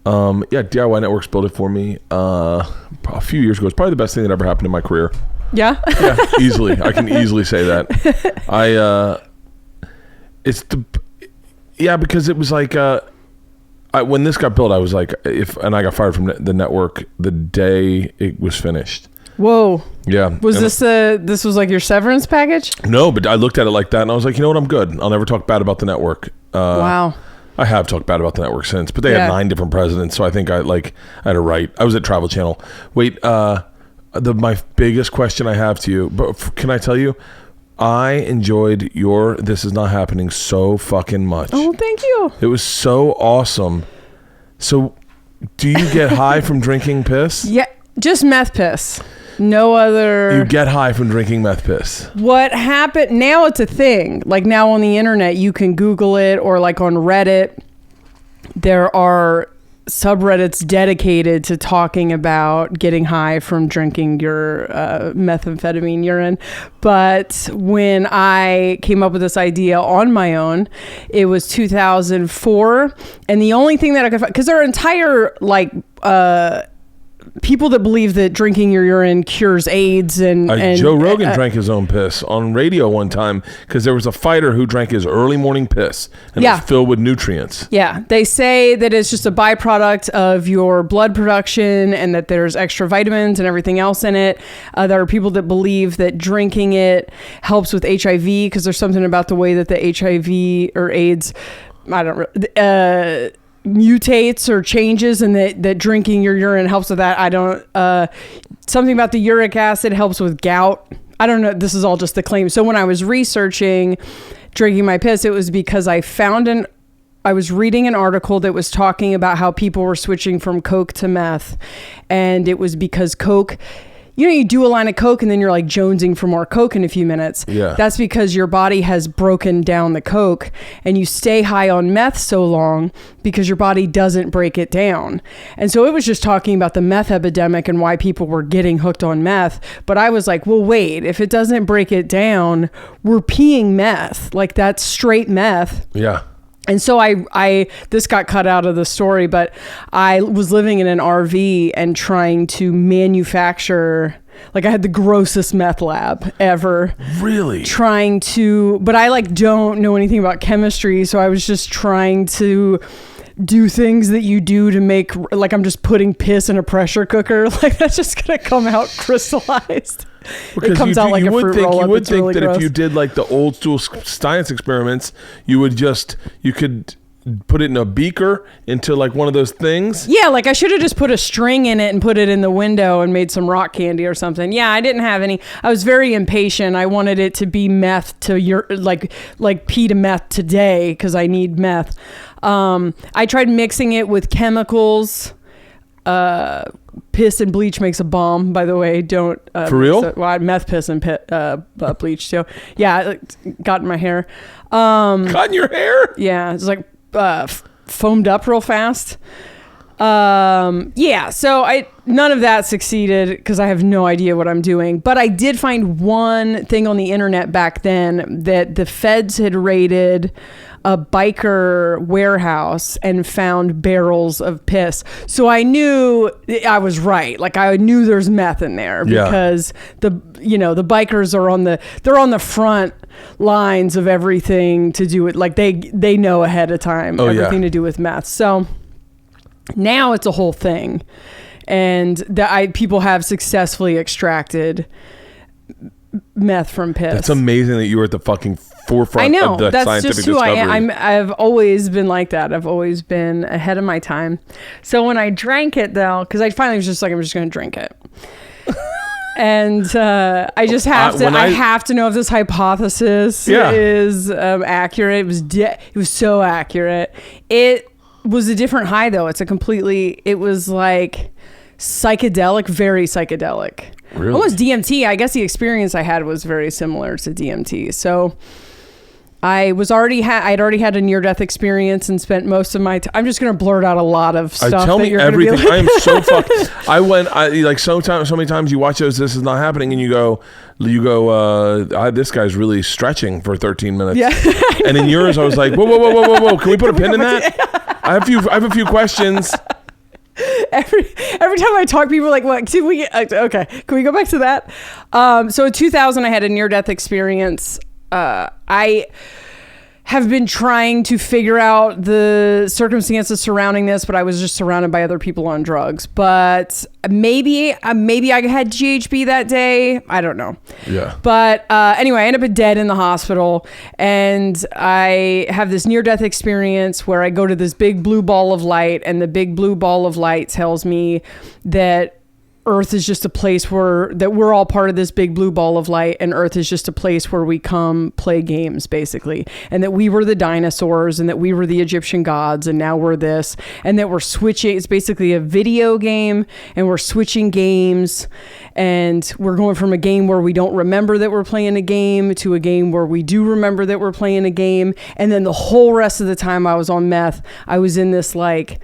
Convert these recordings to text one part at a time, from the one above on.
Yeah, DIY Networks built it for me a few years ago. It's probably the best thing that ever happened in my career. Yeah? Yeah, easily. I can easily say that. Because it was like, when this got built, I was like, and I got fired from the network the day it was finished. Whoa. Yeah. Was this was like your severance package? No, but I looked at it like that and I was like, you know what? I'm good. I'll never talk bad about the network. Wow. I have talked bad about the network since, but they had 9 different presidents. So I think I had a right. I was at Travel Channel. Wait, my biggest question I have to you, but can I tell you, I enjoyed your This Is Not Happening so fucking much. Oh, thank you. It was so awesome. So do you get high from drinking piss? Yeah, just meth piss. No other. You get high from drinking meth piss. What happened? Now it's a thing. Like now on the internet, you can Google it, or like on Reddit, there are subreddits dedicated to talking about getting high from drinking your methamphetamine urine. But when I came up with this idea on my own, it was 2004, and the only thing that I could find, because there are entire people that believe that drinking your urine cures AIDS, and Joe Rogan drank his own piss on radio one time because there was a fighter who drank his early morning piss and it was filled with nutrients. Yeah, they say that it's just a byproduct of your blood production and that there's extra vitamins and everything else in it. There are people that believe that drinking it helps with HIV because there's something about the way that the HIV or AIDS, mutates or changes, and that drinking your urine helps with that. Something about the uric acid helps with gout. I don't know. This is all just the claim. So when I was researching drinking my piss, it was because I was reading an article that was talking about how people were switching from Coke to meth. And it was because Coke, you do a line of Coke and then you're like jonesing for more Coke in a few minutes. Yeah. That's because your body has broken down the Coke, and you stay high on meth so long because your body doesn't break it down. And so it was just talking about the meth epidemic and why people were getting hooked on meth. But I was like, well, wait, if it doesn't break it down, we're peeing meth. Like that's straight meth. Yeah. And so this got cut out of the story, but I was living in an RV and trying to manufacture, like I had the grossest meth lab ever. Really? But I don't know anything about chemistry. So I was just trying to do things that you do to make, like I'm just putting piss in a pressure cooker. Like that's just going to come out crystallized. Because it comes out like a fruit roll-up. You would it's think really that gross. if you did like the old school science experiments, you could put it in a beaker into like one of those things. Yeah, like I should have just put a string in it and put it in the window and made some rock candy or something. Yeah, I didn't have any. I was very impatient. I wanted it to be meth to like pee to meth today because I need meth. I tried mixing it with chemicals. Piss and bleach makes a bomb, by the way. Don't for real? Meth, piss, and bleach too. Yeah, it got in my hair. Got in your hair? Yeah, it's like foamed up real fast. Yeah, so none of that succeeded because I have no idea what I'm doing. But I did find one thing on the internet back then that the feds had raided a biker warehouse and found barrels of piss. So I knew I was right. Like I knew there's meth in there because the bikers are on the front lines of everything to do with, like they know ahead of time everything to do with meth. So now it's a whole thing, and people have successfully extracted meth from piss. That's amazing that you were at the fucking forefront of the scientific discovery. I am. I've always been like that. I've always been ahead of my time. So when I drank it though, because I finally was just like, I'm just going to drink it. And I just have to. I have to know if this hypothesis is accurate. It was so accurate. It was a different high though. It was like psychedelic, very psychedelic. Really? Almost DMT. I guess the experience I had was very similar to DMT. So I'd already had a near-death experience and spent most of my time. I'm just going to blurt out a lot of stuff. Tell me you're everything. Be like, I am so fucked. So many times you watch those, this is not happening, and you go, this guy's really stretching for 13 minutes. Yeah. And in yours, I was like, whoa. Can we put a pin in that? I have a few questions. every time I talk, people are like, what? Okay, can we go back to that? So in 2000, I had a near-death experience. I have been trying to figure out the circumstances surrounding this, but I was just surrounded by other people on drugs. But maybe I had GHB that day. I don't know. Yeah. But anyway, I end up dead in the hospital, and I have this near-death experience where I go to this big blue ball of light, and the big blue ball of light tells me that Earth is just a place that we're all part of this big blue ball of light, and Earth is just a place where we come play games, basically. And that we were the dinosaurs, and that we were the Egyptian gods, and now we're this. And that we're switching. It's basically a video game, and we're switching games. And we're going from a game where we don't remember that we're playing a game to a game where we do remember that we're playing a game. And then the whole rest of the time I was on meth, I was in this like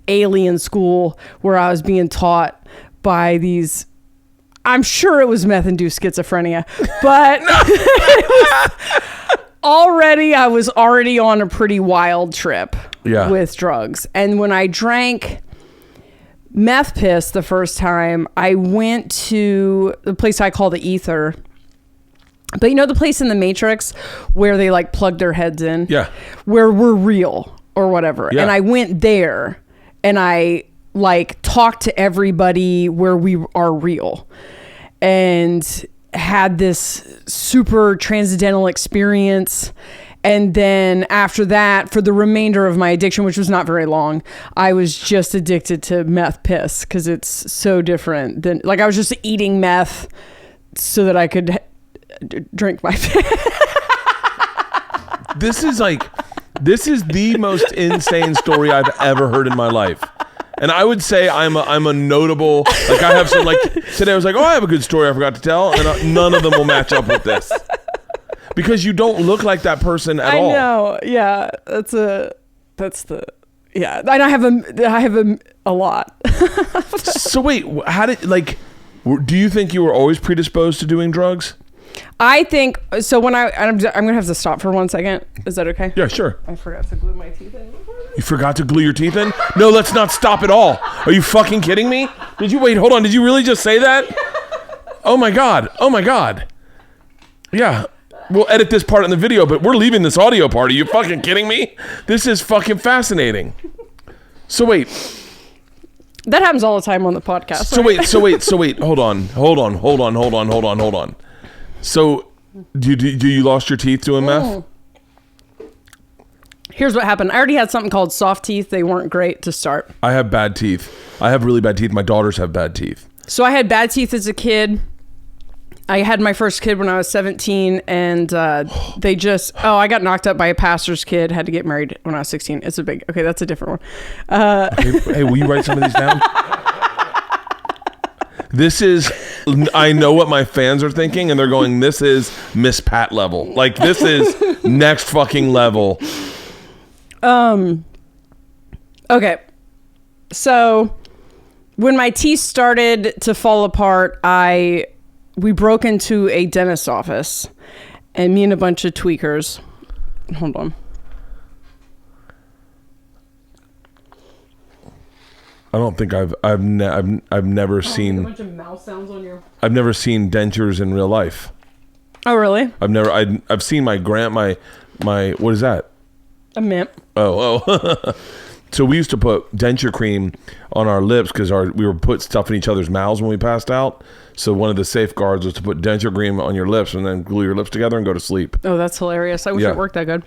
alien school where I was being taught by these, I'm sure it was meth-induced schizophrenia, but I was already on a pretty wild trip with drugs. And when I drank meth piss the first time, I went to the place I call the ether. But you know the place in the Matrix where they like plug their heads in? Yeah. Where we're real or whatever. Yeah. And I went there and I like talk to everybody where we are real, and had this super transcendental experience. And then after that, for the remainder of my addiction, which was not very long, I was just addicted to meth piss because it's so different than, like, I was just eating meth so that I could drink my piss. This is the most insane story I've ever heard in my life. And I would say I'm a notable, like, I have some, like, today I was like, oh, I have a good story I forgot to tell, and none of them will match up with this. Because you don't look like that person at all. I know. Yeah. Yeah. And I have a lot. So wait, how did, like, do you think you were always predisposed to doing drugs? I think so. When I'm gonna have to stop for 1 second. Is that okay? Yeah, sure. I forgot to glue my teeth in. You forgot to glue your teeth in? No, let's not stop at all. Are you fucking kidding me? Hold on. Did you really just say that? Oh my God. Yeah. We'll edit this part in the video, but we're leaving this audio part. Are you fucking kidding me? This is fucking fascinating. So wait. That happens all the time on the podcast. So wait. Hold on. So, do you lost your teeth doing meth? Here's what happened. I already had something called soft teeth. They weren't great to start. I have bad teeth. I have really bad teeth. My daughters have bad teeth. So I had bad teeth as a kid. I had my first kid when I was 17, and I got knocked up by a pastor's kid, had to get married when I was 16. That's a different one. Hey, will you write some of these down? I know what my fans are thinking, and they're going, this is Miss Pat level. Like, this is next fucking level. Okay. So when my teeth started to fall apart, we broke into a dentist's office, and me and a bunch of tweakers. Hold on. I don't think I've never seen a bunch of mouth sounds on your. I've never seen dentures in real life. Oh really? I've seen my what is that? A mint. Oh. So we used to put denture cream on our lips because we were put stuff in each other's mouths when we passed out. So one of the safeguards was to put denture cream on your lips and then glue your lips together and go to sleep. Oh, that's hilarious. I wish it worked that good.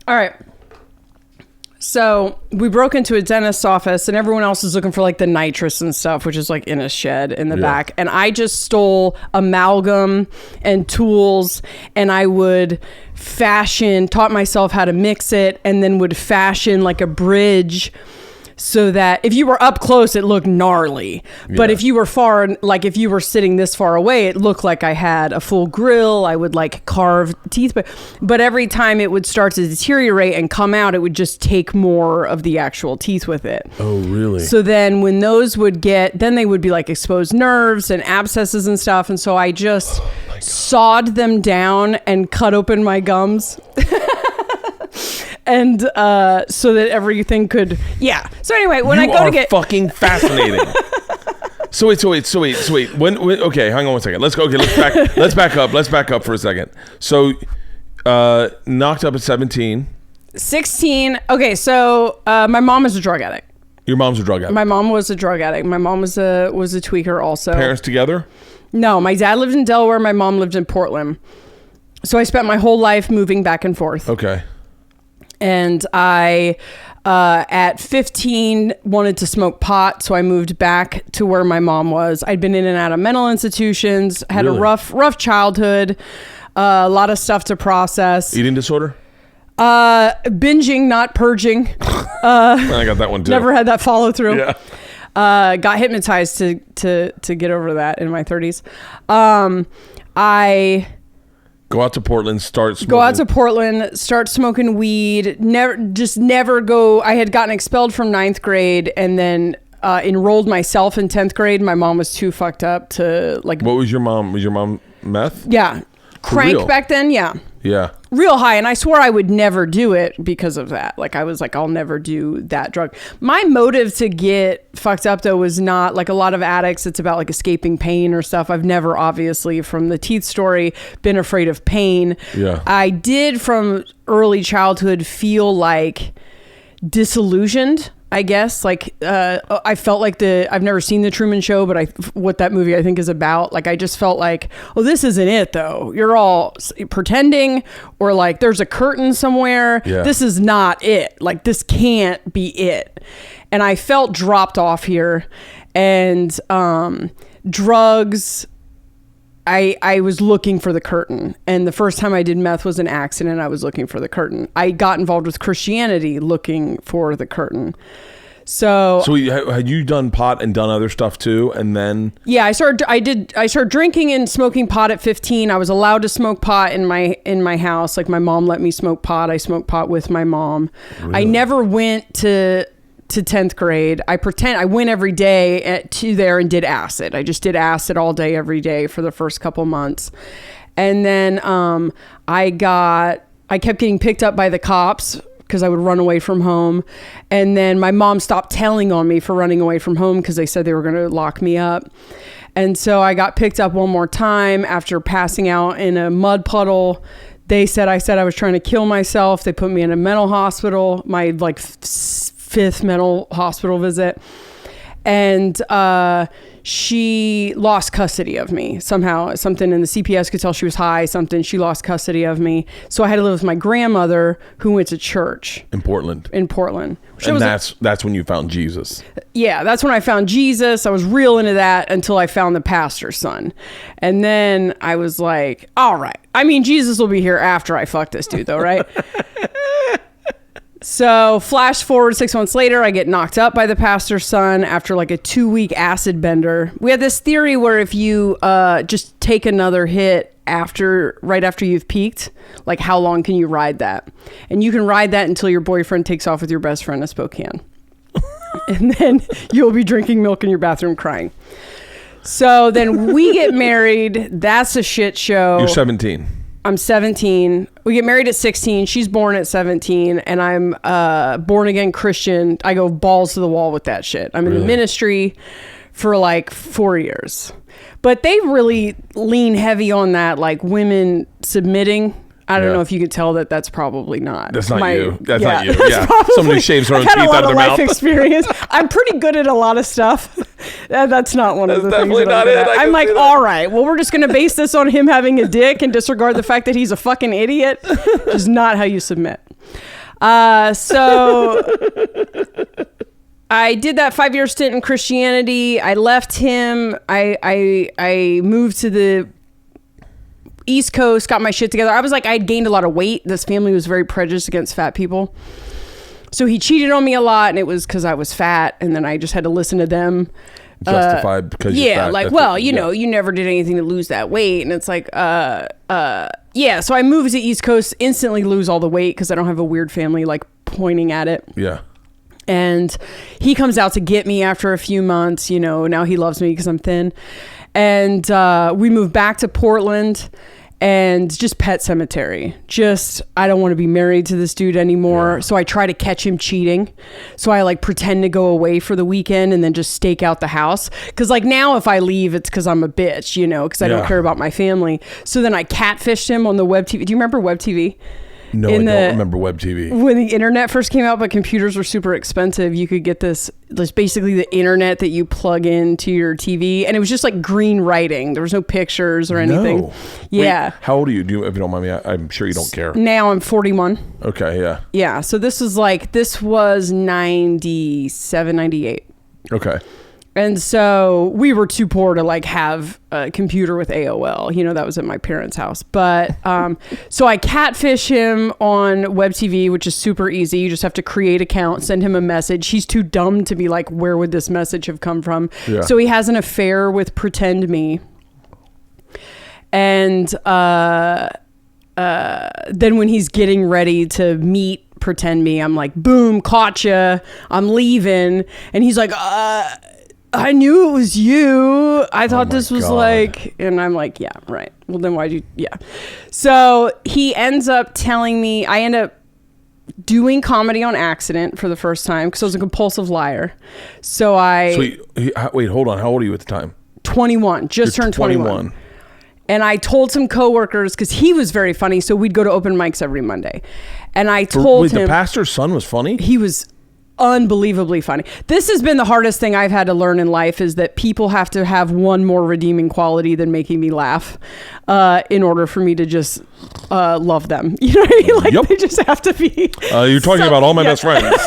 All right. So we broke into a dentist's office, and everyone else is looking for like the nitrous and stuff, which is like in a shed in the back. And I just stole amalgam and tools, and I would taught myself how to mix it, and then would fashion like a bridge so that if you were up close, it looked gnarly. But if you were far, like if you were sitting this far away, it looked like I had a full grill. I would like carve teeth. But every time it would start to deteriorate and come out, it would just take more of the actual teeth with it. Oh, really? So then when those would then they would be like exposed nerves and abscesses and stuff. And so I just sawed them down and cut open my gums. And so that everything could, yeah. So anyway, when I go to get fucking fascinating. So wait. When okay, hang on one second. Let's go. Okay, let's back up. Let's back up for a second. So, knocked up at 17. 16. Okay, so my mom is a drug addict. Your mom's a drug addict. My mom was a drug addict. My mom was a tweaker also. Parents together? No, my dad lived in Delaware. My mom lived in Portland. So I spent my whole life moving back and forth. Okay. And I, at 15, wanted to smoke pot, so I moved back to where my mom was. I'd been in and out of mental institutions, had a rough childhood, a lot of stuff to process. Eating disorder? Binging, not purging. I got that one too. Never had that follow through. Yeah. Got hypnotized to get over that in my 30s. I go out to Portland, start smoking weed. Never go. I had gotten expelled from 9th grade and then enrolled myself in 10th grade. My mom was too fucked up to like. What was your mom? Was your mom meth? Yeah. Crank back then. Yeah. Yeah. Real high. And I swore I would never do it because of that. Like I was like, I'll never do that drug. My motive to get fucked up though was not like a lot of addicts. It's about like escaping pain or stuff. I've never obviously from the teeth story been afraid of pain. Yeah. I did from early childhood feel like disillusioned, I guess. Like I felt like I've never seen the Truman Show, but what that movie I think is about. Like I just felt like, oh, this isn't it though. You're all pretending, or like there's a curtain somewhere. Yeah. This is not it. Like this can't be it. And I felt dropped off here, and drugs. I was looking for the curtain, and the first time I did meth was an accident. I was looking for the curtain. I got involved with Christianity looking for the curtain. So had you done pot and done other stuff too, and then I started drinking and smoking pot at 15. I was allowed to smoke pot in my house. Like my mom let me smoke pot. I smoked pot with my mom. Really? I never went to 10th grade. I went every day to there and did acid. I just did acid all day, every day for the first couple months. And then I kept getting picked up by the cops because I would run away from home. And then my mom stopped telling on me for running away from home because they said they were going to lock me up. And so I got picked up one more time after passing out in a mud puddle. I said I was trying to kill myself. They put me in a mental hospital. My like fifth mental hospital visit, and she lost custody of me somehow. Something in the CPS could tell she was high. She lost custody of me, so I had to live with my grandmother who went to church in Portland. And that's when you found Jesus. Yeah, that's when I found Jesus. I was real into that until I found the pastor's son, and then I was like, all right. I mean, Jesus will be here after I fuck this dude, though, right? So flash forward 6 months later, I get knocked up by the pastor's son after like a 2-week acid bender. We had this theory where if you just take another hit right after you've peaked, like how long can you ride that? And you can ride that until your boyfriend takes off with your best friend in Spokane. And then you'll be drinking milk in your bathroom crying. So then we get married. That's a shit show. You're 17. I'm 17. We get married at 16. She's born at 17, and I'm born again Christian. I go balls to the wall with that shit. I'm in the ministry for like 4 years, but they really lean heavy on that, like women submitting. I don't know if you could tell that that's probably not. That's not you. That's not you. Yeah. Somebody shaves her own teeth out of their mouth. Experience. I'm pretty good at a lot of stuff. That's not one of the things that I'm good at. I'm like, all right, well, we're just going to base this on him having a dick and disregard the fact that he's a fucking idiot. Is not how you submit. So I did that 5-year stint in Christianity. I left him. I moved to the East Coast, got my shit together. I was like, I'd gained a lot of weight. This family was very prejudiced against fat people. So he cheated on me a lot, and it was because I was fat, and then I just had to listen to them. Justified because you're fat. Like, well, you know, you never did anything to lose that weight. And it's like, so I moved to East Coast, instantly lose all the weight because I don't have a weird family like pointing at it. Yeah. And he comes out to get me after a few months, you know, now he loves me because I'm thin. And we moved back to Portland, and just Pet Cemetery. Just, I don't want to be married to this dude anymore. So I try to catch him cheating. So I like pretend to go away for the weekend and then just stake out the house. Cause like now if I leave, it's cause I'm a bitch, you know, cause I don't care about my family. So then I catfished him on the web TV. Do you remember web TV? No, I don't remember web TV. When the internet first came out, but computers were super expensive, you could get this basically the internet that you plug into your TV, and it was just like green writing. There was no pictures or anything. No. Yeah. Wait, how old are you? If you don't mind me, I'm sure you don't care. Now I'm 41. Okay, yeah. Yeah, so this was 97, 98. Okay. And so we were too poor to like have a computer with AOL. You know, that was at my parents' house. But so I catfish him on web TV, which is super easy. You just have to create an account, send him a message. He's too dumb to be like, where would this message have come from? Yeah. So he has an affair with Pretend Me. And then when he's getting ready to meet Pretend Me, I'm like, boom, caught ya. I'm leaving. And he's like, I knew it was you. I thought this was like, and I'm like, yeah, right. Well, then why'd you, yeah. So he ends up telling me, I end up doing comedy on accident for the first time because I was a compulsive liar. So wait, hold on. How old are you at the time? 21, just turned 21. And I told some coworkers, because he was very funny, so we'd go to open mics every Monday. And I told him... the pastor's son was funny? He was unbelievably funny. This has been the hardest thing I've had to learn in life, is that people have to have one more redeeming quality than making me laugh in order for me to just love them. You know what I mean? Like they just have to be... you're talking about all my best friends.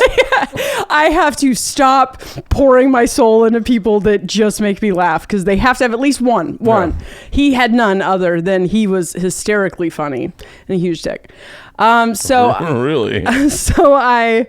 I have to stop pouring my soul into people that just make me laugh, because they have to have at least one. Yeah. He had none other than he was hysterically funny and a huge dick. Really? So I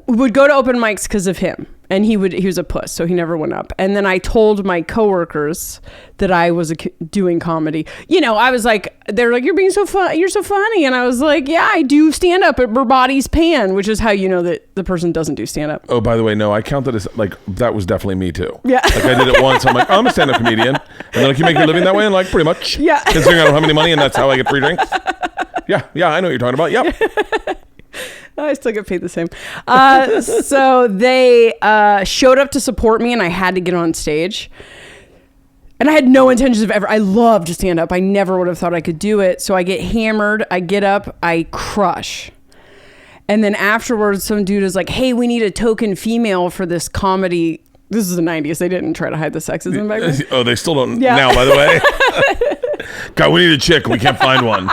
would go to open mics because of him, and he was a puss, so he never went up. And then I told my coworkers that I was doing comedy. You know, I was like, they're like, you're being so fun, you're so funny, and I was like, yeah, I do stand up at Berbati's Pan, which is how you know that the person doesn't do stand up. Oh, by the way, no, I count that as like, that was definitely me too. Yeah, like I did it once. I'm like, oh, I'm a stand up comedian, and then like, you make your living that way, and like pretty much, yeah, considering I don't have any money, and that's how I get free drinks. Yeah, I know what you're talking about. Yep. I still get paid the same. So they showed up to support me, and I had to get on stage. And I had no intentions of I love to stand up. I never would have thought I could do it. So I get hammered. I get up. I crush. And then afterwards, some dude is like, hey, we need a token female for this comedy. This is the 90s. They didn't try to hide the sexism back then. Oh, they still don't now, by the way. God, we need a chick. We can't find one.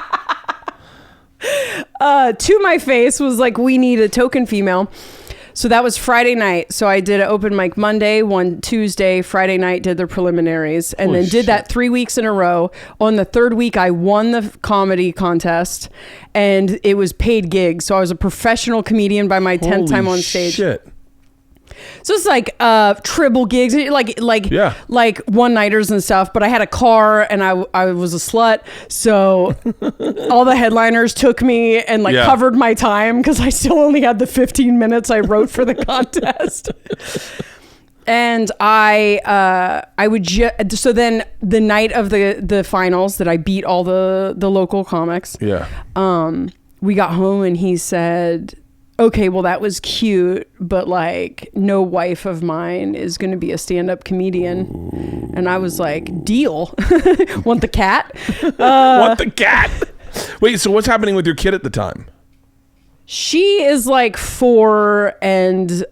To my face was like, we need a token female. So that was Friday night. So I did an open mic Monday, one Tuesday, Friday night did the preliminaries, and then did that 3 weeks in a row. On the third week, I won the comedy contest, and it was paid gigs. So I was a professional comedian by my 10th time on stage. Shit. So it's like tribble gigs, like one-nighters and stuff. But I had a car, and I was a slut, so all the headliners took me and covered my time, because I still only had the 15 minutes I wrote for the contest. And I would so then the night of the finals that I beat all the local comics. Yeah. We got home, and he said, okay, well, that was cute, but like, no wife of mine is going to be a stand-up comedian. Ooh. And I was like, deal. Want the cat? Want the cat? Wait, so what's happening with your kid at the time? She is like 4 and,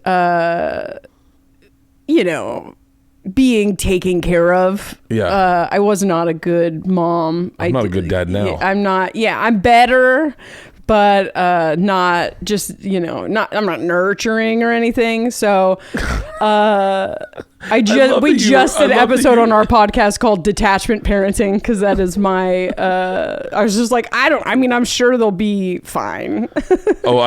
being taken care of. Yeah. I was not a good mom. I'm not a good dad now. I'm not. Yeah, I'm better. But not just, I'm not nurturing or anything. So we just did an episode on our podcast called Detachment Parenting, because that is my, I was just like, I'm sure they'll be fine. Oh,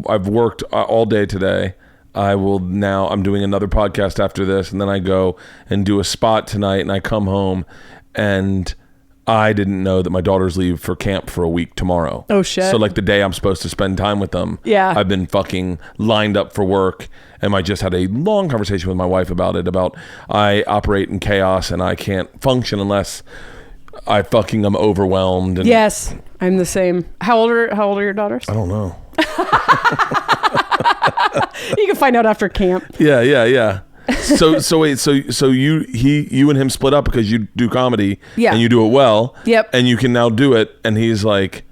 I've worked all day today. I'm doing another podcast after this, and then I go and do a spot tonight, and I come home, and I didn't know that my daughters leave for camp for a week tomorrow. Oh, shit. So like the day I'm supposed to spend time with them, I've been fucking lined up for work. And I just had a long conversation with my wife about it, about I operate in chaos and I can't function unless I fucking am overwhelmed. And yes, I'm the same. How old are your daughters? I don't know. You can find out after camp. Yeah. So wait, so you and him split up because you do comedy and you do it well. Yep. And you can now do it, and he's like,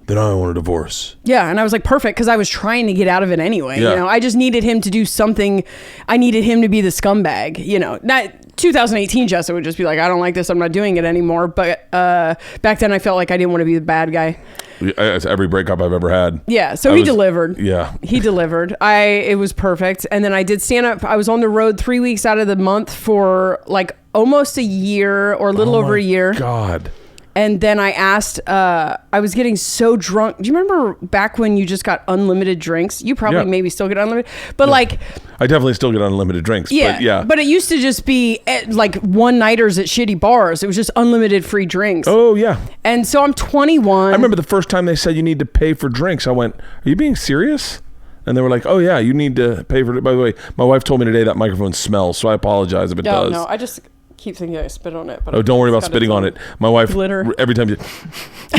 then I want a divorce. Yeah, and I was like, perfect, because I was trying to get out of it anyway. Yeah. You know, I just needed him to do something. I needed him to be the scumbag. You know, not 2018 Jessa would just be like, I don't like this, I'm not doing it anymore. But back then I felt like I didn't want to be the bad guy. It's every breakup I've ever had. Yeah, so he delivered. Yeah. He delivered. It was perfect. And then I did stand up. I was on the road 3 weeks out of the month for like almost a year or a little over a year. God. And then I asked, I was getting so drunk. Do you remember back when you just got unlimited drinks? You probably maybe still get unlimited. But like... I definitely still get unlimited drinks. Yeah. But it used to just be like one-nighters at shitty bars. It was just unlimited free drinks. Oh, yeah. And so I'm 21. I remember the first time they said you need to pay for drinks. I went, are you being serious? And they were like, oh, yeah, you need to pay for it. By the way, my wife told me today that microphone smells, so I apologize if it does. No, I just... keep thinking I spit on it. But don't worry about spitting on it. My wife, glitter. Every time, who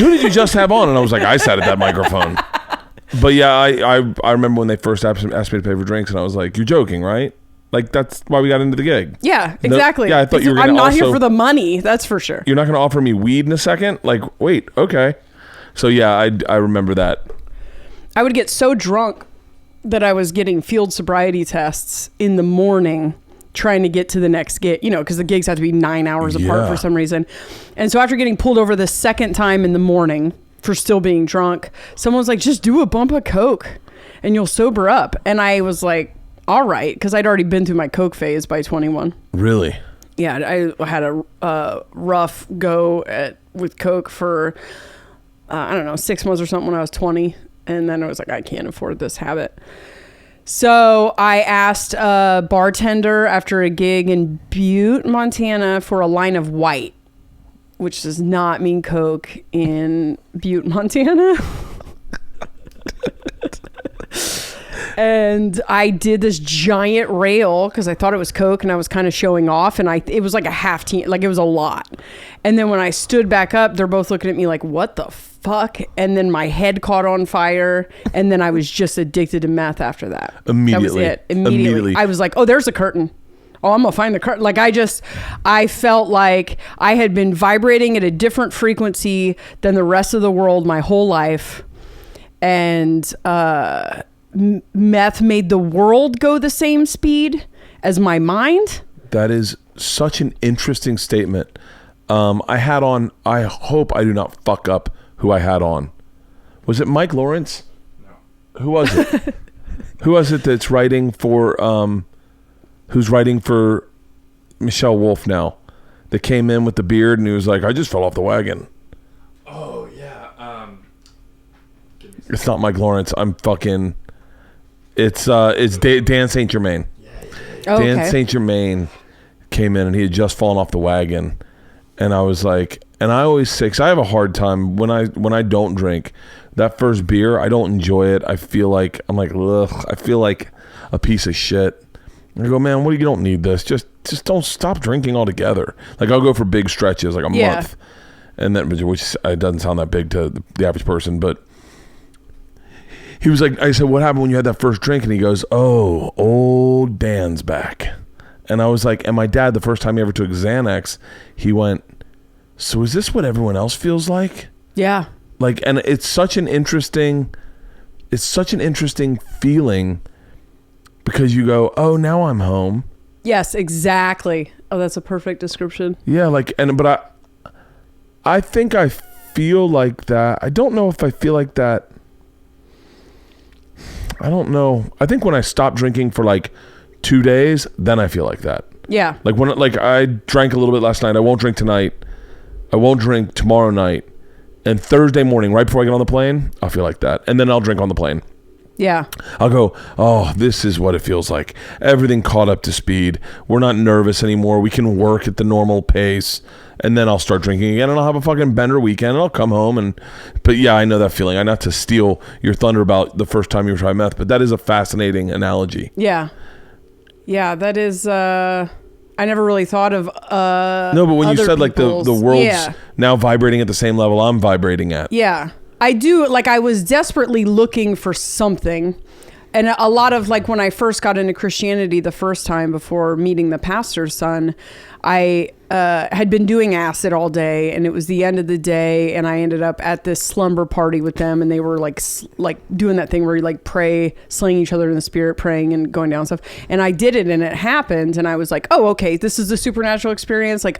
did you just have on? And I was like, I sat at that microphone. But yeah, I remember when they first asked me to pay for drinks, and I was like, you're joking, right? Like, that's why we got into the gig. Yeah, exactly. I thought you were going to I'm not here for the money, that's for sure. You're not going to offer me weed in a second? Like, wait, okay. So yeah, I remember that. I would get so drunk that I was getting field sobriety tests in the morning trying to get to the next gig, you know, because the gigs have to be 9 hours apart for some reason. And so after getting pulled over the second time in the morning for still being drunk, someone was like, just do a bump of Coke and you'll sober up. And I was like, all right, because I'd already been through my Coke phase by 21. Really? Yeah, I had a rough go with Coke for, I don't know, 6 months or something when I was 20. And then I was like, I can't afford this habit. So I asked a bartender after a gig in Butte, Montana for a line of white, which does not mean Coke in Butte, Montana. And I did this giant rail because I thought it was Coke and I was kind of showing off, and it was like a half team, like it was a lot. And then when I stood back up, they're both looking at me like, what the fuck? And then my head caught on fire, and then I was just addicted to meth after that. Immediately. That was it. Immediately. I was like, oh, there's a curtain. Oh, I'm gonna find the curtain. Like I felt like I had been vibrating at a different frequency than the rest of the world my whole life. And meth made the world go the same speed as my mind. That is such an interesting statement. I hope I do not fuck up who I had on. Was it Mike Lawrence? No. Who was it? Who was it that's writing for, who's writing for Michelle Wolf now? That came in with the beard and he was like, I just fell off the wagon. Oh, yeah. It's not Mike Lawrence. I'm fucking... It's Dan St. Germain. Oh, Dan okay. St. Germain came in and he had just fallen off the wagon. And I was like... And I always say... Because I have a hard time when I don't drink. That first beer, I don't enjoy it. I feel like... I'm like, ugh. I feel like a piece of shit. I go, man, you don't need this. Just don't stop drinking altogether. Like, I'll go for big stretches, like a month. And then, which it doesn't sound that big to the average person, but... He was like, I said, what happened when you had that first drink? And he goes, oh, old Dan's back. And I was like, and my dad, the first time he ever took Xanax, he went, so is this what everyone else feels like? Yeah. Like, and it's such an interesting feeling because you go, oh, now I'm home. Yes, exactly. Oh, that's a perfect description. Yeah. Like, but I think I feel like that. I don't know if I feel like that. I don't know. I think when I stop drinking for like 2 days, then I feel like that. Yeah. Like when I drank a little bit last night. I won't drink tonight. I won't drink tomorrow night. And Thursday morning, right before I get on the plane, I'll feel like that. And then I'll drink on the plane. Yeah. I'll go, oh, this is what it feels like. Everything caught up to speed. We're not nervous anymore. We can work at the normal pace. And then I'll start drinking again, and I'll have a fucking bender weekend, and I'll come home. But yeah, I know that feeling. I not to steal your thunder about the first time you tried meth, but that is a fascinating analogy. Yeah. Yeah, that is... I never really thought of no, but when you said like the world's now vibrating at the same level I'm vibrating at. Yeah. I do, like, I was desperately looking for something. And a lot of, like, when I first got into Christianity the first time before meeting the pastor's son, I had been doing acid all day, and it was the end of the day, and I ended up at this slumber party with them, and they were like doing that thing where you like pray, slaying each other in the spirit, praying and going down and stuff. And I did it, and it happened, and I was like, oh, okay, this is a supernatural experience. Like,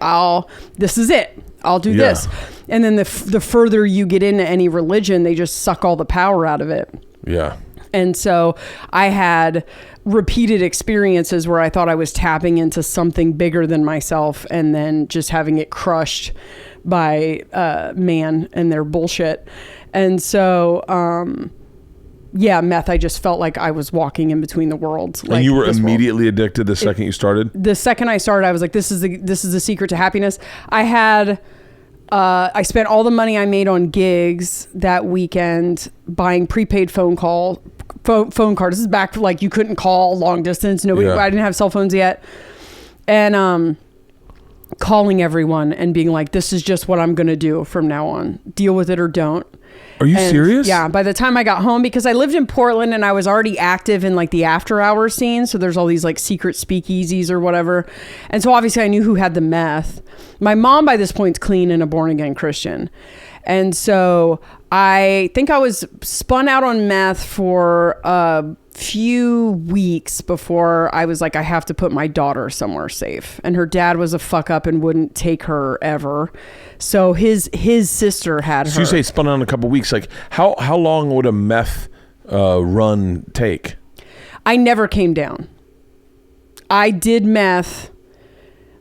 this is it. I'll do this. And then the further you get into any religion, they just suck all the power out of it. Yeah. And so I had repeated experiences where I thought I was tapping into something bigger than myself, and then just having it crushed by man and their bullshit. And so, meth, I just felt like I was walking in between the worlds. Like, and you were immediately addicted the second you started? The second I started, I was like, this is the secret to happiness. I spent all the money I made on gigs that weekend buying prepaid phone cards. This is back like you couldn't call long distance. I didn't have cell phones yet. And calling everyone and being like, this is just what I'm going to do from now on. Deal with it or don't. Are you serious? Yeah. By the time I got home, because I lived in Portland and I was already active in like the after hours scene. So there's all these like secret speakeasies or whatever. And so obviously I knew who had the meth. My mom by this point is clean and a born again Christian. And so I think I was spun out on meth for a few weeks before I was like, I have to put my daughter somewhere safe. And her dad was a fuck up and wouldn't take her ever. So his sister had her. So you say spun out in a couple weeks. Like how long would a meth run take? I never came down. I did meth.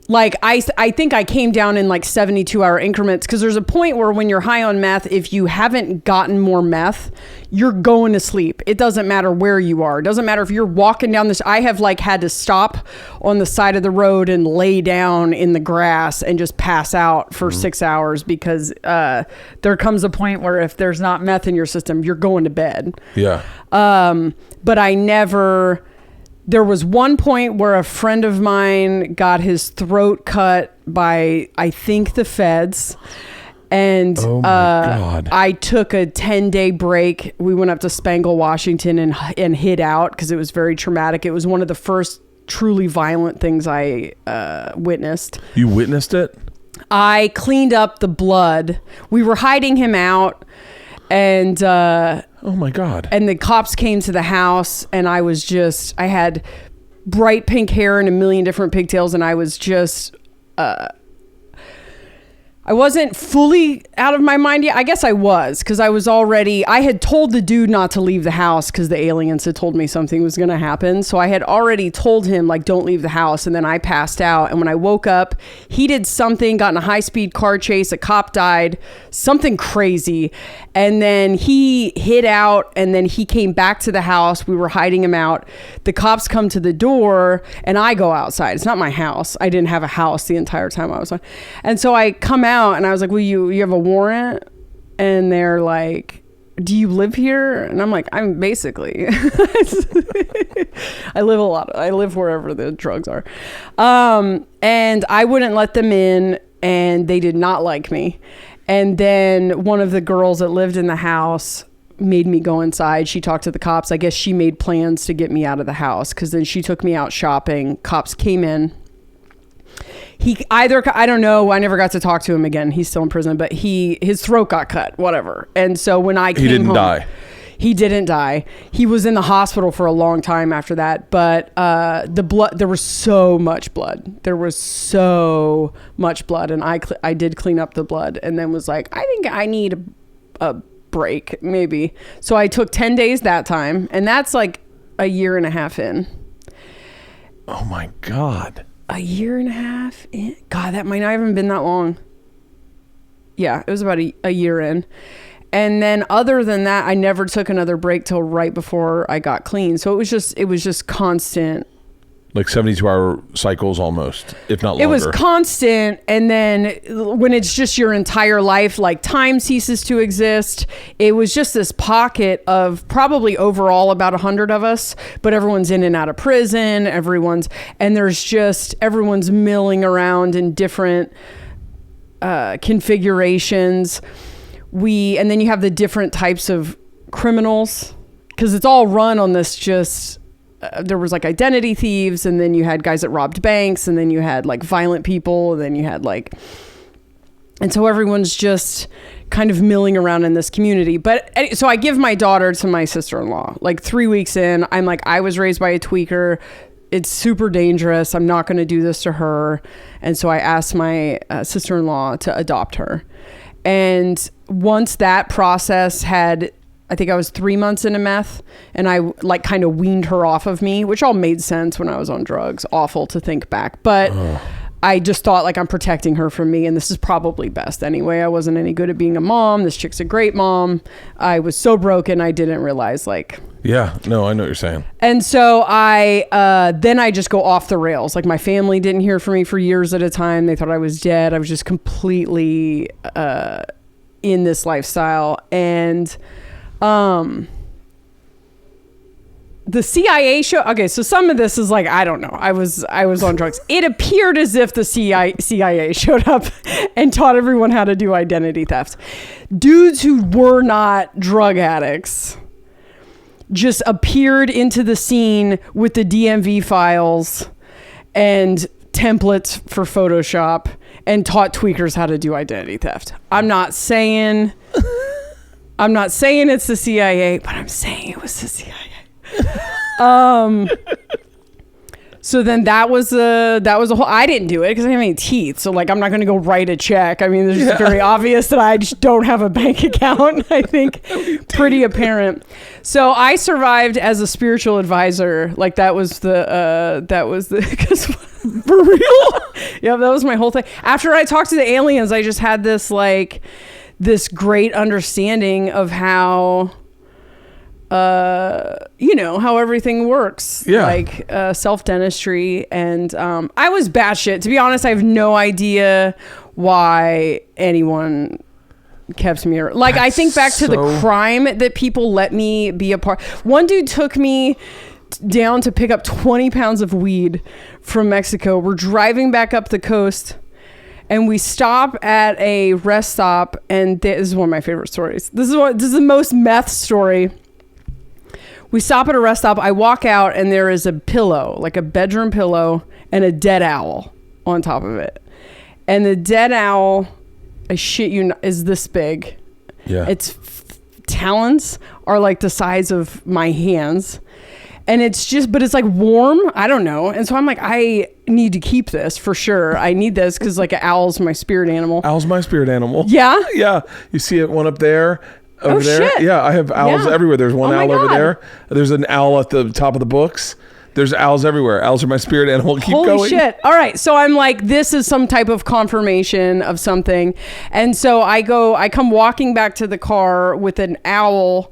Like, I think I came down in like 72-hour increments, because there's a point where when you're high on meth, if you haven't gotten more meth, you're going to sleep. It doesn't matter where you are. It doesn't matter if you're walking down this. I have like had to stop on the side of the road and lay down in the grass and just pass out for 6 hours, because there comes a point where if there's not meth in your system, you're going to bed. Yeah. But I never... There was one point where a friend of mine got his throat cut by, I think, the feds. And oh my God. I took a 10-day break. We went up to Spangle, Washington and hid out because it was very traumatic. It was one of the first truly violent things I witnessed. You witnessed it? I cleaned up the blood. We were hiding him out. And oh my God. And the cops came to the house, and I had bright pink hair and a million different pigtails, and I was just I wasn't fully out of my mind yet. I guess I was, because I had told the dude not to leave the house because the aliens had told me something was going to happen. So I had already told him, like, don't leave the house. And then I passed out. And when I woke up, he did something, got in a high-speed car chase. A cop died, something crazy. And then he hid out, and then he came back to the house. We were hiding him out. The cops come to the door, and I go outside. It's not my house. I didn't have a house the entire time I was on. And so I come out, and I was like, well, you have a warrant? And they're like, do you live here? And I'm like, I'm basically I live wherever the drugs are. And I wouldn't let them in, and they did not like me. And then one of the girls that lived in the house made me go inside. She talked to the cops. I guess she made plans to get me out of the house, because then she took me out shopping. Cops came in. I don't know, I never got to talk to him again. He's still in prison, but his throat got cut, whatever. And so when I came home... He didn't die. He was in the hospital for a long time after that. But the blood, there was so much blood. And I did clean up the blood, and then was like, I think I need a break, maybe. So I took 10 days that time, and that's like a year and a half in. Oh my God. A year and a half in? God, that might not even been that long. Yeah, it was about a year in. And then other than that, I never took another break till right before I got clean. So it was just constant. Like 72-hour cycles almost, if not longer. It was constant. And then when it's just your entire life, like time ceases to exist. It was just this pocket of probably overall about 100 of us, but everyone's in and out of prison. Everyone's milling around in different configurations. And then you have the different types of criminals, because it's all run on this just... there was like identity thieves, and then you had guys that robbed banks, and then you had like violent people, and then you had like, and so everyone's just kind of milling around in this community. But so I give my daughter to my sister-in-law, like 3 weeks in, I'm like, I was raised by a tweaker. It's super dangerous. I'm not going to do this to her. And so I asked my sister-in-law to adopt her. And once that process had, I think I was 3 months into meth, and I like kind of weaned her off of me, which all made sense when I was on drugs. Awful to think back. But I just thought like, I'm protecting her from me, and this is probably best anyway. I wasn't any good at being a mom. This chick's a great mom. I was so broken, I didn't realize like... Yeah, no, I know what you're saying. And so then I just go off the rails. Like my family didn't hear from me for years at a time. They thought I was dead. I was just completely in this lifestyle. And... the CIA show. Okay, so some of this is like, I don't know. I was on drugs. It appeared as if the CIA showed up and taught everyone how to do identity theft. Dudes who were not drug addicts just appeared into the scene with the DMV files and templates for Photoshop and taught tweakers how to do identity theft. I'm not saying it's the CIA, but I'm saying it was the CIA. So then that was a whole, I didn't do it because I didn't have any teeth. So like, I'm not going to go write a check. I mean, it's just very obvious that I just don't have a bank account. I think pretty apparent. So I survived as a spiritual advisor. Like that was the, cause for real. Yeah. That was my whole thing. After I talked to the aliens, I just had this like, this great understanding of how, how everything works. Yeah. Like self-dentistry. And I was batshit. To be honest, I have no idea why anyone kept me. Like, I think back to the crime that people let me be a part. One dude took me down to pick up 20 pounds of weed from Mexico. We're driving back up the coast. And we stop at a rest stop, and this is one of my favorite stories. This is the most meth story. We stop at a rest stop. I walk out, and there is a pillow, like a bedroom pillow, and a dead owl on top of it. And the dead owl, I shit you not, is this big. Yeah. Its talons are like the size of my hands. And but it's like warm. I don't know. And so I'm like, I need to keep this for sure. I need this because like an owl's my spirit animal. Owl's my spirit animal. Yeah? Yeah. You see it one up there. Over there. Shit. Yeah. I have owls everywhere. There's one owl over there. There's an owl at the top of the books. There's owls everywhere. Owls are my spirit animal. Keep going. Holy shit. All right. So I'm like, this is some type of confirmation of something. And so I come walking back to the car with an owl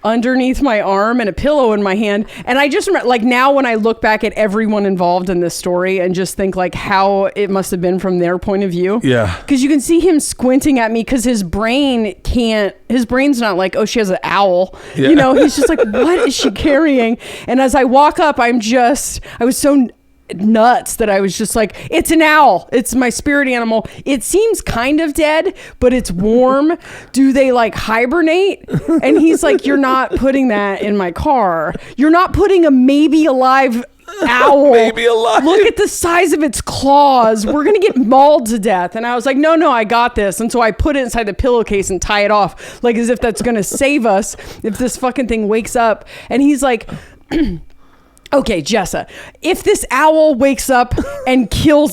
underneath my arm and a pillow in my hand. And I just remember, like, now when I look back at everyone involved in this story and just think like how it must have been from their point of view. Yeah. Because you can see him squinting at me because his brain's not like, oh, she has an owl. Yeah. He's just like, what is she carrying? And as I walk up, I was so nuts that I was just like, it's an owl. It's my spirit animal. It seems kind of dead, but it's warm. Do they like hibernate? And he's like, you're not putting that in my car. You're not putting a maybe alive owl. Maybe alive. Look at the size of its claws. We're going to get mauled to death. And I was like, no, I got this. And so I put it inside the pillowcase and tie it off, like as if that's going to save us if this fucking thing wakes up. And he's like, Okay, Jessa, if this owl wakes up and kills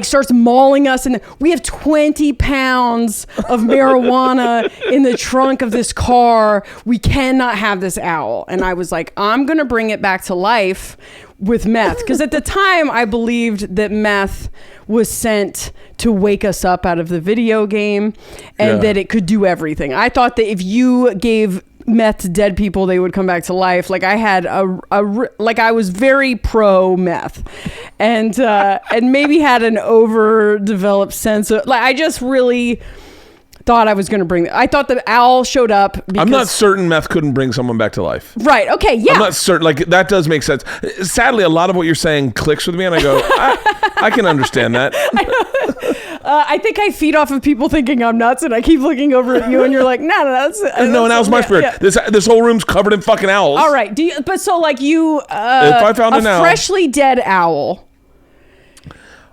starts mauling us, and we have 20 pounds of marijuana in the trunk of this car, we cannot have this owl. And I was like, I'm going to bring it back to life with meth. Because at the time, I believed that meth was sent to wake us up out of the video game and that it could do everything. I thought that if you gave meth to dead people, they would come back to life. Like I had I was very pro meth, and maybe had an overdeveloped sense of I just really thought I was going to bring I thought the owl showed up because, I'm not certain meth couldn't bring someone back to life. Right. Okay. Yeah. I'm not certain. That does make sense. Sadly, a lot of what you're saying clicks with me, and I go, I can understand that. I think I feed off of people thinking I'm nuts, and I keep looking over at you, and you're like, no, that's an owl's my spirit. Yeah. This whole room's covered in fucking owls. All right. If I found an owl, freshly dead owl,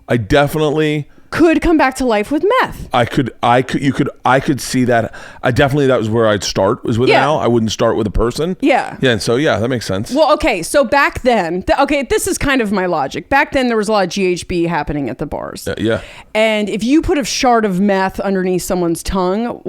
I definitely could come back to life with meth. I could see that. That was where I'd start, was with an owl. I wouldn't start with a person. Yeah. Yeah. And so, that makes sense. Well, okay. So back then, this is kind of my logic. Back then there was a lot of GHB happening at the bars. Yeah. And if you put a shard of meth underneath someone's tongue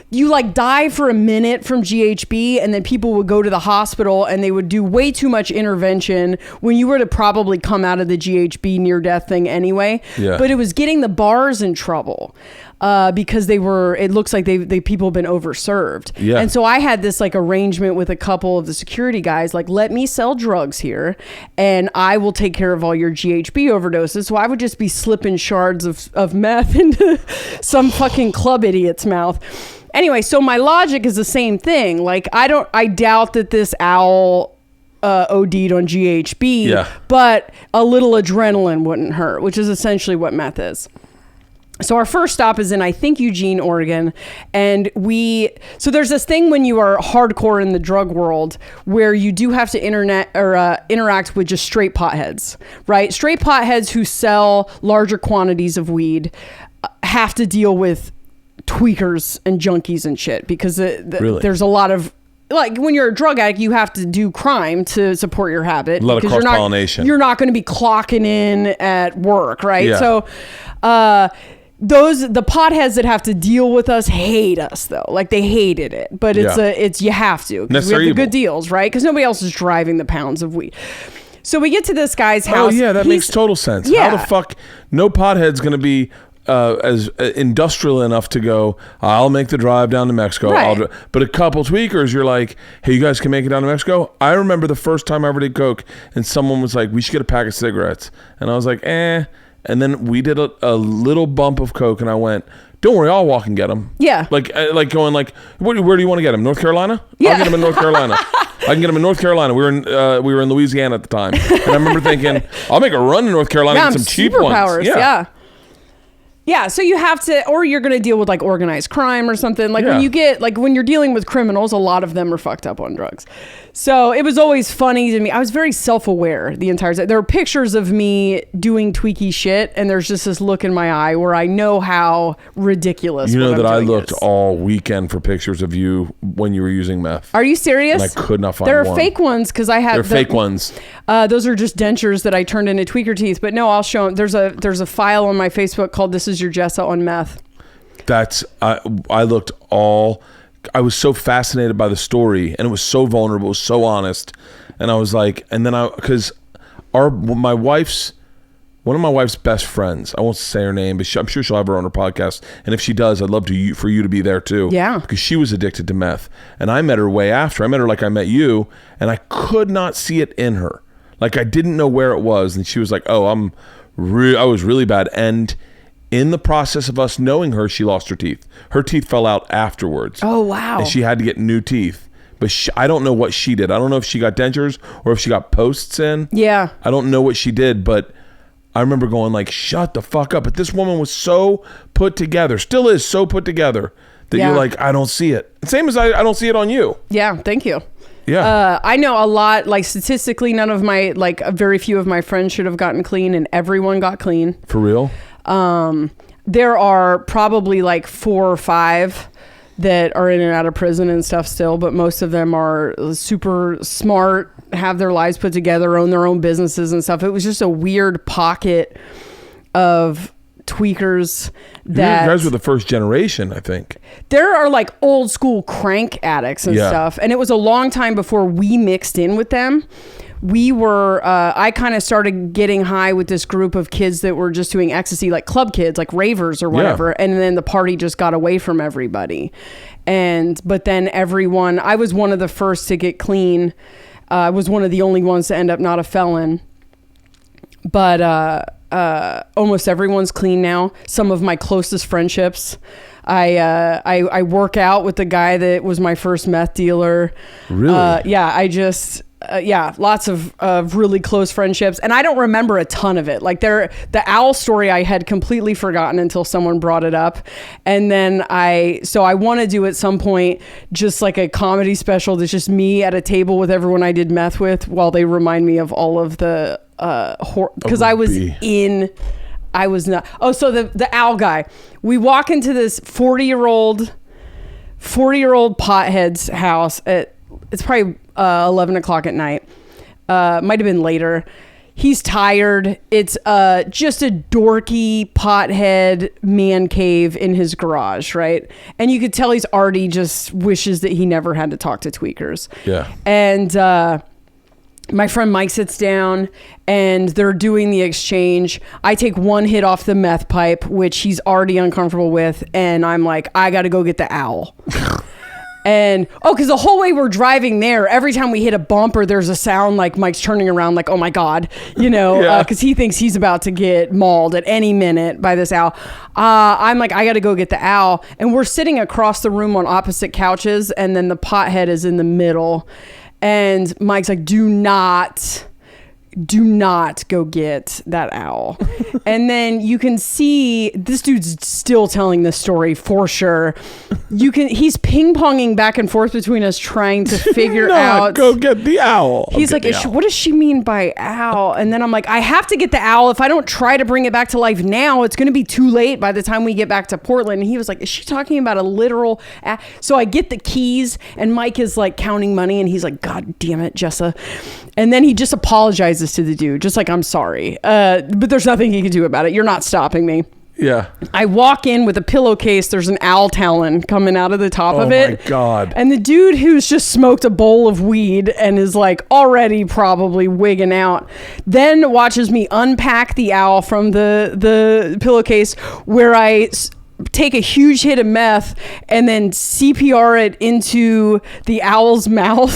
you die for a minute from GHB, and then people would go to the hospital and they would do way too much intervention when you were to probably come out of the GHB near death thing anyway. Yeah. But it was getting the bars in trouble because it looks like people have been overserved. Yeah. And so I had this arrangement with a couple of the security guys, let me sell drugs here and I will take care of all your GHB overdoses. So I would just be slipping shards of meth into some fucking club idiot's mouth. Anyway, so my logic is the same thing. I doubt that this owl OD'd on GHB, but a little adrenaline wouldn't hurt, which is essentially what meth is. So our first stop is in, I think, Eugene, Oregon. And so there's this thing when you are hardcore in the drug world where you do have to interact with just straight potheads, right? Straight potheads who sell larger quantities of weed have to deal with tweakers and junkies and shit because Really? There's a lot of, when you're a drug addict, you have to do crime to support your habit. A lot of cross-pollination. You're not going to be clocking in at work, right? Yeah. So, the potheads that have to deal with us hate us though. They hated it, but it's you have to because we have the good deals, right? Because nobody else is driving the pounds of weed. So we get to this guy's house. Oh yeah, that makes total sense. Yeah. How the fuck no pothead's going to be as industrial enough to go, I'll make the drive down to Mexico. Right. But a couple tweakers, you're like, hey, you guys can make it down to Mexico? I remember the first time I ever did coke and someone was like, we should get a pack of cigarettes. And I was like, eh. And then we did a little bump of coke and I went, don't worry, I'll walk and get them. Yeah. Where do you want to get them? North Carolina? Yeah. I'll get them in North Carolina. I can get them in North Carolina. We were in Louisiana at the time. And I remember thinking, I'll make a run to North Carolina and get some cheap ones. Yeah. Yeah, so you have to, or you're going to deal with organized crime or something. When you're dealing with criminals, a lot of them are fucked up on drugs. So it was always funny to me. I was very self-aware the entire time. There are pictures of me doing tweaky shit, and there's just this look in my eye where I know how ridiculous. You know that I looked all weekend for pictures of you when you were using meth. Are you serious? And I could not find one. There are fake ones because I had. They're fake ones. Those are just dentures that I turned into tweaker teeth. But no, I'll show them. There's a file on my Facebook called "This Is Your Jessa on Meth." I looked all. I was so fascinated by the story, and it was so vulnerable, it was so honest, and I was like, and then because one of my wife's best friends, I won't say her name, but I'm sure she'll have her on her podcast, and if she does, I'd love for you to be there too. Yeah, because she was addicted to meth, and I met her way after. I met her like I met you, and I could not see it in her. I didn't know where it was, and she was like, "Oh, I was really bad," and in the process of us knowing her, she lost her teeth. Her teeth fell out afterwards. Oh, wow. And she had to get new teeth. But I don't know what she did. I don't know if she got dentures or if she got posts in. Yeah. I don't know what she did, but I remember going shut the fuck up. But this woman was so put together, still is so put together, that you're like, I don't see it. Same as I don't see it on you. Yeah, thank you. Yeah. I know a lot, statistically, none of my, very few of my friends should have gotten clean, and everyone got clean. For real? There are probably 4 or 5 that are in and out of prison and stuff still, but most of them are super smart, have their lives put together, own their own businesses and stuff. It was just a weird pocket of tweakers that... You guys were the first generation, I think. There are like old school crank addicts and stuff. And it was a long time before we mixed in with them. We were, I kind of started getting high with this group of kids that were just doing ecstasy, like club kids, like ravers or whatever. Yeah. And then the party just got away from everybody. But then everyone, I was one of the first to get clean. I was one of the only ones to end up not a felon. But almost everyone's clean now. Some of my closest friendships. I work out with the guy that was my first meth dealer. Really? Lots of really close friendships, and I don't remember a ton of it. Like the owl story I had completely forgotten until someone brought it up, and then I want to do at some point just like a comedy special that's just me at a table with everyone I did meth with while they remind me of all of the because I was not. Oh, so the owl guy. We walk into this 40-year-old pothead's house it's probably 11 o'clock at night. Might have been later. He's tired. It's just a dorky pothead man cave in his garage, right? And you could tell he's already just wishes that he never had to talk to tweakers. Yeah. And my friend Mike sits down and they're doing the exchange. I take one hit off the meth pipe, which he's already uncomfortable with. And I'm like, I got to go get the owl. And because the whole way we're driving there, every time we hit a bumper, there's a sound like Mike's turning around like, oh my God, because he thinks he's about to get mauled at any minute by this owl. I'm like, I got to go get the owl. And we're sitting across the room on opposite couches. And then the pothead is in the middle. And Mike's like, do not go get that owl. And then you can see this dude's still telling this story for sure. He's ping-ponging back and forth between us trying to figure out. Go get the owl. He's like, what does she mean by owl? And then I'm like, I have to get the owl. If I don't try to bring it back to life now, it's going to be too late by the time we get back to Portland. And he was like, is she talking about a literal owl? So I get the keys and Mike is like counting money and he's like, God damn it, Jessa. And then he just apologizes to the dude, just like, I'm sorry. But there's nothing he can do about it. You're not stopping me. Yeah. I walk in with a pillowcase. There's an owl talon coming out of the top of it. Oh my God. And the dude who's just smoked a bowl of weed and is like already probably wigging out, then watches me unpack the owl from the pillowcase where I take a huge hit of meth and then CPR it into the owl's mouth.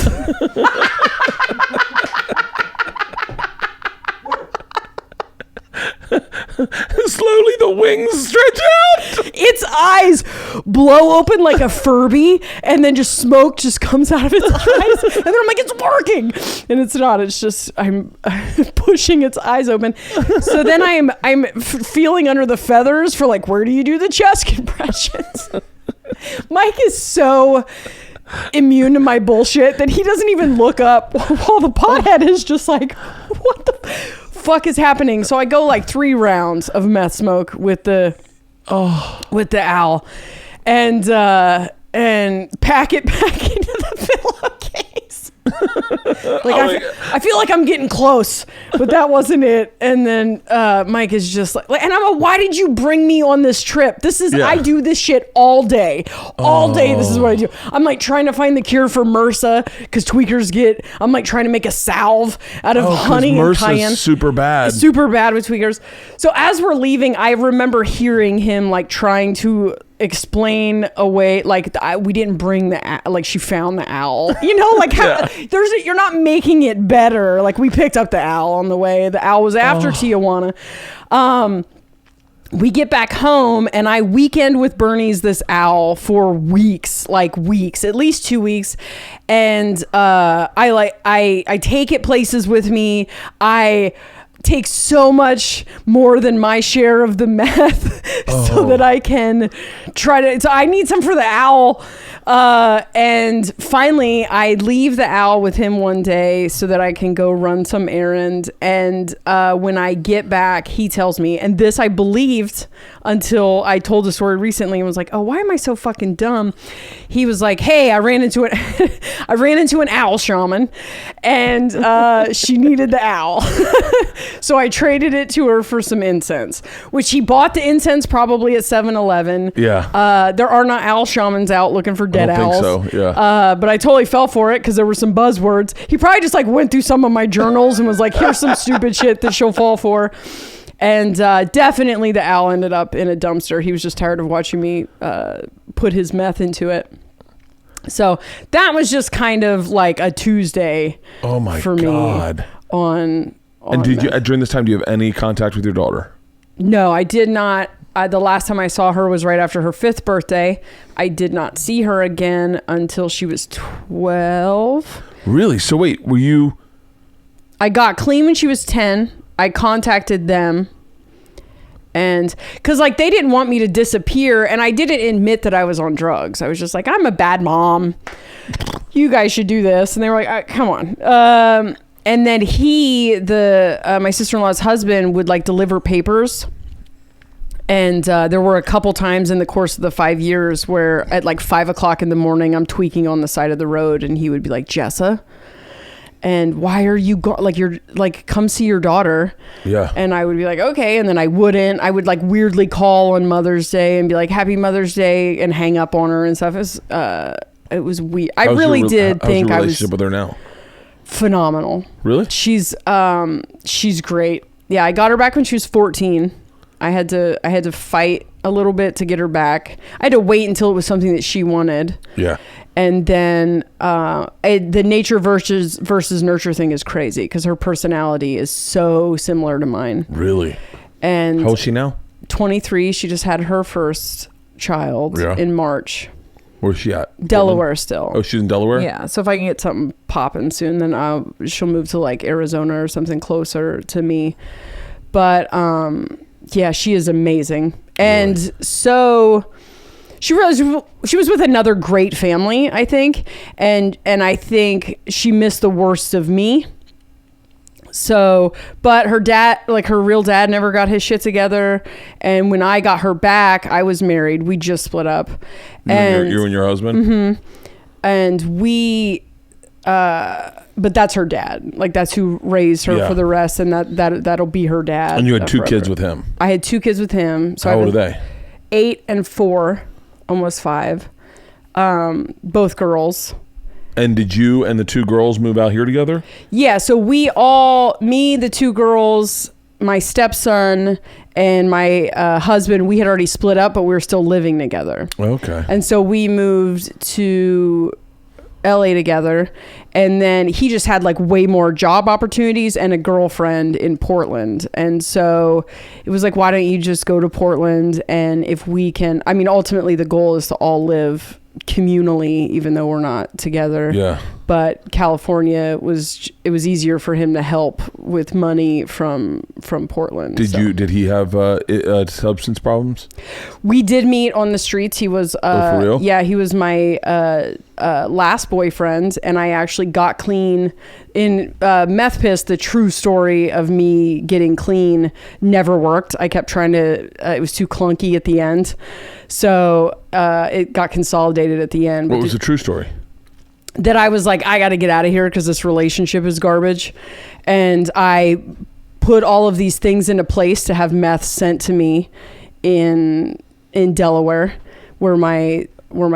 Slowly the wings stretch out. Its eyes blow open like a Furby, and then just smoke just comes out of its eyes. And then I'm like, it's working. And it's not. It's just I'm pushing its eyes open. So then I'm feeling under the feathers for like, where do you do the chest compressions? Mike is so immune to my bullshit that he doesn't even look up while the pothead is just like, what the fuck is happening? So I go like 3 rounds of meth smoke with the owl and pack it back into the pillowcase. I feel like I'm getting close, but that wasn't it. And then Mike is just like, and I'm like, why did you bring me on this trip? I do this shit all day. All day, this is what I do. I'm like trying to find the cure for MRSA because tweakers I'm like trying to make a salve out of honey and cayenne. MRSA's super bad. Super bad with tweakers. So as we're leaving, I remember hearing him like trying to explain away like we didn't bring she found the owl, like how you're not making it better. Like we picked up the owl on the way. The owl was after Tijuana. We get back home and I weekend with Bernie's this owl for weeks, at least 2 weeks. And I take it places with me. take so much more than my share of the meth so that I can try to. So I need some for the owl. And finally, I leave the owl with him one day so that I can go run some errand. And when I get back, he tells me, and this I believed until I told the story recently and was like, oh, why am I so fucking dumb? He was like, hey, I ran into an owl shaman, and she needed the owl. So I traded it to her for some incense, which he bought the incense probably at 7-Eleven. Yeah. There are not owl shamans out looking for dead owls. I don't think so. Yeah. But I totally fell for it because there were some buzzwords. He probably just like went through some of my journals and was like, here's some stupid shit that she'll fall for. And definitely the owl ended up in a dumpster. He was just tired of watching me put his meth into it. So that was just kind of like a Tuesday for me on and did you, during this time, do you have any contact with your daughter? No, I did not. The last time I saw her was right after her 5th birthday. I did not see her again until she was 12. Really? So wait, were you... I got clean when she was 10. I contacted them. And because like they didn't want me to disappear, and I didn't admit that I was on drugs. I was just like, I'm a bad mom. You guys should do this. And they were like, come on. And then my sister-in-law's husband would like deliver papers. And there were a couple times in the course of the 5 years where at like 5 o'clock in the morning, I'm tweaking on the side of the road, and he would be like, Jessa, and why are you you're like, come see your daughter. Yeah. And I would be like, okay. And then I would like weirdly call on Mother's Day and be like, happy Mother's Day, and hang up on her and stuff. It was weird. I really did think I was... relationship with her now? Phenomenal. Really? She's great. Yeah. I got her back when she was 14. I had to fight a little bit to get her back. I had to wait until it was something that she wanted. Yeah. And then the nature versus nurture thing is crazy because her personality is so similar to mine. Really? And how old is she now? 23. She just had her first child in March. Where's she at? Delaware Portland? still. Oh, she's in Delaware? Yeah. So if I can get something popping soon, then she'll move to like Arizona or something closer to me. But yeah, she is amazing. And so she realized she was with another great family, I think. And I think she missed the worst of me. So, but her dad, like her real dad, never got his shit together. And when I got her back, I was married. We just split up. You and your husband? Mm-hmm. And but that's her dad. Like that's who raised her for the rest. And that'll be her dad. And you had 2 kids with him? I had 2 kids with him. So how old are they? 8 and 4, almost 5. Both girls. And did you and the 2 girls move out here together? Yeah. So me, the 2 girls, my stepson, and my husband, we had already split up, but we were still living together. Okay. And so we moved to LA together, and then he just had like way more job opportunities and a girlfriend in Portland. And so it was like, why don't you just go to Portland? And if we can, I mean, ultimately the goal is to all live communally, even though we're not together. Yeah. But California it was easier for him to help with money from Portland. Did he have substance problems? We did meet on the streets. He was for real? Yeah, he was my last boyfriend, and I actually got clean in Meth Pee. The true story of me getting clean never worked. I kept trying to it was too clunky at the end, so it got consolidated at the end. What was the true story? That I was like, I got to get out of here because this relationship is garbage. And I put all of these things into place to have meth sent to me in Delaware, where my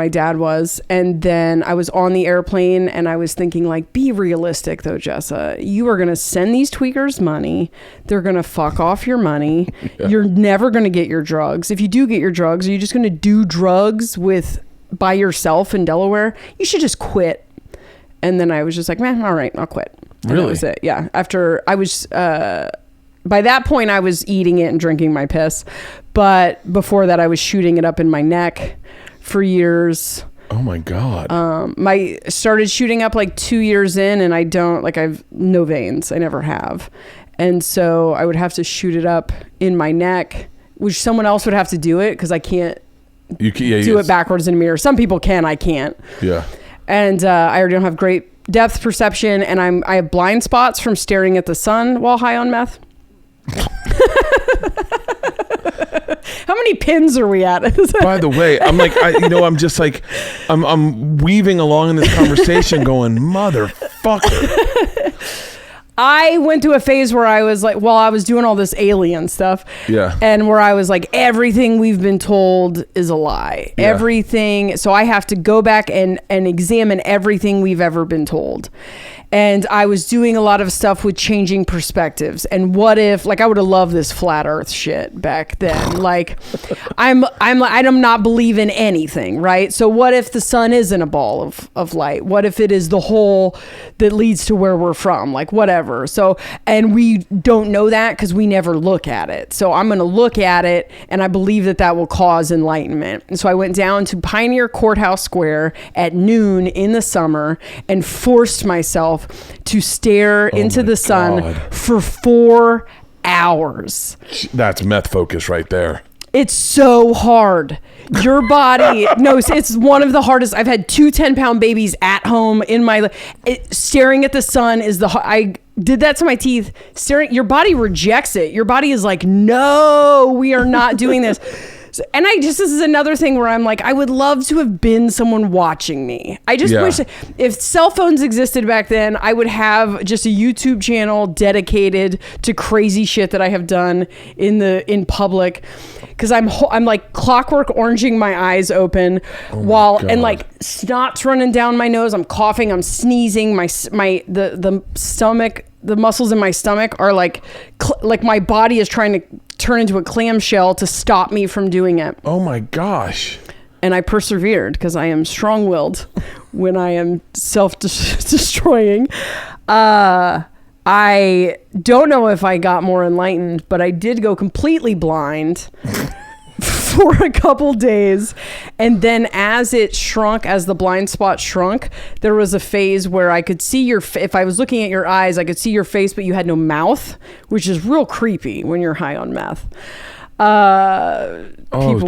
dad was. And then I was on the airplane and I was thinking like, be realistic though, Jessa. You are going to send these tweakers money. They're going to fuck off your money. Yeah. You're never going to get your drugs. If you do get your drugs, are you just going to do drugs by yourself in Delaware? You should just quit. And then I was just like, man, all right, I'll quit. And really? That was it. Yeah. After I was, by that point I was eating it and drinking my piss. But before that I was shooting it up in my neck for years. Oh my God. Started shooting up like 2 years in, and I've no veins. I never have. And so I would have to shoot it up in my neck, which someone else would have to do it because I can't do it backwards in a mirror. Some people can, I can't. Yeah. And I already don't have great depth perception, and I have blind spots from staring at the sun while high on meth. How many pins are we at? By the way, I'm like, I'm just like, I'm weaving along in this conversation going, motherfucker. I went through a phase where I was like, I was doing all this alien stuff. Yeah. And where I was like, everything we've been told is a lie. Yeah. Everything. So I have to go back and examine everything we've ever been told. And I was doing a lot of stuff with changing perspectives. And what if, like, I would have loved this flat earth shit back then. Like, I'm not believing anything, right? So what if the sun isn't a ball of light? What if it is the hole that leads to where we're from? Like, whatever. So, and we don't know that because we never look at it. So I'm going to look at it, and I believe that will cause enlightenment. And so I went down to Pioneer Courthouse Square at noon in the summer and forced myself to stare into the sun for 4 hours. That's meth focus right there. It's so hard. Your body knows it's one of the hardest. I've had 2 10-pound babies at home in staring at the sun is I did that to my teeth. Your body rejects it. Your body is like, no, we are not doing this. And this is another thing where I'm like, I would love to have been someone watching me. I just wish if cell phones existed back then, I would have just a YouTube channel dedicated to crazy shit that I have done in public. Cause I'm like clockwork oranging my eyes open and like snot's running down my nose. I'm coughing, I'm sneezing, the stomach, the muscles in my stomach are like my body is trying to turn into a clamshell to stop me from doing it. Oh my gosh. And I persevered because I am strong-willed when I am self-destroying. I don't know if I got more enlightened, but I did go completely blind for a couple days. And then as the blind spot shrunk, there was a phase where I could see if I was looking at your eyes, I could see your face, but you had no mouth, which is real creepy when you're high on meth.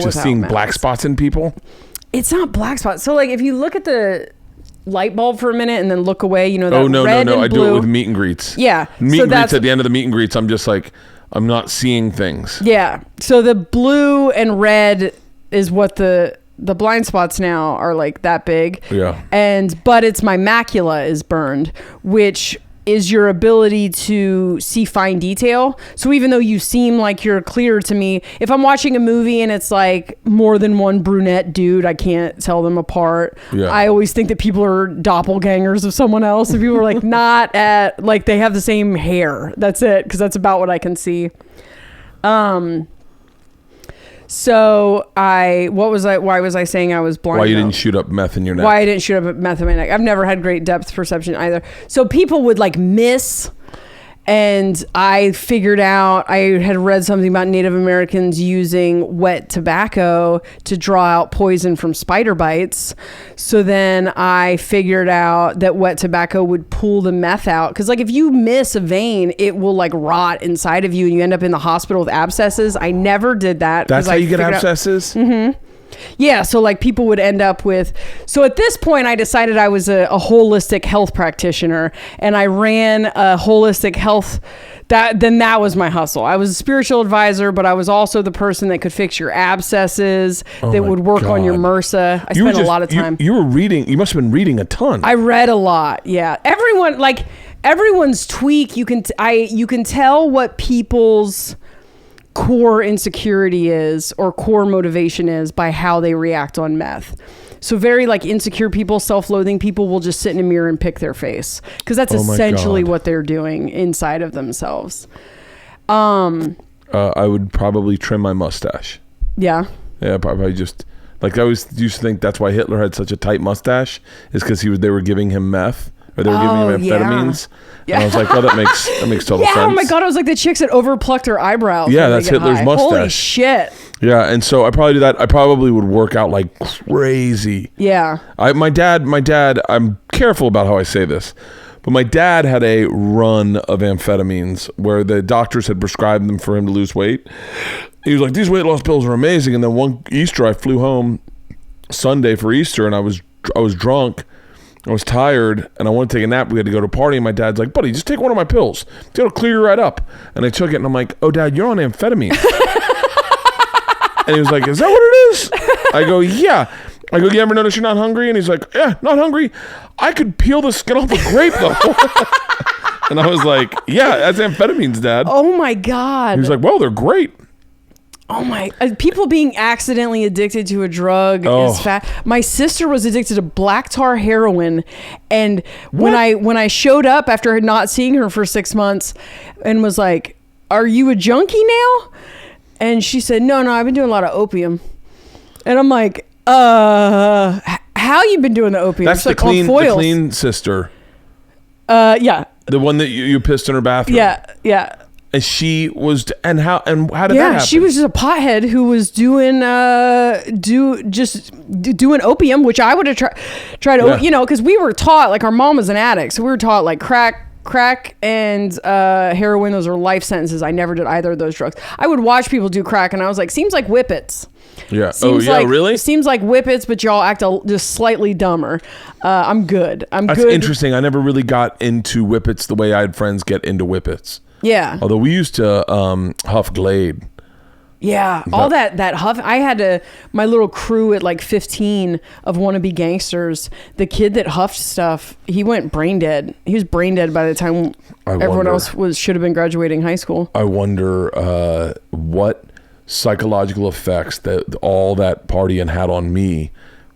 Just seeing black spots in people? It's not black spots. So like if you look at the light bulb for a minute and then look away, red and blue. I do it with meet and greets. Yeah. Meet and greets, at the end of the meet and greets, I'm just like, I'm not seeing things. Yeah. So the blue and red is what the blind spots now are like that big. Yeah. But it's my macula is burned, which is your ability to see fine detail. So even though you seem like you're clear to me, if I'm watching a movie and it's like more than one brunette dude, I can't tell them apart. Yeah. I always think that people are doppelgangers of someone else. If people are like like they have the same hair. That's it. Cause that's about what I can see. So why was I saying I was blind? Why you didn't shoot up meth in your neck? Why I didn't shoot up meth in my neck. I've never had great depth perception either. So people would like miss, and I figured out, I had read something about Native Americans using wet tobacco to draw out poison from spider bites. So then I figured out that wet tobacco would pull the meth out. Because like if you miss a vein, it will like rot inside of you and you end up in the hospital with abscesses. I never did that. That's how you get abscesses? Mm-hmm. Yeah, so like people would end up with. So at this point, I decided I was a holistic health practitioner, and I ran a holistic health. That was my hustle. I was a spiritual advisor, but I was also the person that could fix your abscesses, that would work on your MRSA. I spent a lot of time. You were reading. You must have been reading a ton. I read a lot. Yeah, everyone's tweak. You can tell what people's core insecurity is or core motivation is by how they react on meth. So very like insecure people, self-loathing people will just sit in a mirror and pick their face because that's essentially what they're doing inside of themselves. I would probably trim my mustache. Yeah. Yeah, probably just like I always used to think that's why Hitler had such a tight mustache is because they were giving him meth or they were giving me amphetamines. Yeah. And I was like, that makes total sense. Oh my God. I was like the chicks that overplucked their eyebrows. Yeah, that's Hitler's mustache. Holy shit. Yeah, and so I probably do that. I probably would work out like crazy. Yeah. My dad, I'm careful about how I say this, but my dad had a run of amphetamines where the doctors had prescribed them for him to lose weight. He was like, these weight loss pills are amazing. And then one Easter, I flew home Sunday for Easter, and I was drunk. I was tired, and I wanted to take a nap. We had to go to a party, and my dad's like, buddy, just take one of my pills. It'll clear you right up. And I took it, and I'm like, oh, Dad, you're on amphetamine. And he was like, is that what it is? I go, yeah. I go, you ever notice you're not hungry? And he's like, yeah, not hungry. I could peel the skin off a grape, though. And I was like, yeah, that's amphetamines, Dad. Oh, my God. He was like, well, they're great. Oh my! People being accidentally addicted to a drug is fat. My sister was addicted to black tar heroin, and when I showed up after not seeing her for 6 months, and was like, "Are you a junkie now?" And she said, "No, I've been doing a lot of opium." And I'm like, how you been doing the opium?" That's the clean sister. Yeah. The one that you pissed in her bathroom. Yeah. And she was, and how did that happen? Yeah, she was just a pothead who was doing doing opium, which I would have tried to, because we were taught, like, our mom was an addict, so we were taught like crack and heroin. Those are life sentences. I never did either of those drugs. I would watch people do crack, and I was like, seems like whippets. Yeah. Really? Seems like whippets, but y'all act just slightly dumber. I'm good. That's good. Interesting. I never really got into whippets the way I had friends get into whippets. Yeah. Although we used to huff Glade. Yeah. All that huff. I had my little crew at like 15 of wannabe gangsters. The kid that huffed stuff, he went brain dead. He was brain dead by the time everyone else should have been graduating high school. I wonder what psychological effects that all that partying had on me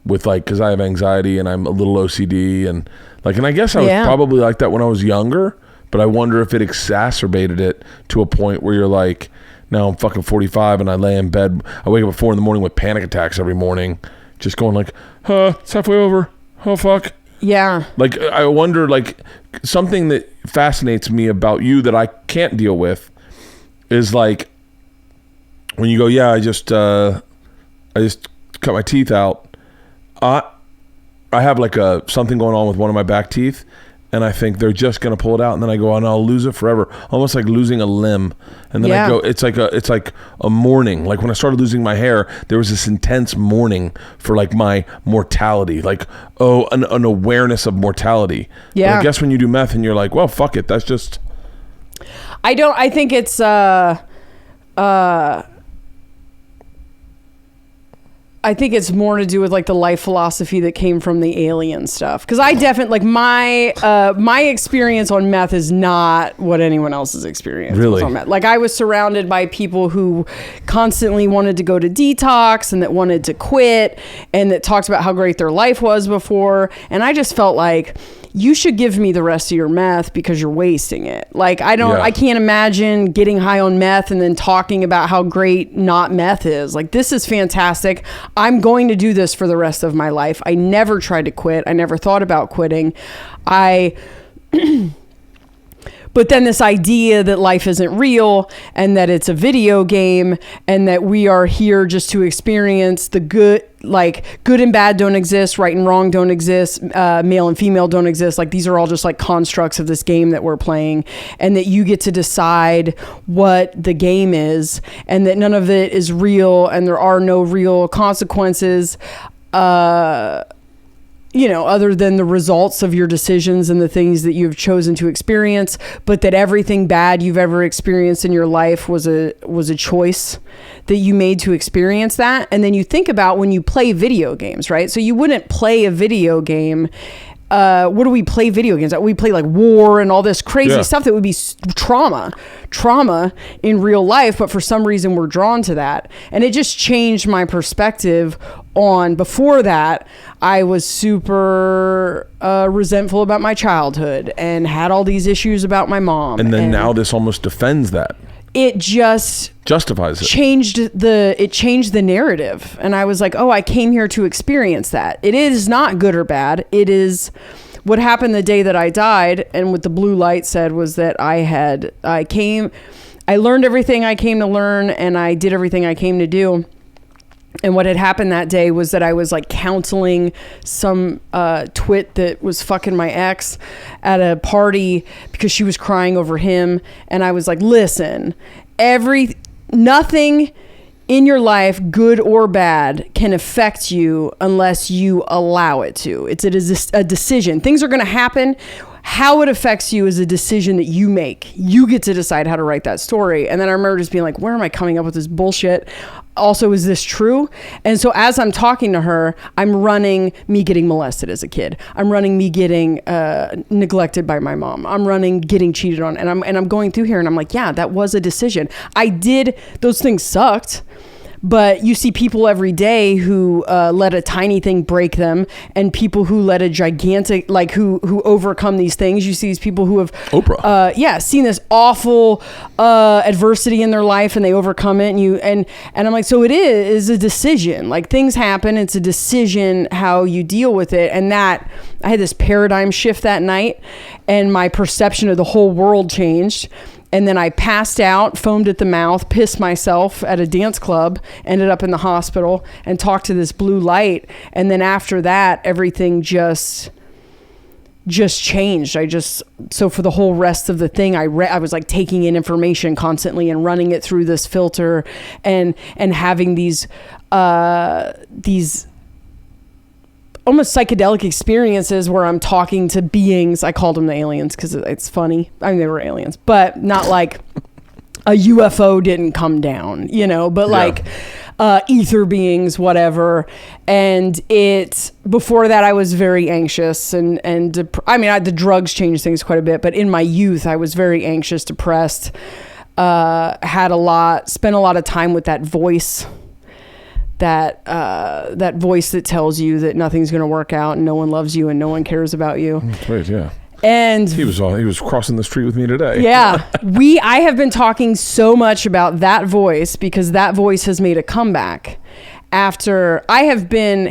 with, like, because I have anxiety and I'm a little OCD and I guess I was probably like that when I was younger. But I wonder if it exacerbated it to a point where you're like, now I'm fucking 45 and I lay in bed. I wake up at 4 a.m. with panic attacks every morning. Just going like, it's halfway over. Oh, fuck. Yeah. Like, I wonder, like, something that fascinates me about you that I can't deal with is, like, when you go, yeah, I just cut my teeth out. I have, like, something going on with one of my back teeth. And I think they're just going to pull it out. And then I go, and I'll lose it forever. Almost like losing a limb. And then I go, it's like a mourning. Like when I started losing my hair, there was this intense mourning for like my mortality. Like, an awareness of mortality. Yeah. But I guess when you do meth and you're like, well, fuck it. That's just. I think it's, I think it's more to do with like the life philosophy that came from the alien stuff. Because I definitely, like, my experience on meth is not what anyone else's experience was on meth. Like, I was surrounded by people who constantly wanted to go to detox and that wanted to quit and that talked about how great their life was before. And I just felt like, you should give me the rest of your meth because you're wasting it. Like, I can't imagine getting high on meth and then talking about how great not meth is. Like, this is fantastic. I'm going to do this for the rest of my life. I never tried to quit. I never thought about quitting. But then this idea that life isn't real and that it's a video game and that we are here just to experience the good, like good and bad don't exist, right and wrong don't exist, male and female don't exist. Like, these are all just like constructs of this game that we're playing, and that you get to decide what the game is and that none of it is real and there are no real consequences. Other than the results of your decisions and the things that you've chosen to experience, but that everything bad you've ever experienced in your life was a choice that you made to experience that. And then you think about when you play video games, right? So you wouldn't play a video game. What do we play video games? We play like war and all this crazy stuff that would be trauma in real life, but for some reason we're drawn to that. And it just changed my perspective on. Before that, I was super resentful about my childhood and had all these issues about my mom. And then now this almost defends that. It just justifies it. Changed the narrative. And I was like, I came here to experience that. It is not good or bad. It is what happened the day that I died, and what the blue light said was that I learned everything I came to learn, and I did everything I came to do. And what had happened that day was that I was like counseling some twit that was fucking my ex at a party because she was crying over him. And I was like, listen, nothing in your life, good or bad, can affect you unless you allow it to. It's a decision. Things are going to happen. How it affects you is a decision that you make. You get to decide how to write that story. And then I remember just being like, where am I coming up with this bullshit? Also, is this true? And so as I'm talking to her, I'm running me getting molested as a kid. I'm running me getting neglected by my mom. I'm running getting cheated on. And I'm going through here and I'm like, yeah, that was a decision. Those things sucked. But you see people every day who let a tiny thing break them, and people who let a gigantic, like who overcome these things. You see these people who have Oprah, seen this awful adversity in their life, and they overcome it. And I'm like, so it is a decision. Like, things happen. It's a decision how you deal with it. And that I had this paradigm shift that night, and my perception of the whole world changed. And then I passed out, foamed at the mouth, pissed myself at a dance club, ended up in the hospital, and talked to this blue light. And then after that, everything just changed. So for the whole rest of the thing, I was like taking in information constantly and running it through this filter and having these almost psychedelic experiences where I'm talking to beings. I called them the aliens because it's funny. I mean, they were aliens, but not like a UFO didn't come down, but like ether beings, whatever. And before that, I was very anxious and the drugs changed things quite a bit, but in my youth, I was very anxious, depressed, spent a lot of time with that voice. That voice that tells you that nothing's going to work out and no one loves you and no one cares about you. That's right, yeah. And he was crossing the street with me today. Yeah. I have been talking so much about that voice because that voice has made a comeback after I have been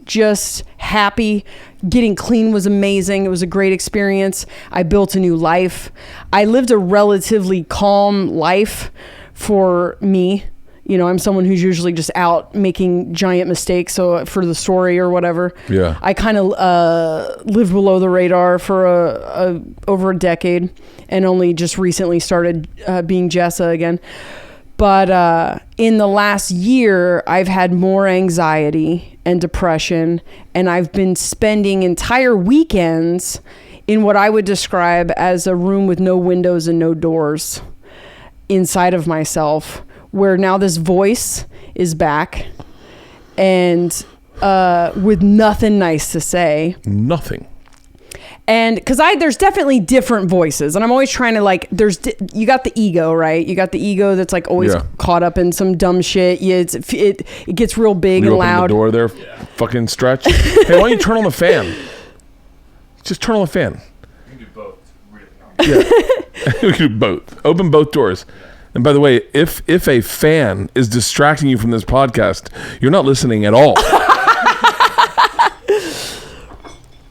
just happy. Getting clean was amazing. It was a great experience. I built a new life. I lived a relatively calm life for me. I'm someone who's usually just out making giant mistakes. So for the story or whatever, I kind of lived below the radar for over a decade, and only just recently started being Jessa again. But in the last year, I've had more anxiety and depression, and I've been spending entire weekends in what I would describe as a room with no windows and no doors inside of myself, where now this voice is back and with nothing nice to say. Nothing. And because there's definitely different voices, and I'm always trying to you got the ego, right? You got the ego that's like always caught up in some dumb shit. It gets real big and loud. The door there, fucking stretch. Hey, why don't you turn on the fan? Just turn on the fan. You can do both. Really. Yeah, we can do both. Open both doors. And by the way, if a fan is distracting you from this podcast, you're not listening at all.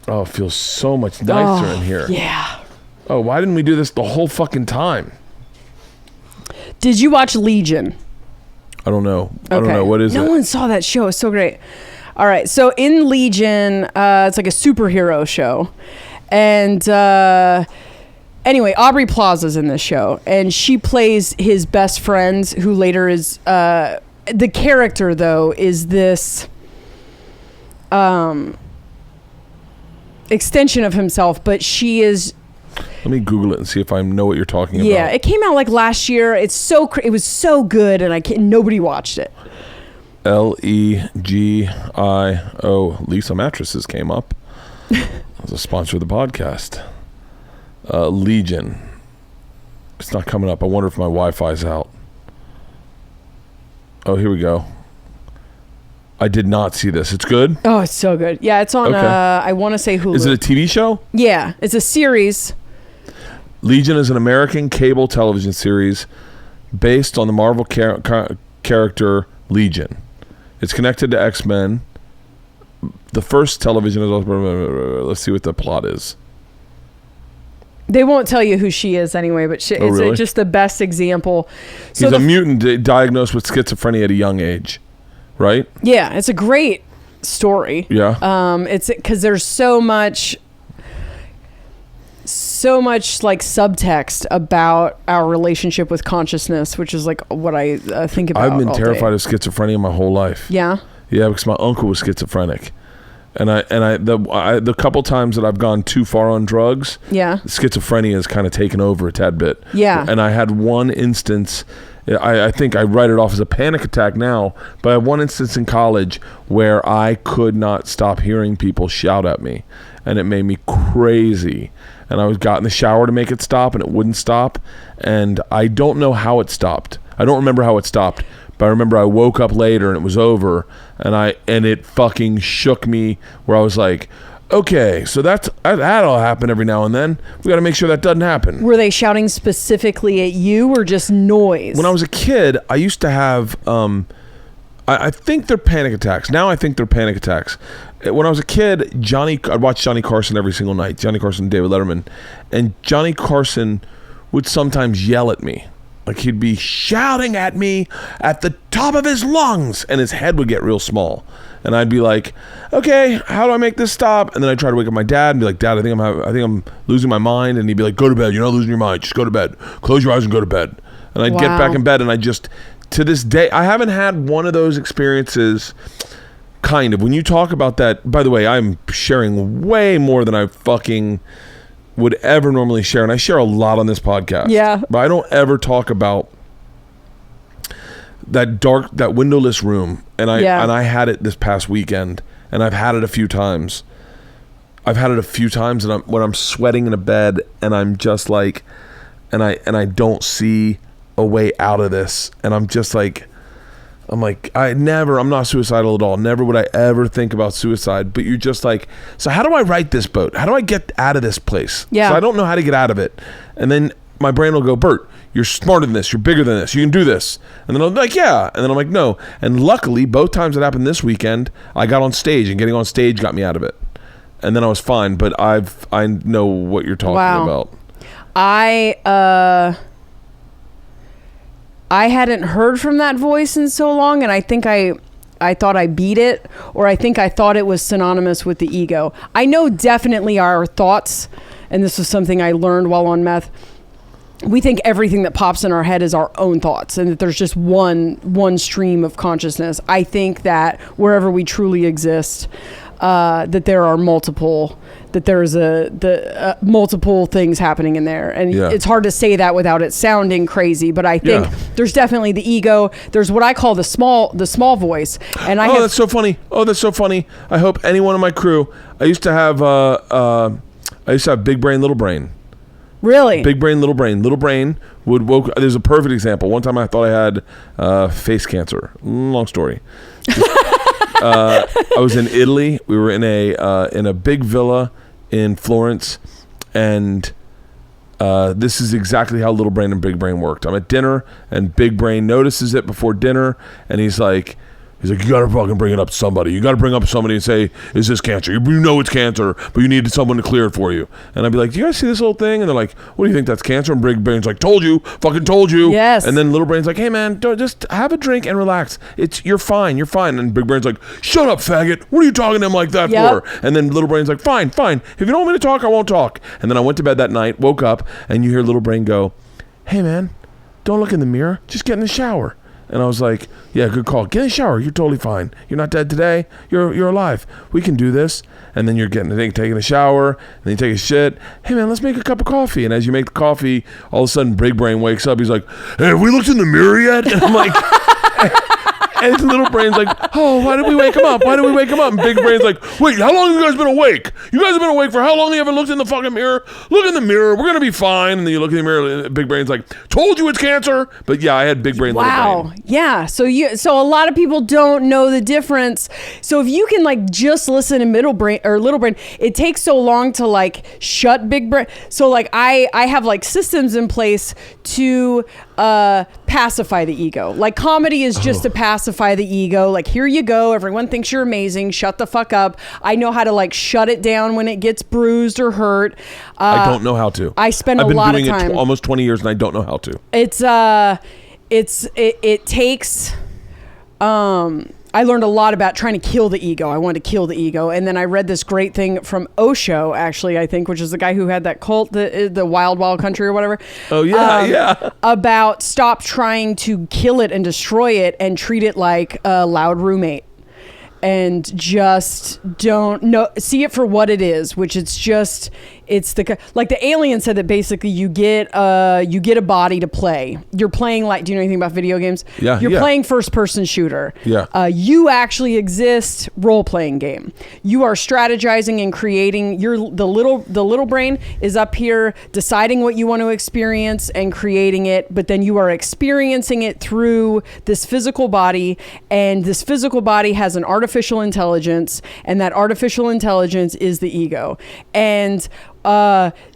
Oh, it feels so much nicer in here. Yeah. Oh, why didn't we do this the whole fucking time? Did you watch Legion? I don't know. I don't know. What is it? No one saw that show. It's so great. All right. So in Legion, it's like a superhero show. And anyway, Aubrey Plaza's in this show, and she plays his best friend, who later is the character though is this extension of himself, but she is. Let me Google it and see if I know what you're talking about. Yeah, it came out like last year. It was so good, and nobody watched it. Legio. Lisa Mattresses came up as a sponsor of the podcast. Legion. It's not coming up. I wonder if my Wi-Fi's out. Oh, here we go. I did not see this. It's good? Oh, it's so good. Yeah, it's on, I want to say Hulu. Is it a TV show? Yeah, it's a series. Legion is an American cable television series based on the Marvel character Legion. It's connected to X-Men the first television is also, let's see what the plot is. They won't tell you who she is anyway, but it's really? Just the best example. So he's a mutant diagnosed with schizophrenia at a young age, right? Yeah, it's a great story. Yeah. It's because there's so much like subtext about our relationship with consciousness, which is like what I think about. I've been terrified of schizophrenia my whole life. Yeah. Yeah, because my uncle was schizophrenic, and the couple times that I've gone too far on drugs, schizophrenia has kind of taken over a tad bit. Yeah. And I had one instance. I think I write it off as a panic attack now, but I had one instance in college where I could not stop hearing people shout at me, and it made me crazy. And I got in the shower to make it stop, and it wouldn't stop. And I don't know how it stopped. I don't remember how it stopped, but I remember I woke up later and it was over, and it fucking shook me where I was like, okay, so that'll happen every now and then. We got to make sure that doesn't happen. Were they shouting specifically at you or just noise? When I was a kid, I used to have, I think they're panic attacks. Now I think they're panic attacks. When I was a kid, I'd watch Johnny Carson every single night. Johnny Carson and David Letterman. And Johnny Carson would sometimes yell at me. Like he'd be shouting at me at the top of his lungs, and his head would get real small. And I'd be like, okay, how do I make this stop? And then I'd try to wake up my dad and be like, Dad, I think I'm losing my mind. And he'd be like, go to bed. You're not losing your mind. Just go to bed. Close your eyes and go to bed. And I'd get back in bed, and to this day, I haven't had one of those experiences. Kind of. When you talk about that, by the way, I'm sharing way more than I fucking would ever normally share. And I share a lot on this podcast. Yeah. But I don't ever talk about that windowless room. And I had it this past weekend, and I've had it a few times. And when I'm sweating in a bed, and I'm just like, and I don't see a way out of this. And I'm just like, I'm not suicidal at all. Never would I ever think about suicide. But you're just like, so how do I right this boat? How do I get out of this place? Yeah. So I don't know how to get out of it. And then my brain will go, Bert, you're smarter than this. You're bigger than this. You can do this. And then I'm like, yeah. And then I'm like, no. And luckily, both times it happened this weekend, I got on stage, and getting on stage got me out of it. And then I was fine. But I know what you're talking about. I hadn't heard from that voice in so long, and I think I thought I beat it, or I think I thought it was synonymous with the ego. I know definitely our thoughts, and this was something I learned while on meth, we think everything that pops in our head is our own thoughts, and that there's just one stream of consciousness. I think that wherever we truly exist, that there are multiple things happening in there, and it's hard to say that without it sounding crazy, but I think there's definitely the ego. There's what I call the small voice, and that's so funny. I hope anyone in my crew, I used to have big brain, little brain. Really? Big brain, little brain. Little brain would there's a perfect example. One time I thought I had face cancer. Long story. I was in Italy. We were in a big villa in Florence, and this is exactly how little brain and big brain worked. I'm at dinner, and big brain notices it before dinner, and he's like, you gotta fucking bring it up to somebody. You gotta bring up somebody and say, is this cancer? You know it's cancer, but you need someone to clear it for you. And I'd be like, do you guys see this little thing? And they're like, what do you think, that's cancer? And big brain's like, told you, fucking told you. Yes. And then little brain's like, hey man, don't just have a drink and relax. You're fine. And big brain's like, shut up, faggot. What are you talking to him like that for? And then little brain's like, fine. If you don't want me to talk, I won't talk. And then I went to bed that night, woke up, and you hear little brain go, hey man, don't look in the mirror. Just get in the shower. And I was like, yeah, good call. Get in the shower. You're totally fine. You're not dead today. You're alive. We can do this. And then you're taking a shower, and then you take a shit. Hey, man, let's make a cup of coffee. And as you make the coffee, all of a sudden, big brain wakes up. He's like, hey, have we looked in the mirror yet? And I'm like... And his little brain's like, oh, why did we wake him up? And big brain's like, wait, how long have you guys been awake? You guys have been awake for how long? You haven't looked in the fucking mirror? Look in the mirror. We're going to be fine. And then you look in the mirror, and big brain's like, told you it's cancer. But yeah, I had big brain, little brain. Yeah. So a lot of people don't know the difference. So if you can like just listen to middle brain or little brain, it takes so long to like shut big brain. So like I have like systems in place to pacify the ego. Like comedy is just to pacify the ego. Like, here you go. Everyone thinks you're amazing. Shut the fuck up. I know how to like shut it down when it gets bruised or hurt. I don't know how to. I spend a lot of time. I've been doing it almost 20 years and I don't know how to. It takes, I learned a lot about trying to kill the ego. I wanted to kill the ego. And then I read this great thing from Osho, actually, I think, which is the guy who had that cult, the Wild Wild Country or whatever. Oh, yeah, yeah. About stop trying to kill it and destroy it and treat it like a loud roommate. And just see it for what it is, which it's like the alien said that basically you get a body to play. You're playing like, do you know anything about video games? Yeah. You're playing first person shooter. Yeah. You actually exist role playing game. You are strategizing and creating. The little brain is up here deciding what you want to experience and creating it, but then you are experiencing it through this physical body, and this physical body has an artificial intelligence, and that artificial intelligence is the ego. And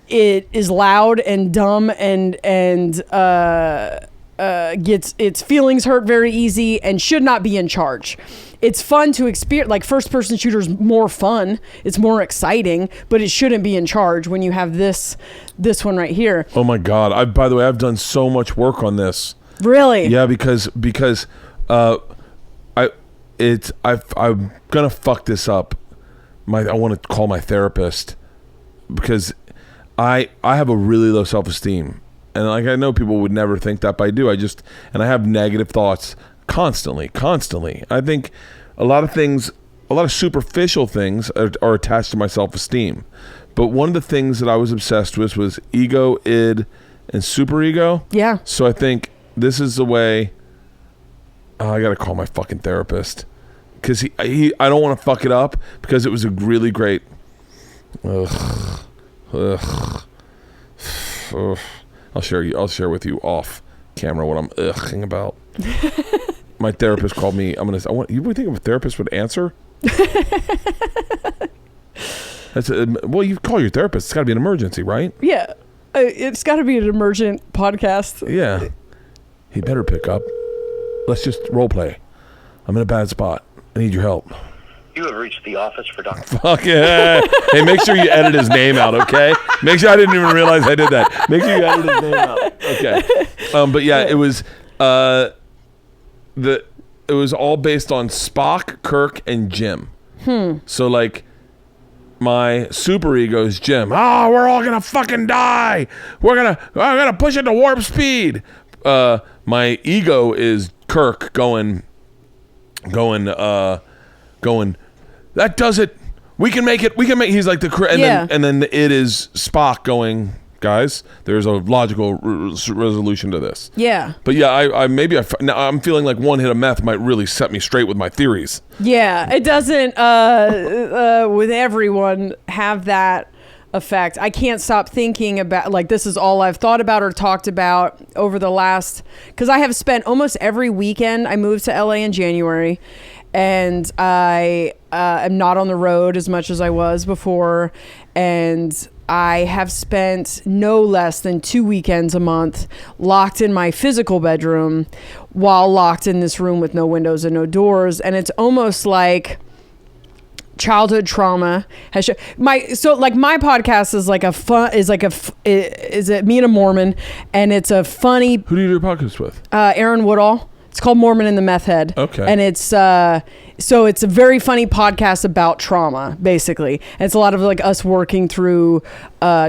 it is loud and dumb and gets its feelings hurt very easy and should not be in charge. It's fun to experience, like first person shooters more fun. It's more exciting, but it shouldn't be in charge when you have this one right here. Oh my God. By the way, I've done so much work on this. Really? Yeah, because I'm gonna fuck this up. I want to call my therapist because I have a really low self-esteem, and like I know people would never think that, but I do. And I have negative thoughts constantly. I think a lot of superficial things are attached to my self-esteem, but one of the things that I was obsessed with was ego, id, and superego. Yeah. So I think this is the way. I gotta call my fucking therapist because I don't want to fuck it up because it was a really great. I'll share with you off camera what I'm ughing about. My therapist called me. You would think a therapist would answer? Well, you call your therapist. It's got to be an emergency, right? Yeah. It's got to be an emergent podcast. Yeah. He better pick up. Let's just role play. I'm in a bad spot. I need your help. You have reached the office for Dr. Fuck yeah. Hey, make sure you edit his name out, okay? Make sure I didn't even realize I did that. Make sure you edit his name out. Okay. But yeah, it was it was all based on Spock, Kirk, and Jim. So like my super ego is Jim. Oh, we're all gonna fucking die. I'm gonna push it to warp speed. My ego is Kirk going. That does it. We can make it. He's like and then it is Spock going. Guys, there's a logical resolution to this. Yeah. But yeah, now I'm feeling like one hit of meth might really set me straight with my theories. Yeah, it doesn't with everyone have that effect. I can't stop thinking about, like, this is all I've thought about or talked about over the last, because I have spent almost every weekend. I moved to LA in January, and I am not on the road as much as I was before, and I have spent no less than 2 weekends a month locked in my physical bedroom while locked in this room with no windows and no doors. And it's almost like childhood trauma has my podcast is me and a Mormon, and it's a funny. Who do you do your podcast with? Aaron Woodall. It's called Mormon and the Meth Head. Okay. And it's so it's a very funny podcast about trauma, basically. And it's a lot of like us working through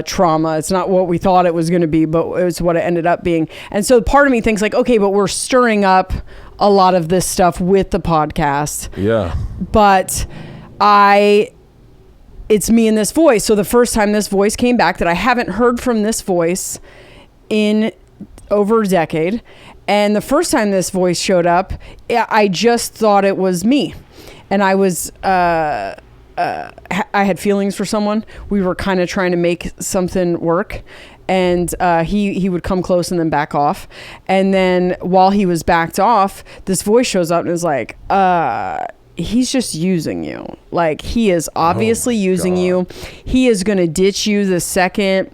trauma. It's not what we thought it was going to be, but it's what it ended up being. And so part of me thinks like, okay, but we're stirring up a lot of this stuff with the podcast. Yeah. But it's me and this voice. So the first time this voice came back, that I haven't heard from this voice in over a decade. And the first time this voice showed up, I just thought it was me. And I was, I had feelings for someone. We were kind of trying to make something work. And he would come close and then back off. And then while he was backed off, this voice shows up and is like, he's just using you. Like, he is obviously using you. He is going to ditch you the second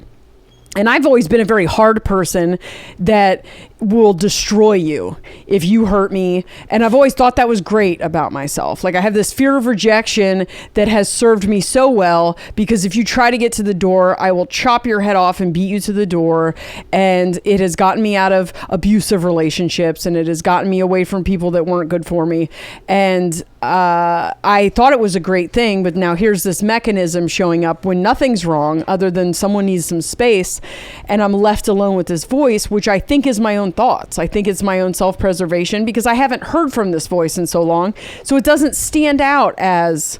And I've always been a very hard person that will destroy you if you hurt me. And I've always thought that was great about myself. Like I have this fear of rejection that has served me so well, because if you try to get to the door, I will chop your head off and beat you to the door. And it has gotten me out of abusive relationships, and it has gotten me away from people that weren't good for me. And I thought it was a great thing, but now here's this mechanism showing up when nothing's wrong other than someone needs some space, and I'm left alone with this voice, which I think is my own thoughts. I think it's my own self-preservation because I haven't heard from this voice in so long, so it doesn't stand out as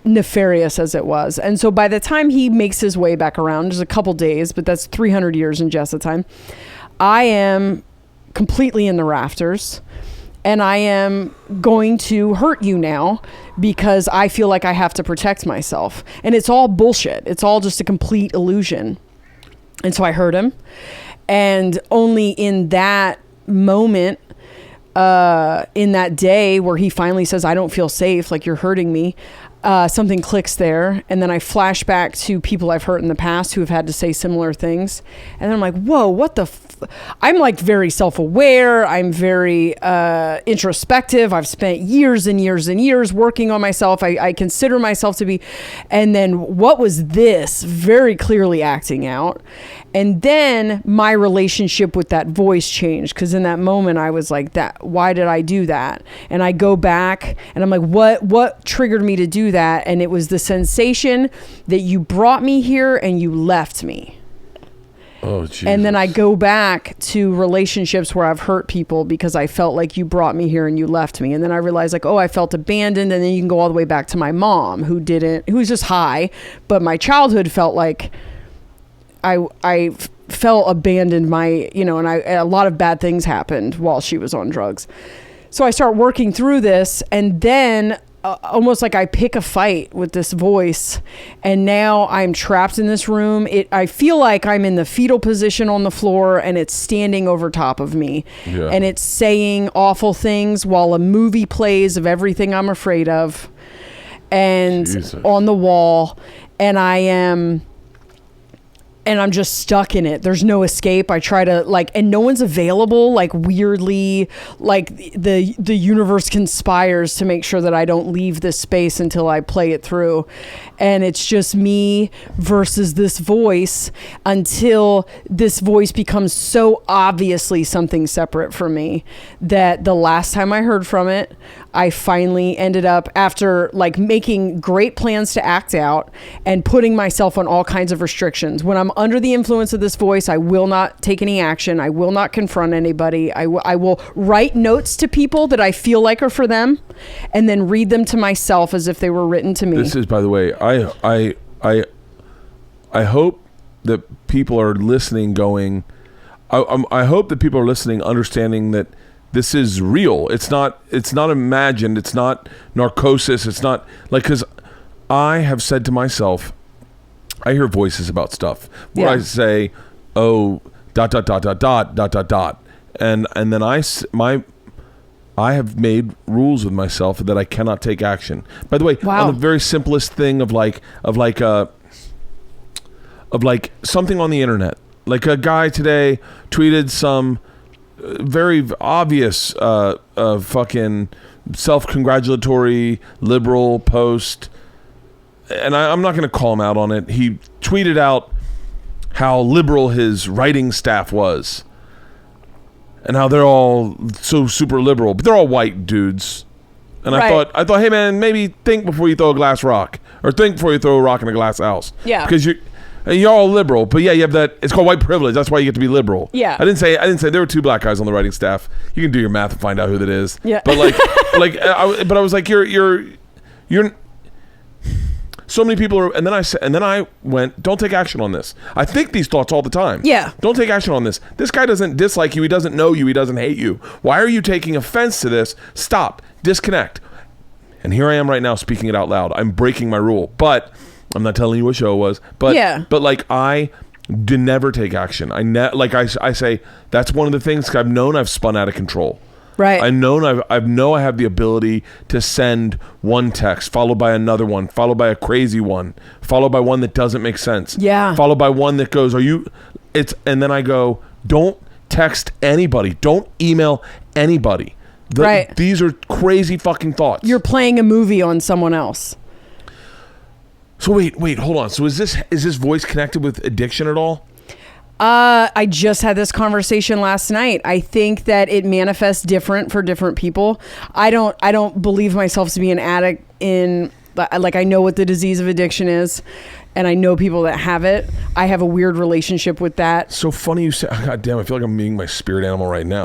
nefarious as it was. And so by the time he makes his way back around, there's a couple days, but that's 300 years in Jessa time, I am completely in the rafters. And I am going to hurt you now because I feel like I have to protect myself. And it's all bullshit. It's all just a complete illusion. And so I hurt him. And only in that moment, in that day where he finally says, I don't feel safe, like you're hurting me, something clicks there. And then I flash back to people I've hurt in the past who have had to say similar things. And then I'm like, whoa, what the I'm like very self-aware. I'm very introspective. I've spent years and years and years working on myself. I consider myself to be. And then what was this? Very clearly acting out. And then my relationship with that voice changed, because in that moment I was like, that, why did I do that? And I go back and I'm like, what triggered me to do that? And it was the sensation that you brought me here and you left me. Oh, Jesus. And then I go back to relationships where I've hurt people because I felt like you brought me here and you left me. And then I realized like, oh, I felt abandoned. And then you can go all the way back to my mom who's just high. But my childhood felt like I felt abandoned, and a lot of bad things happened while she was on drugs. So I start working through this, and then almost like I pick a fight with this voice, and now I'm trapped in this room. I feel like I'm in the fetal position on the floor, and it's standing over top of me, and it's saying awful things while a movie plays of everything I'm afraid of, and Jesus. On the wall, and I'm just stuck in it. There's no escape. I try to and no one's available, weirdly, the universe conspires to make sure that I don't leave this space until I play it through. And it's just me versus this voice until this voice becomes so obviously something separate from me that the last time I heard from it, I finally ended up, after making great plans to act out and putting myself on all kinds of restrictions. When I'm under the influence of this voice, I will not take any action. I will not confront anybody. I will write notes to people that I feel like are for them, and then read them to myself as if they were written to me. This is, by the way, I hope that people are listening going, I hope that people are listening understanding that this is real. It's not imagined. It's not narcosis. It's not because I have said to myself, I hear voices about stuff where I say, oh, ... And then I have made rules with myself that I cannot take action. By the way, on the very simplest thing of something on the internet, like a guy today tweeted some very obvious fucking self-congratulatory liberal post, and I'm not going to call him out on it. He tweeted out how liberal his writing staff was and how they're all so super liberal, but they're all white dudes. And right. I thought, hey man, maybe think before you throw a glass rock, or think before you throw a rock in a glass house. Yeah. Because you're all liberal, but yeah, you have that. It's called white privilege. That's why you get to be liberal. Yeah. I didn't say there were two black guys on the writing staff. You can do your math and find out who that is. Yeah. But I was like, you're. So many people are, and then I went, don't take action on this. I think these thoughts all the time. Yeah. Don't take action on this. This guy doesn't dislike you. He doesn't know you. He doesn't hate you. Why are you taking offense to this? Stop. Disconnect. And here I am right now speaking it out loud. I'm breaking my rule, but I'm not telling you what show it was. But yeah. But I never take action. I say that's one of the things I've known I've spun out of control. Right. I have the ability to send one text followed by another one, followed by a crazy one, followed by one that doesn't make sense. Yeah. Followed by one that goes, and then I go, don't text anybody. Don't email anybody. Right. These are crazy fucking thoughts. You're playing a movie on someone else. So wait, hold on. So is this voice connected with addiction at all? I just had this conversation last night. I think that it manifests different for different people. I don't believe myself to be an addict I know what the disease of addiction is, and I know people that have it. I have a weird relationship with that. So funny you say. God damn, I feel like I'm meeting my spirit animal right now.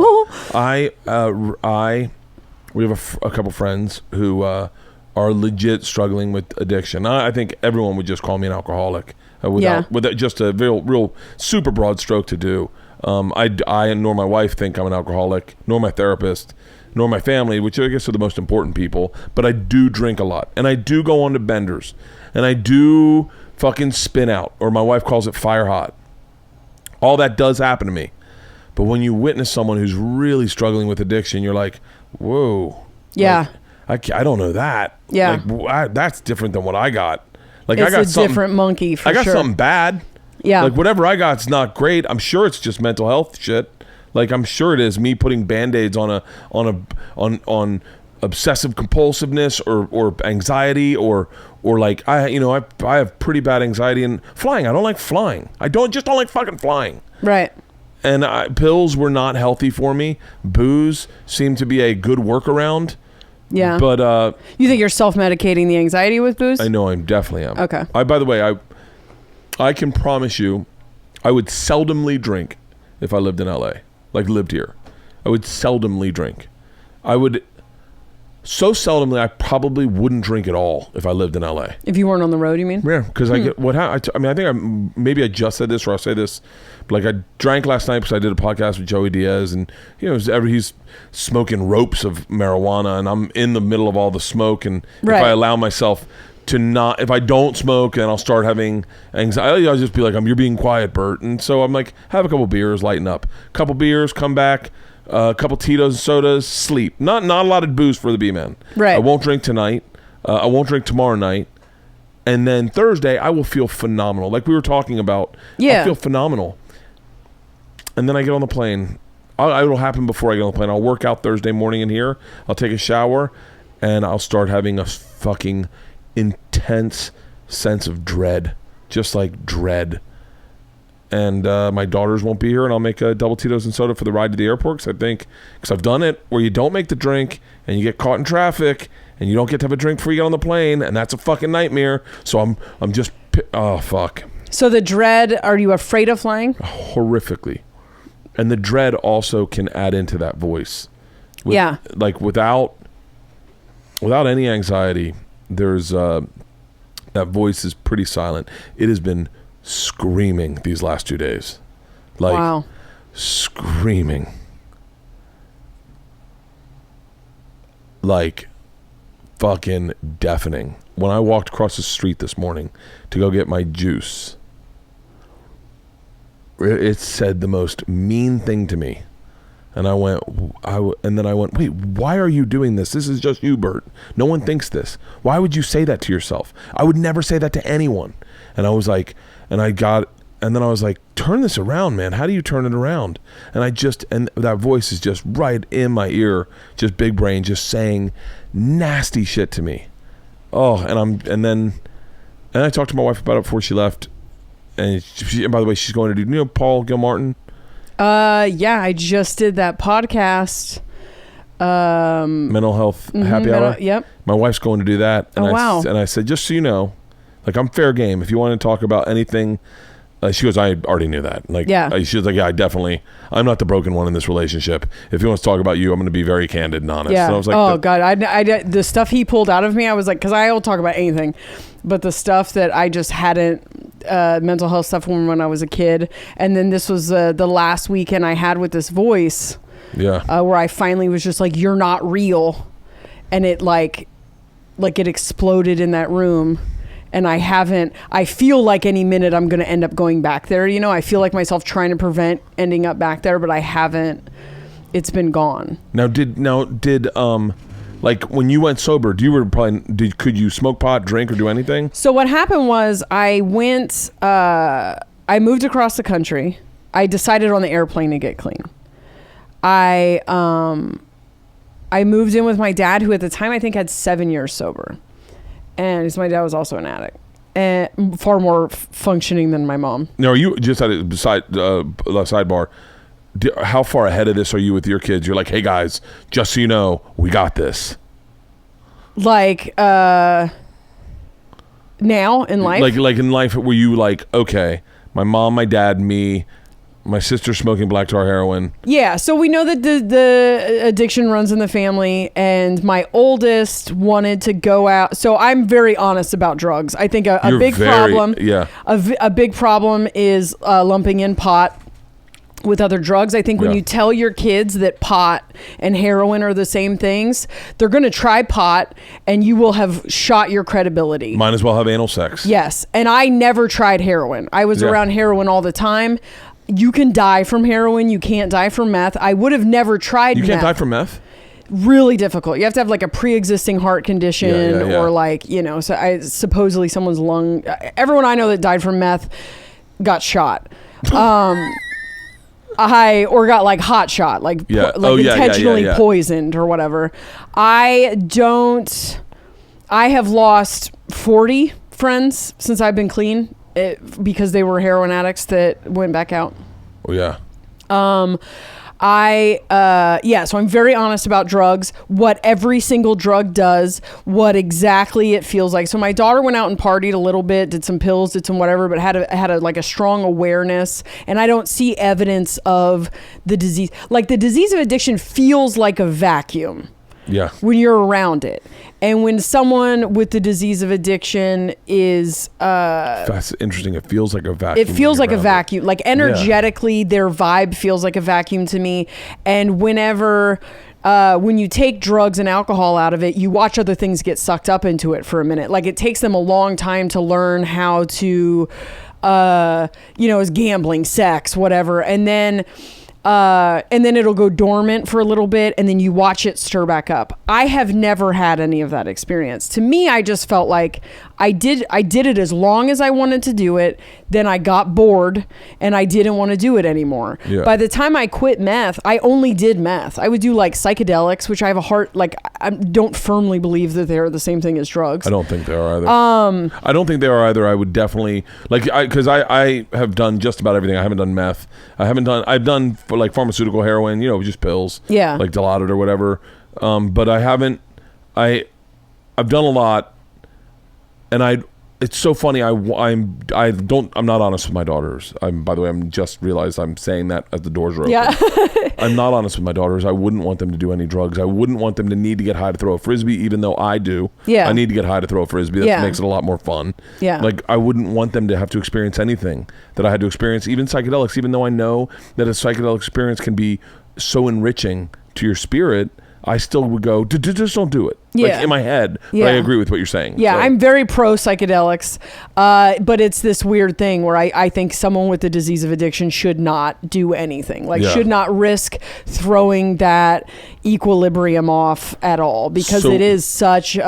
We have a couple friends who are legit struggling with addiction. I think everyone would just call me an alcoholic. With just a real super broad stroke to do. I nor my wife think I'm an alcoholic, nor my therapist, nor my family, which I guess are the most important people. But I do drink a lot, and I do go on to benders, and I do fucking spin out, or my wife calls it fire hot. All that does happen to me. But when you witness someone who's really struggling with addiction, you're like, whoa. Yeah. Like, I don't know that. Yeah. Like, that's different than what I got. Like, it's I got a different monkey for sure. I got something bad. Yeah. Like, whatever I got's not great. I'm sure it's just mental health shit. Like, I'm sure it is me putting Band-Aids on obsessive compulsiveness or anxiety or like I have pretty bad anxiety and flying. I don't like flying. I don't like fucking flying. Right. And pills were not healthy for me. Booze seemed to be a good workaround. Yeah. But you think you're self-medicating the anxiety with booze? I know I definitely am. Okay. By the way, I can promise you I would seldomly drink if I lived in LA. Like lived here. I would seldomly drink. I would so seldomly I probably wouldn't drink at all if I lived in LA. If you weren't on the road, you mean? Yeah, because I get I think maybe I just said this or I'll say this, but like I drank last night because I did a podcast with Joey Diaz, and he's smoking ropes of marijuana, and I'm in the middle of all the smoke, and right. If I allow myself to not, if I don't smoke, then I'll start having anxiety. I'll just be like, you're being quiet, Bert, and so I'm like, have a couple beers, lighten up, couple beers, come back. A couple Tito's and sodas, sleep. Not a lot of booze for the B-man. Right. I won't drink tonight. I won't drink tomorrow night. And then Thursday, I will feel phenomenal. Like we were talking about. Yeah. I'll feel phenomenal. And then I get on the plane. It'll happen before I get on the plane. I'll work out Thursday morning in here. I'll take a shower. And I'll start having a fucking intense sense of dread. Just like dread. And my daughters won't be here, and I'll make a double Tito's and soda for the ride to the airport, because I've done it where you don't make the drink and you get caught in traffic and you don't get to have a drink before you get on the plane, and that's a fucking nightmare. So I'm just, oh fuck. So the dread, are you afraid of flying? Horrifically. And the dread also can add into that voice. Yeah. Like without any anxiety, there's that voice is pretty silent. It has been screaming these last 2 days. Like, wow. Screaming. Like, fucking deafening. When I walked across the street this morning to go get my juice, it said the most mean thing to me. And then I went, wait, why are you doing this? This is just you, Bert. No one thinks this. Why would you say that to yourself? I would never say that to anyone. And I was like, and then I was like, turn this around, man. How do you turn it around? And that voice is just right in my ear, just big brain, just saying nasty shit to me. Oh, and I talked to my wife about it before she left. And by the way, she's going to do, Paul Gilmartin? Yeah, I just did that podcast. Mental health happy hour. Yep. My wife's going to do that. And wow. And I said, just so you know, like, I'm fair game. If you want to talk about anything, she goes, I already knew that. Like, yeah. She was like, yeah, I'm not the broken one in this relationship. If he wants to talk about you, I'm going to be very candid and honest. Yeah. And I was like, oh God, I the stuff he pulled out of me, I was like, because I'll talk about anything, but the stuff that I just hadn't, mental health stuff when I was a kid, and then this was the last weekend I had with this voice. Yeah. Where I finally was just like, you're not real, and it like it exploded in that room. And I feel like any minute I'm going to end up going back there. I feel like myself trying to prevent ending up back there, but I haven't it's been gone. Now did like when you went sober, could you smoke pot, drink, or do anything? So what happened was I moved across the country. I decided on the airplane to get clean. I moved in with my dad, who at the time I think had 7 years sober, and my dad was also an addict and far more functioning than my mom. Now, are you just at a sidebar? How far ahead of this are you with your kids? You're like, hey guys, just so you know, we got this. Like now in life, like in life, were you like, okay, my mom, my dad, me, my sister smoking black tar heroin. Yeah, so we know that the addiction runs in the family, and my oldest wanted to go out. So I'm very honest about drugs. I think a big problem is lumping in pot with other drugs. I think when you tell your kids that pot and heroin are the same things, they're going to try pot, and you will have shot your credibility. Might as well have anal sex. Yes, and I never tried heroin. I was around heroin all the time. You can die from heroin. You can't die from meth. I would have never tried meth. You can't die from meth? Really difficult. You have to have like a pre-existing heart condition or like, so supposedly someone's lung. Everyone I know that died from meth got shot. Or got like hot shot, like intentionally poisoned or whatever. I have lost 40 friends since I've been clean. Because they were heroin addicts that went back out. Oh yeah. So I'm very honest about drugs, what every single drug does, what exactly it feels like. So my daughter went out and partied a little bit, did some pills, did some whatever, but had a strong awareness, and I don't see evidence of the disease. Like the disease of addiction feels like a vacuum. Yeah. When you're around it. And when someone with the disease of addiction is that's interesting. It feels like a vacuum. It feels like a vacuum. Like energetically, their vibe feels like a vacuum to me. And whenever when you take drugs and alcohol out of it, you watch other things get sucked up into it for a minute. Like it takes them a long time to learn how to is gambling, sex, whatever. And then it'll go dormant for a little bit, and then you watch it stir back up. I have never had any of that experience. To me, I just felt like I did it as long as I wanted to do it. Then I got bored and I didn't want to do it anymore. Yeah. By the time I quit meth, I only did meth. I would do like psychedelics, which I have I don't firmly believe that they're the same thing as drugs. I don't think they are either. I don't think they are either. I would definitely because I have done just about everything. I haven't done meth. I've done for like pharmaceutical heroin, just pills. Yeah. Like Dilaudid or whatever. But I haven't. I've done a lot. And it's so funny. I'm not honest with my daughters. By the way, I'm just realized I'm saying that as the doors are open. Yeah. I'm not honest with my daughters. I wouldn't want them to do any drugs. I wouldn't want them to need to get high to throw a Frisbee, even though I do. Yeah. I need to get high to throw a Frisbee. That makes it a lot more fun. Yeah. Like I wouldn't want them to have to experience anything that I had to experience, even psychedelics, even though I know that a psychedelic experience can be so enriching to your spirit. I still would go, just don't do it. Yeah. Like in my head. Yeah. But I agree with what you're saying. Yeah, so. I'm very pro psychedelics. But it's this weird thing where I think someone with the disease of addiction should not do anything. Should not risk throwing that equilibrium off at all. Because it is such...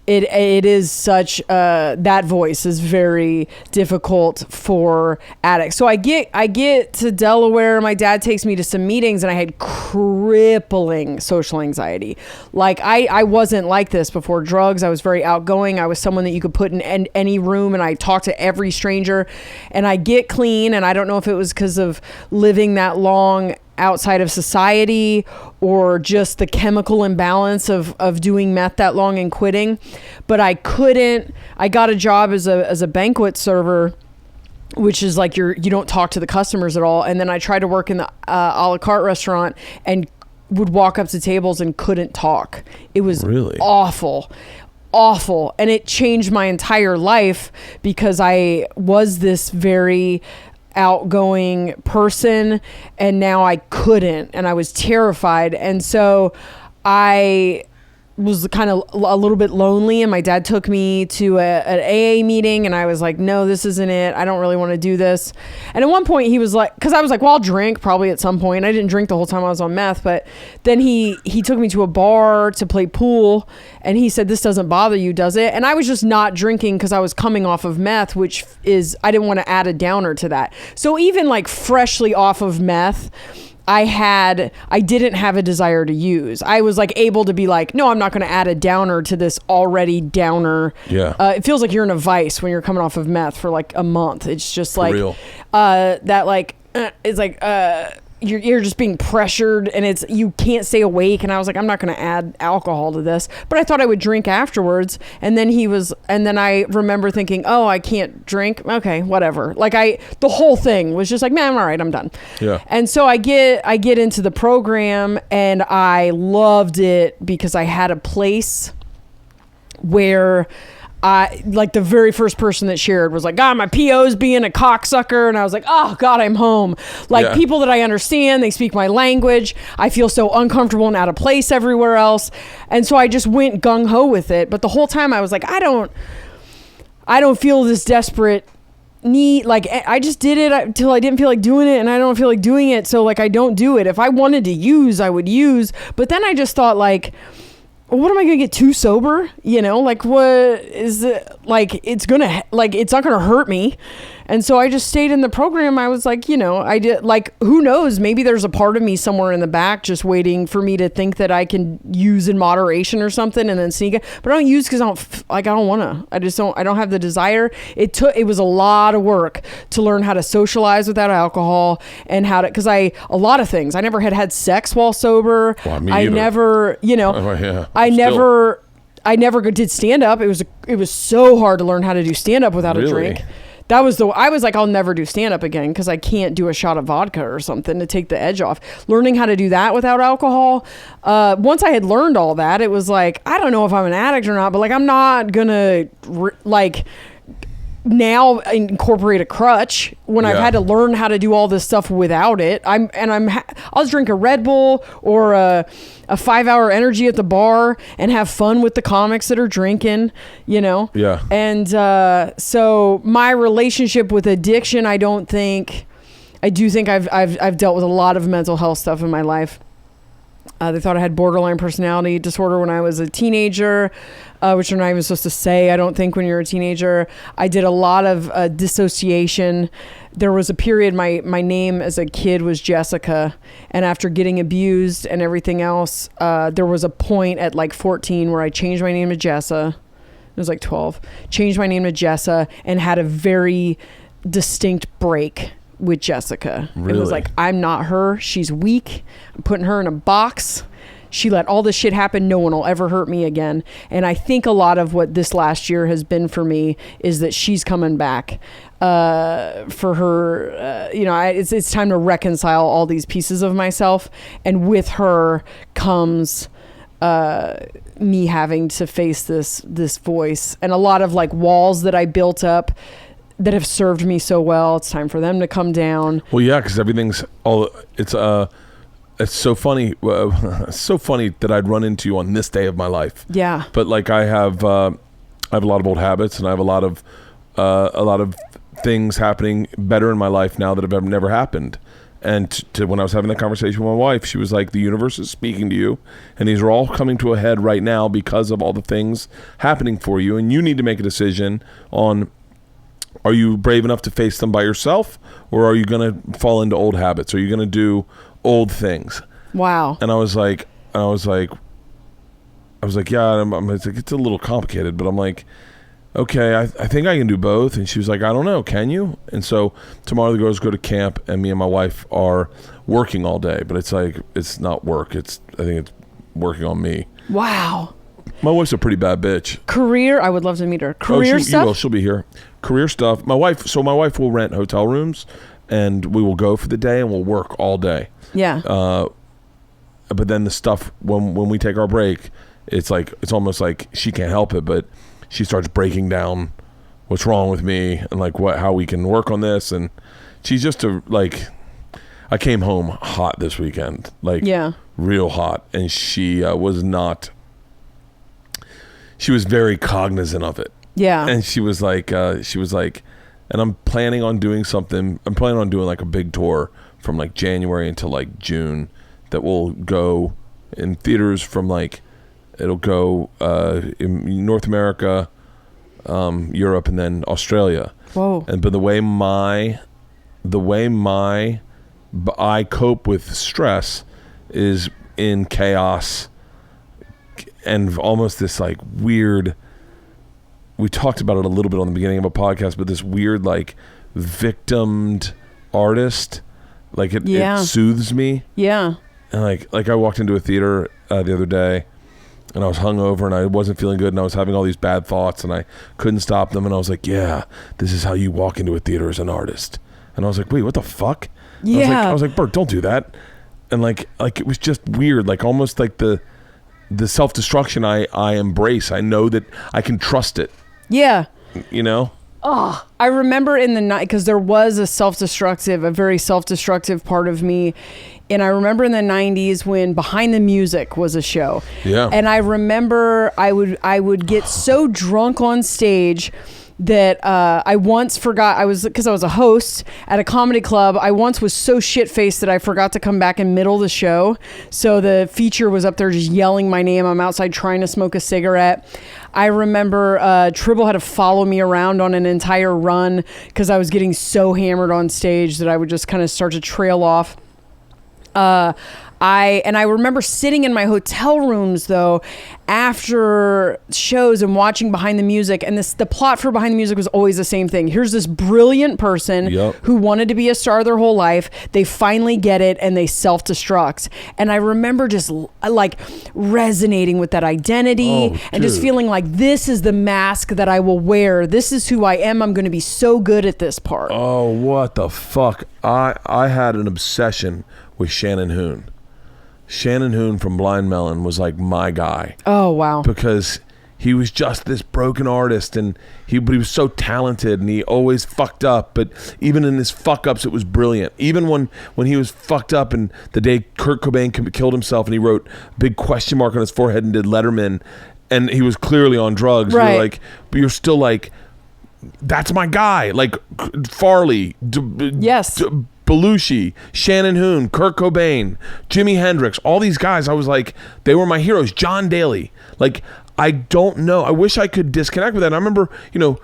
It is such that voice is very difficult for addicts. So I get to Delaware. My dad takes me to some meetings, and I had crippling social anxiety. Like I wasn't like this before drugs. I was very outgoing. I was someone that you could put in any room, and I talked to every stranger. And I get clean, and I don't know if it was because of living that long outside of society or just the chemical imbalance of doing meth that long and quitting. But I got a job as a banquet server, which is like you don't talk to the customers at all. And then I tried to work in the a la carte restaurant and would walk up to tables and couldn't talk. It was really awful. And it changed my entire life because I was this very outgoing person, and now I couldn't, and I was terrified. And so I was kind of a little bit lonely, and my dad took me to an AA meeting, and I was like, no, this isn't it. I don't really want to do this. And at one point he was like, because I was like, well, I'll drink probably at some point. I didn't drink the whole time I was on meth, but then he took me to a bar to play pool, and he said, this doesn't bother you, does it? And I was just not drinking because I was coming off of meth, which is, I didn't want to add a downer to that. So even like freshly off of meth, I didn't have a desire to use. I was like able to be like, no, I'm not going to add a downer to this already downer. Yeah. It feels like you're in a vice when you're coming off of meth for like a month. It's just For like, real. that like, it's like, you're just being pressured, and you can't stay awake. And I was like, I'm not going to add alcohol to this, but I thought I would drink afterwards. And then I remember thinking, oh, I can't drink. Okay, whatever. Like the whole thing was just like, man, I'm all right, I'm done. Yeah. And so I get into the program, and I loved it because I had a place where like the very first person that shared was like, God, my PO's being a cocksucker. And I was like, oh God, I'm home. Like people that I understand, they speak my language. I feel so uncomfortable and out of place everywhere else. And so I just went gung ho with it. But the whole time I was like, I don't feel this desperate need. Like I just did it until I didn't feel like doing it, and I don't feel like doing it. So like, I don't do it. If I wanted to use, I would use. But then I just thought like, what am I going to get too sober? You know, like what is it? Like, it's not going to hurt me. And so I just stayed in the program. I was like, you know, I did like, who knows, maybe there's a part of me somewhere in the back just waiting for me to think that I can use in moderation or something and then sneak it. But I don't use because I don't want to. I don't have the desire. It was a lot of work to learn how to socialize without alcohol, and because a lot of things. I never had sex while sober. Well, me I either. never, you know, I never did stand up. It was so hard to learn how to do stand up without a drink. I was like, I'll never do stand up again because I can't do a shot of vodka or something to take the edge off. Learning how to do that without alcohol. Once I had learned all that, it was like, I don't know if I'm an addict or not, but like, I'm not gonna like now incorporate a crutch when I've had to learn how to do all this stuff without it. I'll just drink a Red Bull or a 5-hour energy at the bar and have fun with the comics that are drinking, you know? Yeah. And so my relationship with addiction, I do think I've dealt with a lot of mental health stuff in my life. They thought I had borderline personality disorder when I was a teenager, which you're not even supposed to say, I don't think, when you're a teenager. I did a lot of dissociation. There was a period, my name as a kid was Jessica, and after getting abused and everything else, there was a point at like 14 where I changed my name to Jessa. It was like 12. Changed my name to Jessa and had a very distinct break with Jessica. Really? It was like, I'm not her. She's weak. I'm putting her in a box. She let all this shit happen. No one will ever hurt me again. And I think a lot of what this last year has been for me is that she's coming back for her. You know, it's time to reconcile all these pieces of myself. And with her comes me having to face this voice and a lot of like walls that I built up that have served me so well. It's time for them to come down. Well, yeah, because everything's it's so funny. It's so funny that I'd run into you on this day of my life. Yeah. But like I have a lot of old habits, and I have a lot of things happening better in my life now that have never happened. And when I was having that conversation with my wife, she was like, the universe is speaking to you, and these are all coming to a head right now because of all the things happening for you, and you need to make a decision on, are you brave enough to face them by yourself, or are you going to fall into old habits? Are you going to do old things? Wow. And I was like, yeah, it's a little complicated, but I'm like, okay, I think I can do both. And she was like, I don't know, can you? And so tomorrow the girls go to camp, and me and my wife are working all day, but it's like, it's not work. I think it's working on me. Wow. My wife's a pretty bad bitch. Career, I would love to meet her. Career stuff? You will. She'll be here. Career stuff. My wife will rent hotel rooms, and we will go for the day, and we'll work all day. Yeah. But then the stuff, when we take our break, it's almost like she can't help it, but she starts breaking down what's wrong with me and like how we can work on this. And she's just I came home hot this weekend, real hot, and she was not she was very cognizant of it. Yeah. And she was like, and I'm planning on doing something. I'm planning on doing like a big tour from like January until like June that will go in theaters from like, it'll go in North America, Europe, and then Australia. Whoa. But the way I cope with stress is in chaos and almost this like weird, we talked about it a little bit on the beginning of a podcast, but this weird like victimed artist, like it soothes me. Yeah. And like I walked into a theater the other day and I was hungover and I wasn't feeling good and I was having all these bad thoughts and I couldn't stop them, and I was like, yeah, this is how you walk into a theater as an artist. And I was like, wait, what the fuck? Yeah. I was like, Bert, don't do that. And like it was just weird, like almost like the self-destruction I embrace. I know that I can trust it. Yeah. You know? Oh, I remember in the night, because there was a very self-destructive part of me. And I remember in the 90s when Behind the Music was a show. Yeah. And I remember I would get so drunk on stage that I once forgot, because I was a host at a comedy club, I once was so shit-faced that I forgot to come back in middle of the show. So the feature was up there just yelling my name. I'm outside trying to smoke a cigarette. I remember Tribble had to follow me around on an entire run because I was getting so hammered on stage that I would just kind of start to trail off. I remember sitting in my hotel rooms though after shows and watching Behind the Music, and the plot for Behind the Music was always the same thing. Here's this brilliant person who wanted to be a star their whole life. They finally get it and they self-destruct. And I remember just like resonating with that identity and just feeling like this is the mask that I will wear. This is who I am. I'm going to be so good at this part. Oh, what the fuck? I had an obsession with Shannon Hoon. Shannon Hoon from Blind Melon was like my guy. Oh, wow. Because he was just this broken artist, and he was so talented, and he always fucked up, but even in his fuck ups it was brilliant. Even when he was fucked up and the day Kurt Cobain killed himself and he wrote a big question mark on his forehead and did Letterman, and he was clearly on drugs, right. You're like, but you're still like, that's my guy. Like Farley, yes, Belushi, Shannon Hoon, Kurt Cobain, Jimi Hendrix, all these guys, I was like, they were my heroes. John Daly. Like, I don't know. I wish I could disconnect with that. And I remember, I don't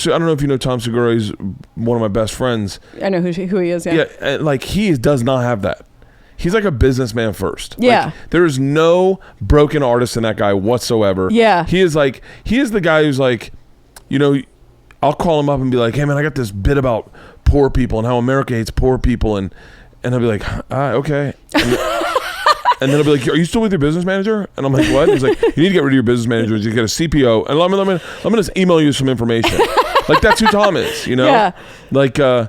know if you know Tom Segura. He's one of my best friends. I know who he is, yeah. Yeah, like he does not have that. He's like a businessman first. Yeah. Like, there is no broken artist in that guy whatsoever. Yeah. He is the guy who's like, I'll call him up and be like, hey man, I got this bit about poor people and how America hates poor people, and I'll be like, okay. And then I'll be like, are you still with your business manager? And I'm like, what? He's like, you need to get rid of your business manager. You get a CPO, and I'm gonna just email you some information. Like, that's who Tom is, Yeah. Like, hey,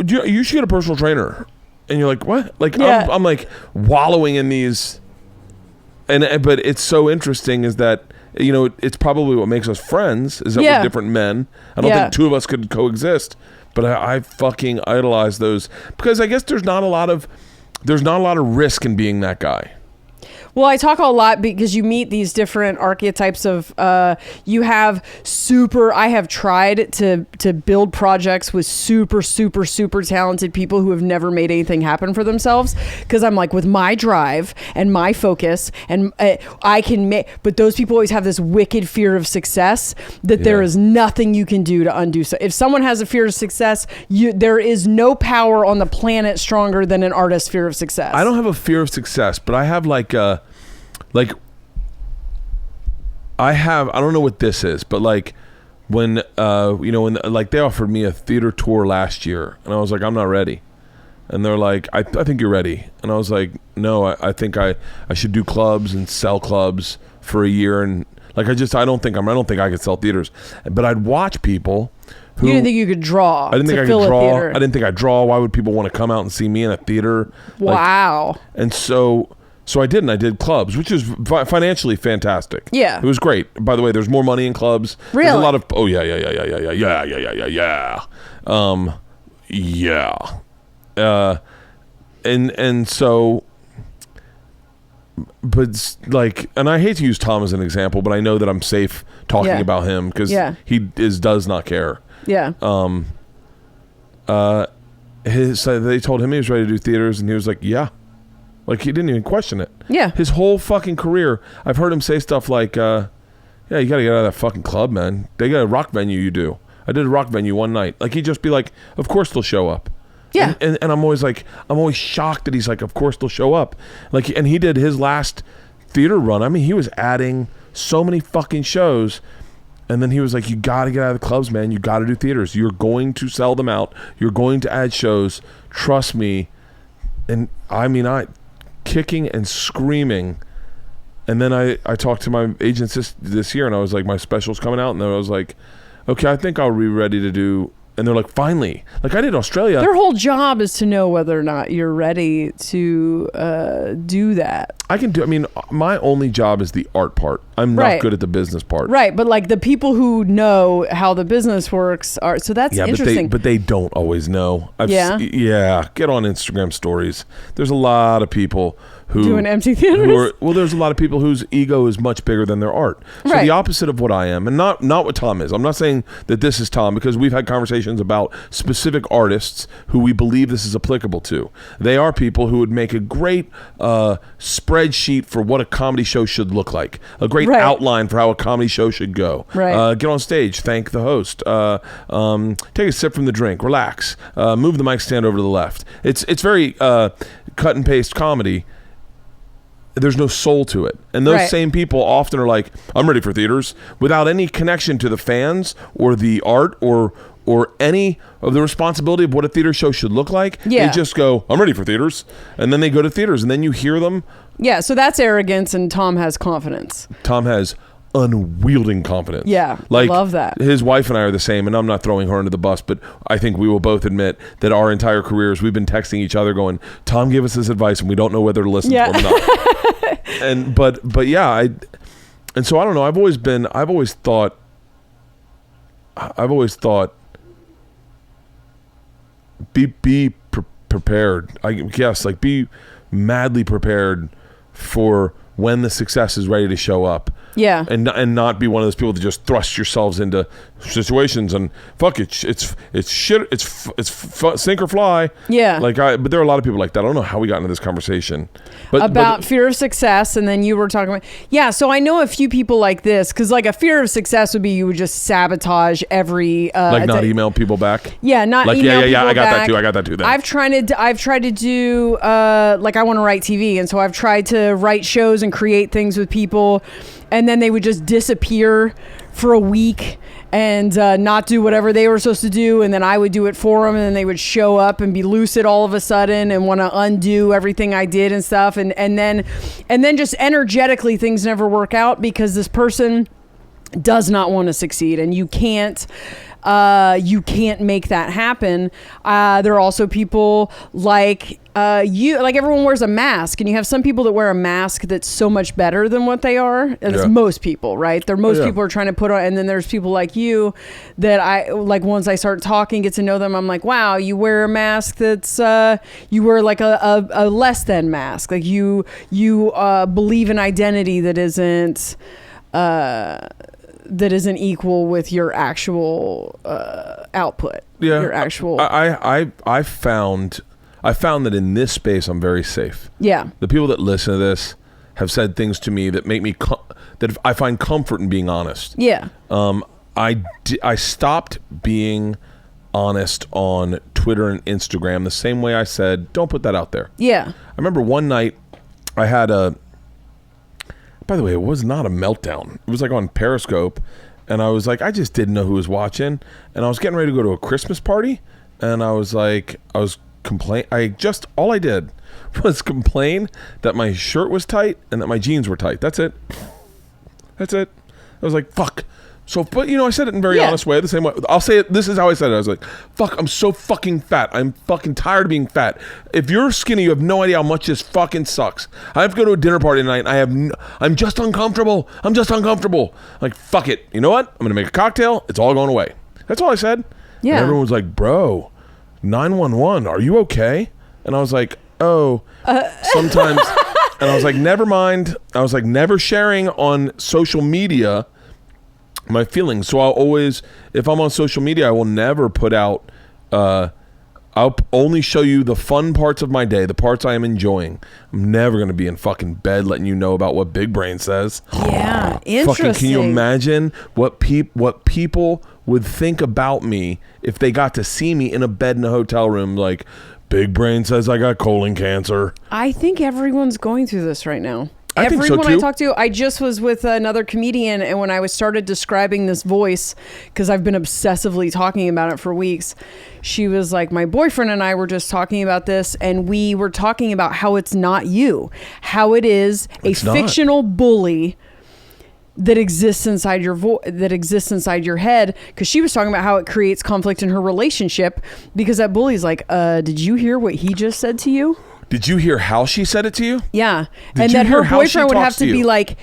you should get a personal trainer. And you're like, what? Like, yeah. I'm like wallowing in these, but it's so interesting is that, it's probably what makes us friends is that we're different men. I don't think two of us could coexist, but I fucking idolize those because I guess there's not a lot of risk in being that guy. Well, I talk a lot because you meet these different archetypes of, you have I have tried to build projects with super, super, super talented people who have never made anything happen for themselves. Cause I'm like, with my drive and my focus and I can make, but those people always have this wicked fear of success that there is nothing you can do to undo. So if someone has a fear of success, there is no power on the planet stronger than an artist's fear of success. I don't have a fear of success, but I have I don't know what this is, but like when they offered me a theater tour last year and I was like, I'm not ready. And they're like, I think you're ready. And I was like, no, I think I should do clubs and sell clubs for a year. And like, I don't think I could sell theaters, but I'd watch people who. You didn't think you could draw. I didn't think I could draw. I didn't think I'd draw. Why would people want to come out and see me in a theater? Wow. And so I did, and I did clubs, which is financially fantastic. Yeah. It was great. By the way, there's more money in clubs. Really? There's a lot of, and so But like, and I hate to use Tom as an example, but I know that I'm safe talking about him because he does not care. Yeah. They told him he was ready to do theaters, and he was like, yeah. Like, he didn't even question it. Yeah. His whole fucking career, I've heard him say stuff like, yeah, you got to get out of that fucking club, man. They got a rock venue you do. I did a rock venue one night. Like, he'd just be like, of course they'll show up. Yeah. And I'm always shocked that he's like, of course they'll show up. Like, and he did his last theater run. I mean, he was adding so many fucking shows. And then he was like, you got to get out of the clubs, man. You got to do theaters. You're going to sell them out. You're going to add shows. Trust me. And I mean, kicking and screaming. And then I talked to my agents this year, and I was like, my special's coming out. And then I was like, okay, I think I'll be ready to do. And they're like, finally. Like, I did Australia. Their whole job is to know whether or not you're ready to do that. My only job is the art part. I'm not good at the business part. Right, but like the people who know how the business works are, so that's interesting. But they don't always know. Yeah, get on Instagram stories. There's a lot of people who doing empty theaters. There's a lot of people whose ego is much bigger than their art. So the opposite of what I am, and not what Tom is. I'm not saying that this is Tom, because we've had conversations about specific artists who we believe this is applicable to. They are people who would make a great spreadsheet for what a comedy show should look like, a great outline for how a comedy show should go. Get on stage, thank the host, take a sip from the drink, relax, move the mic stand over to the left. It's very cut and paste comedy. There's no soul to it. And those same people often are like, I'm ready for theaters, without any connection to the fans or the art or any of the responsibility of what a theater show should look like. They just go, I'm ready for theaters. And then they go to theaters, and then you hear them. Yeah, so that's arrogance, and Tom has confidence. Tom has unwielding confidence. Yeah, like, I love that. His wife and I are the same, and I'm not throwing her under the bus, but I think we will both admit that our entire careers, we've been texting each other going, Tom gave us this advice, and we don't know whether to listen to him or not. And but yeah, and so I don't know. I've always thought be prepared. I guess, like, be madly prepared for when the success is ready to show up. Yeah. And not be one of those people that just thrust yourselves into situations and fuck it. It's shit. It's sink or fly. Yeah. But there are a lot of people like that. I don't know how we got into this conversation. But fear of success, and then you were talking about. Yeah. So I know a few people like this, because like a fear of success would be you would just sabotage every. Not email people back. Yeah. Not like email people I got back. that too. I got that too. Then. I've tried to do like I want to write TV, and so I've tried to write shows and create things with people. And then they would just disappear for a week and not do whatever they were supposed to do. And then I would do it for them. And then they would show up and be lucid all of a sudden and want to undo everything I did and stuff. And then just energetically things never work out because this person does not want to succeed. And you can't make that happen. There are also people like everyone wears a mask, and you have some people that wear a mask that's so much better than what they are. And it's most people, right? People are trying to put on, and then there's people like you that I like. Once I start talking, get to know them, I'm like, wow, you wear a mask that's you wear like a less than mask. Like you believe an identity that isn't equal with your actual output. Yeah, your actual. I found that in this space I'm very safe. Yeah. The people that listen to this have said things to me that make me that I find comfort in being honest. Yeah. I stopped being honest on Twitter and Instagram the same way I said don't put that out there. Yeah. I remember one night I had by the way, it was not a meltdown. It was like on Periscope, and I was like, I just didn't know who was watching, and I was getting ready to go to a Christmas party, and I was complain. All I did was complain that my shirt was tight and that my jeans were tight. That's it. I was like, fuck. So, but I said it in a very honest way, the same way. I'll say it. This is how I said it. I was like, fuck, I'm so fucking fat. I'm fucking tired of being fat. If you're skinny, you have no idea how much this fucking sucks. I have to go to a dinner party tonight. I'm just uncomfortable. Like, fuck it. You know what? I'm going to make a cocktail. It's all going away. That's all I said. Yeah. And everyone was like, bro, 911, are you okay? And I was like, oh, sometimes And I was like, never mind. I was like, never sharing on social media my feelings. So I'll always, if I'm on social media, I will never put out, I'll only show you the fun parts of my day, the parts I am enjoying. I'm never going to be in fucking bed letting you know about what Big Brain says. Yeah, interesting. Fucking, can you imagine what people would think about me if they got to see me in a bed in a hotel room like, Big Brain says I got colon cancer. I think everyone's going through this right now. I think so, Everyone too. I talked to, I just was with another comedian, and when I started describing this voice, because I've been obsessively talking about it for weeks, she was like, my boyfriend and I were just talking about this, and we were talking about how it's not you, how it is It's not. fictional bully that exists inside your head, because she was talking about how it creates conflict in her relationship because that bully's like, did you hear what he just said to you? Did you hear how she said it to you? Yeah. Did And you that hear her how she boyfriend would have talks to to be you? like,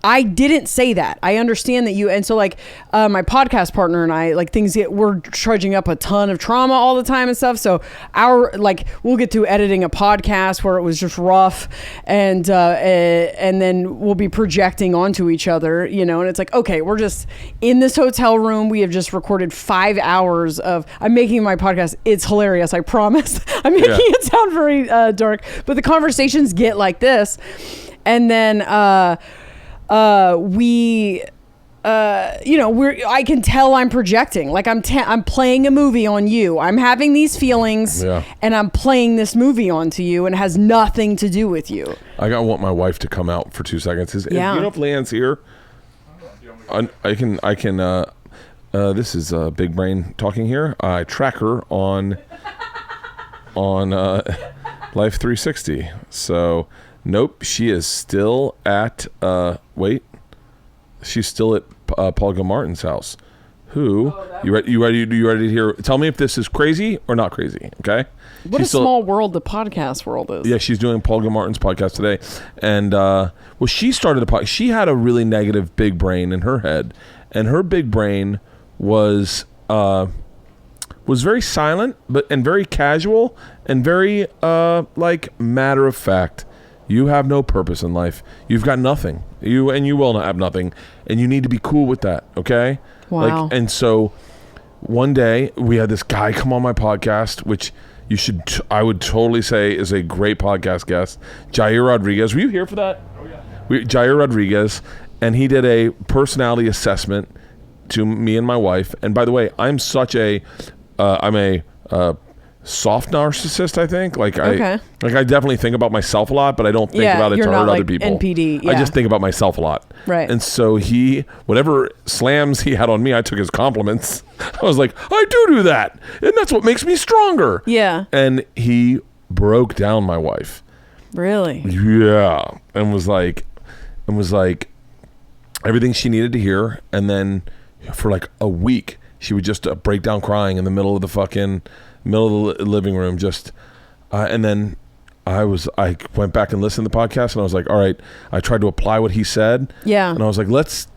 I didn't say that. I understand that you. And so like my podcast partner and I, like we're trudging up a ton of trauma all the time and stuff. So we'll get through editing a podcast where it was just rough, and then we'll be projecting onto each other, and it's like, okay, we're just in this hotel room. We have just recorded 5 hours of, I'm making my podcast. It's hilarious. I promise. I'm making it sound very dark, but the conversations get like this. And then, I can tell I'm projecting, like I'm playing a movie on you. I'm having these feelings and I'm playing this movie onto you, and it has nothing to do with you. I want my wife to come out for 2 seconds. You know if Leanne's here? I can, this is Big Brain talking here. I track her on Life 360. So, nope, she is still at, she's still at Paul Gilmartin's house. Who, you ready to hear? Tell me if this is crazy or not crazy, okay? What a small world the podcast world is. Yeah, she's doing Paul Gilmartin's podcast today. And, she started a podcast. She had a really negative big brain in her head. And her big brain was very silent, and very casual, and very, matter of fact. You have no purpose in life. You've got nothing. You will not have nothing, and you need to be cool with that, okay? Wow. And so one day we had this guy come on my podcast, which I would totally say is a great podcast guest, Jair Rodriguez. Were you here for that? Oh yeah. Jair Rodriguez, and he did a personality assessment to me and my wife. And by the way, I'm such I'm a soft narcissist, I think. I definitely think about myself a lot, but I don't think about it to hurt other people. NPD, I just think about myself a lot. Right. And so whatever slams he had on me, I took his compliments. I was like, I do that. And that's what makes me stronger. Yeah. And he broke down my wife. Really? Yeah. And was like everything she needed to hear. And then for like a week, she would just break down crying in the middle of the living room, and then I went back and listened to the podcast, and I was like, all right, I tried to apply what he said. Yeah. And I was like, let's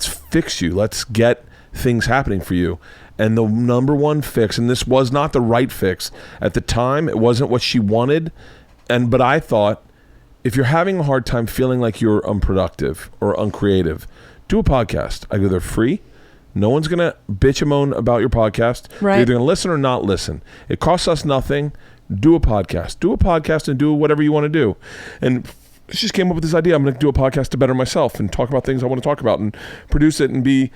fix you. Let's get things happening for you. And the number one fix, and this was not the right fix at the time, it wasn't what she wanted. But I thought, if you're having a hard time feeling like you're unproductive or uncreative, do a podcast. I go, they're free. No one's going to bitch and moan about your podcast. Right. You're either going to listen or not listen. It costs us nothing. Do a podcast. Do a podcast and do whatever you want to do. And she just came up with this idea. I'm going to do a podcast to better myself and talk about things I want to talk about and produce it and be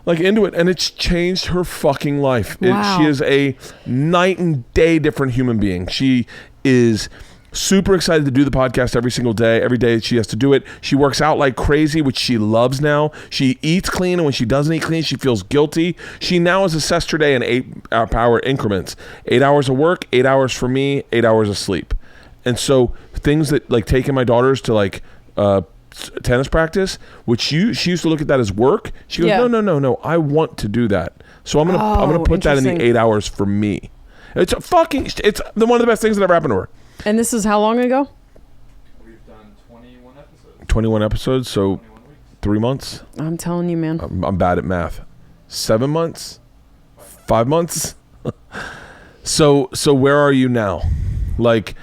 like into it. And it's changed her fucking life. Wow. She is a night and day different human being. She is super excited to do the podcast every single day. Every day she has to do it. She works out like crazy, which she loves now. She eats clean, and when she doesn't eat clean, she feels guilty. She now has assessed her day in 8-hour increments. 8 hours of work, 8 hours for me, 8 hours of sleep. And so things that like taking my daughters to tennis practice, which she used to look at that as work. She goes, no, I want to do that. So I'm gonna put that in the 8 hours for me. It's one of the best things that ever happened to her. And this is how long ago? We've done 21 episodes. 21 episodes, so 3 months. I'm telling you, man. I'm bad at math. 7 months? 5 months? So where are you now? Like,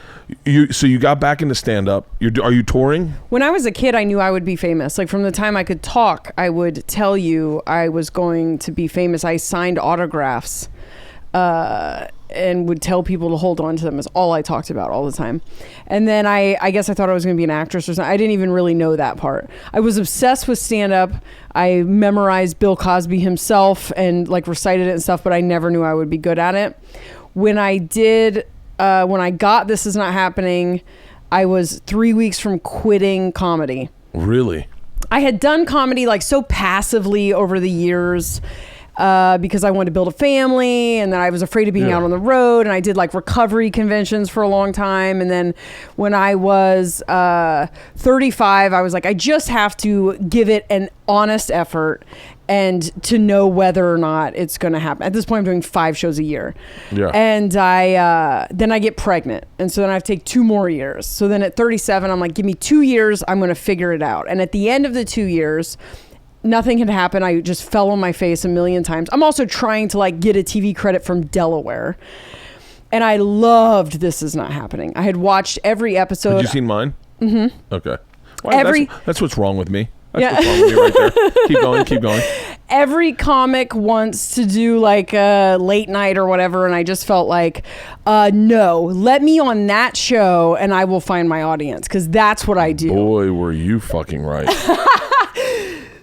So you got back into stand-up. Are you touring? When I was a kid, I knew I would be famous. Like from the time I could talk, I would tell you I was going to be famous. I signed autographs and would tell people to hold on to them. Is all I talked about all the time. And then I guess I thought I was going to be an actress or something. I didn't even really know that part. I was obsessed with stand-up. I memorized Bill Cosby himself and like recited it and stuff, but I never knew I would be good at it. When I got This Is Not Happening, I was 3 weeks from quitting comedy. Really? I had done comedy like so passively over the years because I wanted to build a family, and then I was afraid of being out on the road, and I did like recovery conventions for a long time. And then when I was 35, I was like, I just have to give it an honest effort and to know whether or not it's going to happen. At this point, I'm doing 5 shows a year. Yeah. And then I get pregnant. And so then I have to take 2 more years. So then at 37, I'm like, give me 2 years. I'm going to figure it out. And at the end of the 2 years, nothing had happened. I just fell on my face a million times. I'm also trying to like get a TV credit from Delaware. And I loved This Is Not Happening. I had watched every episode. Had you seen mine? Mm-hmm. Okay. Well, that's what's wrong with me. That's what's wrong with me right there. Keep going. Every comic wants to do like a late night or whatever, and I just felt like, no, let me on that show and I will find my audience, because that's what I do. Boy, were you fucking right.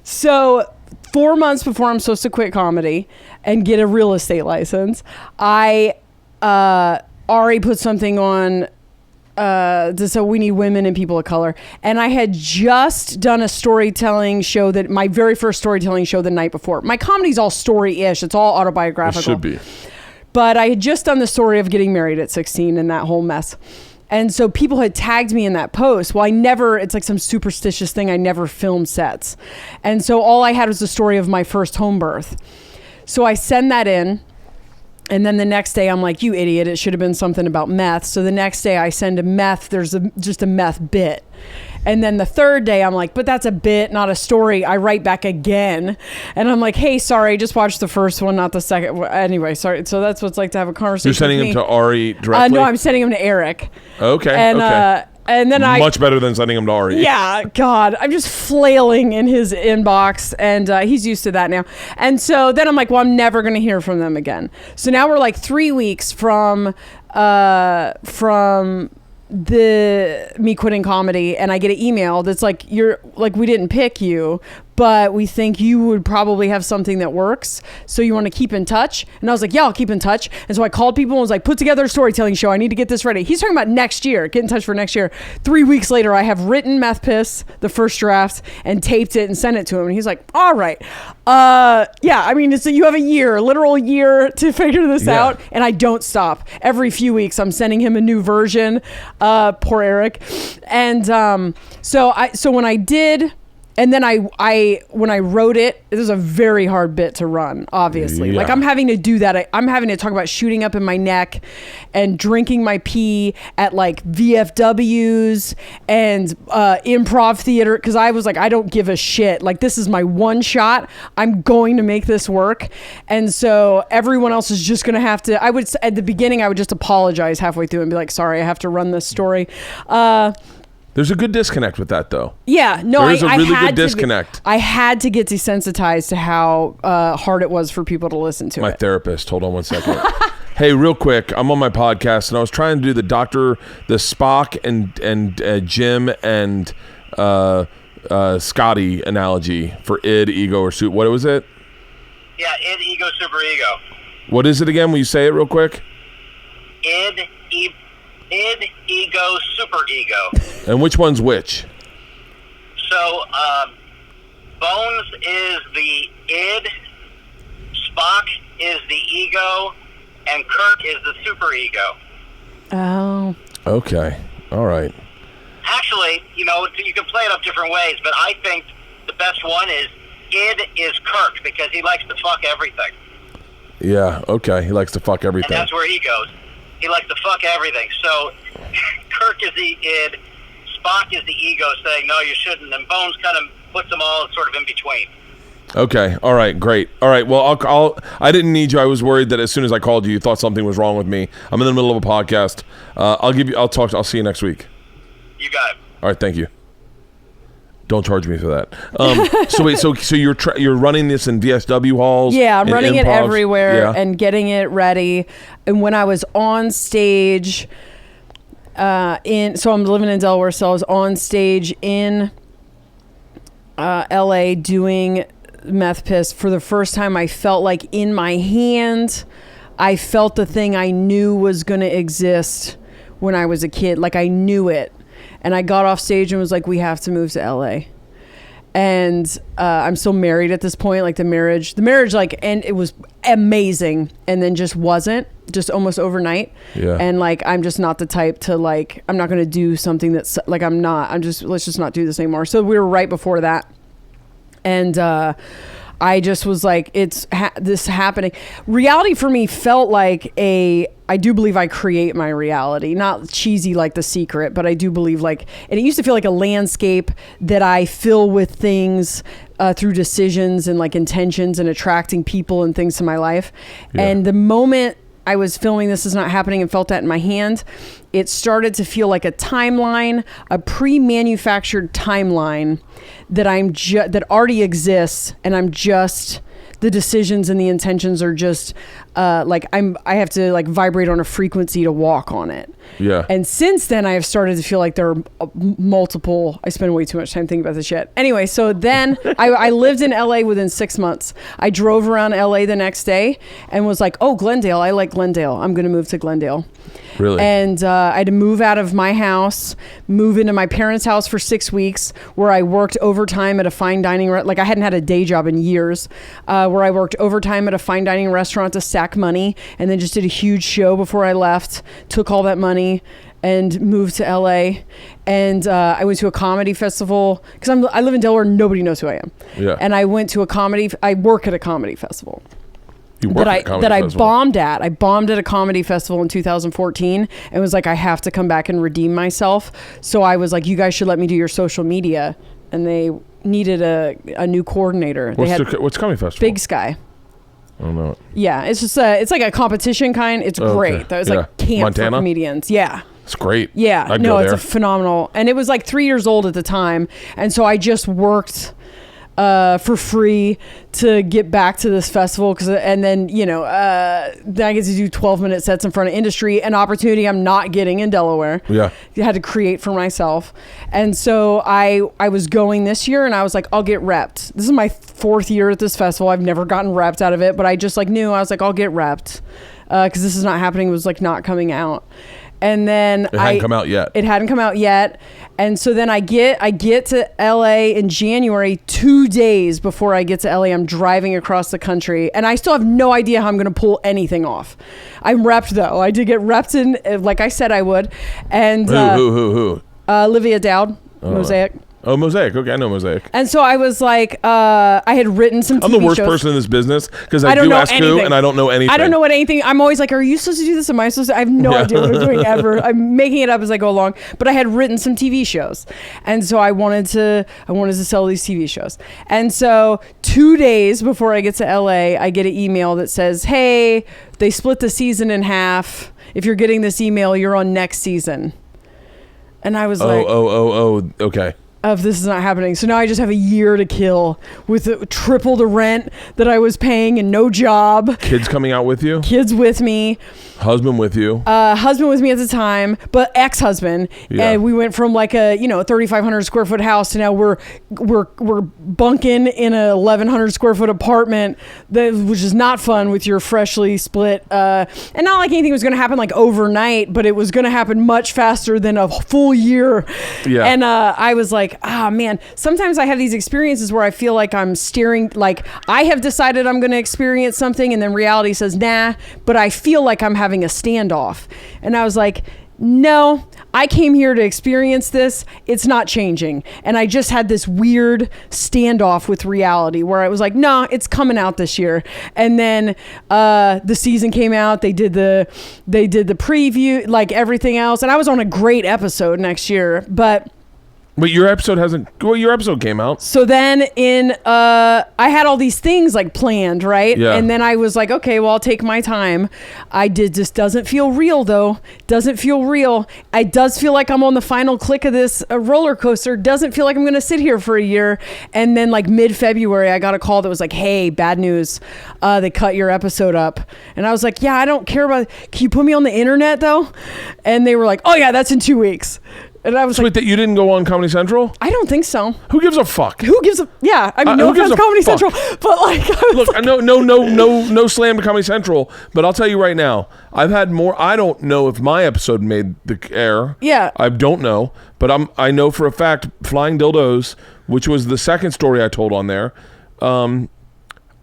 So 4 months before I'm supposed to quit comedy and get a real estate license, I already put something on so we need women and people of color. And I had just done a storytelling show, my very first storytelling show the night before. My comedy's all story-ish. It's all autobiographical. It should be. But I had just done the story of getting married at 16 and that whole mess. And so people had tagged me in that post. Well, it's like some superstitious thing. I never filmed sets. And so all I had was the story of my first home birth. So I send that in. And then the next day I'm like, you idiot, it should have been something about meth. So the next day I send a meth, just a meth bit. And then the third day I'm like, but that's a bit, not a story. I write back again. And I'm like, hey, sorry, just watched the first one, not the second. Anyway, sorry. So that's what it's like to have a conversation. You're sending him to Ari directly? No, I'm sending him to Eric. Okay. And then much better than sending him to Ari. Yeah, God, I'm just flailing in his inbox, and he's used to that now. And so then I'm like, well, I'm never going to hear from them again. So now we're like 3 weeks from me quitting comedy, and I get an email that's like, we didn't pick you, but we think you would probably have something that works. So you want to keep in touch? And I was like, yeah, I'll keep in touch. And so I called people and was like, put together a storytelling show. I need to get this ready. He's talking about next year. Get in touch for next year. 3 weeks later, I have written Meth Piss, the first draft, and taped it and sent it to him. And he's like, all right. Yeah, I mean, you have a literal year to figure this out. And I don't stop. Every few weeks, I'm sending him a new version. Poor Eric. And so when I did... And then when I wrote it was a very hard bit to run, obviously. Yeah. Like I'm having to do that. I'm having to talk about shooting up in my neck and drinking my pee at like VFWs and improv theater. Because I was like, I don't give a shit. Like this is my one shot. I'm going to make this work. And so everyone else is just going to have to, at the beginning, I would just apologize halfway through and be like, sorry, I have to run this story. There's a good disconnect with that, though. Yeah, no, there's a really good disconnect. I had to get desensitized to how hard it was for people to listen to my therapist. Hold on one second. Hey, real quick, I'm on my podcast, and I was trying to do the Spock and Jim and Scotty analogy for id, ego, or super. What was it? Yeah, id, ego, super ego. What is it again? Will you say it real quick? Id, ego, super ego. And which one's which? So, Bones is the id, Spock is the ego, and Kirk is the super ego. Oh. Okay. All right. Actually, you can play it up different ways, but I think the best one is id is Kirk, because he likes to fuck everything. Yeah, okay. He likes to fuck everything. And that's where he goes. He likes to fuck everything. So Kirk is the id, Spock is the ego saying, no, you shouldn't, and Bones kind of puts them all sort of in between. Okay. All right. Great. All right. Well, I didn't need you. I was worried that as soon as I called you, you thought something was wrong with me. I'm in the middle of a podcast. I'll see you next week. You got it. All right. Thank you. Don't charge me for that. So wait. So you're running this in VSW halls? Yeah, I'm running it everywhere and getting it ready. And when I was on stage, so I'm living in Delaware, so I was on stage in LA doing Meth Piss. For the first time, I felt like in my hand, I felt the thing I knew was going to exist when I was a kid. Like I knew it. And I got off stage and was like, we have to move to LA. And I'm still married at this point. Like the marriage, like, and it was amazing. And then just wasn't, just almost overnight. Yeah. And like, I'm just not the type to like, I'm not going to do something that's like, let's just not do this anymore. So we were right before that. And I just was like, this happening. Reality for me felt like I do believe I create my reality, not cheesy like The Secret, but I do believe and it used to feel like a landscape that I fill with things through decisions and like intentions and attracting people and things to my life. Yeah. And the moment I was filming This Is Not Happening and felt that in my hand, it started to feel like a timeline, a pre-manufactured timeline that that already exists, and I'm just, the decisions and the intentions are just I have to like vibrate on a frequency to walk on it. Yeah. And since then I have started to feel like there are multiple, I spend way too much time thinking about this shit. Anyway, so then I lived in LA within 6 months. I drove around LA the next day and was like, oh, Glendale, I like Glendale. I'm going to move to Glendale. Really? And I had to move out of my house, move into my parents' house for 6 weeks, where I worked overtime at a fine dining, like I hadn't had a day job in years, where I worked overtime at a fine dining restaurant to stack money, and then just did a huge show before I left, took all that money and moved to LA. And I went to a comedy festival because I live in Delaware. Nobody knows who I am. Yeah. And I went to I work at a comedy festival. You work at a comedy festival? I bombed at a comedy festival in 2014 and was like, I have to come back and redeem myself. So I was like, you guys should let me do your social media. And they needed a new coordinator. What's comedy festival? Big Sky. I don't know. Yeah, it's just it's like a competition kind. It's great. Okay. That was like camp Montana? for comedians. Yeah. It's great. Yeah. I'd go there. It's a phenomenal. And it was like 3 years old at the time. And so I just worked for free to get back to this festival. And then, then I get to do 12-minute sets in front of industry, an opportunity I'm not getting in Delaware. Yeah. I had to create for myself. And so I was going this year and I was like, I'll get repped. This is my 4th year at this festival. I've never gotten repped out of it, but I just knew, I was like, I'll get repped. Cause This Is Not Happening was like not coming out. And then it hadn't come out yet. It hadn't come out yet. And so then I get to LA in January, 2 days before I get to LA. I'm driving across the country and I still have no idea how I'm going to pull anything off. I'm repped though. I did get repped in, like I said I would. And who? Olivia Dowd, Mosaic. Oh, Mosaic. Okay, I know Mosaic. And so I was like, I had written some TV shows. I'm the worst person in this business because I do ask who and I don't know anything. I don't know what anything. I'm always like, are you supposed to do this? Am I supposed to? I have no idea what I'm doing ever. I'm making it up as I go along. But I had written some TV shows. And so I wanted to sell these TV shows. And so 2 days before I get to LA, I get an email that says, hey, they split the season in half. If you're getting this email, you're on next season. And I was okay. Of This Is Not Happening. So now I just have a year to kill with triple the rent that I was paying and no job. Kids coming out with you? Kids with me. Husband with you? Husband with me at the time, but ex-husband. Yeah. And we went from like a 3,500 square foot house to now we're bunking in a 1,100 square foot apartment, which is not fun with your freshly split. And not like anything was going to happen like overnight, but it was going to happen much faster than a full year. Yeah. And I was like, man, sometimes I have these experiences where I feel like I'm steering, like I have decided I'm going to experience something and then reality says, nah, but I feel like I'm having a standoff. And I was like, no, I came here to experience this. It's not changing. And I just had this weird standoff with reality where I was like, nah, it's coming out this year. And then the season came out. They did the preview, like everything else. And I was on a great episode next year, but But your episode your episode came out. So then I had all these things like planned, right? Yeah. And then I was like, okay, well, I'll take my time. This doesn't feel real though. Doesn't feel real. It does feel like I'm on the final click of this roller coaster. Doesn't feel like I'm going to sit here for a year. And then like mid-February, I got a call that was like, hey, bad news. They cut your episode up. And I was like, yeah, I don't care about it. Can you put me on the internet though? And they were like, oh yeah, that's in 2 weeks. And I was Sweet, like, that you didn't go on Comedy Central? I don't think so. Who gives a fuck? Who gives a I mean, no offense, Comedy Central, but like, look, like, no slam to Comedy Central, but I'll tell you right now, I've had more. I don't know if my episode made the air. Yeah, I don't know, but I know for a fact, Flying Dildos, which was the second story I told on there. I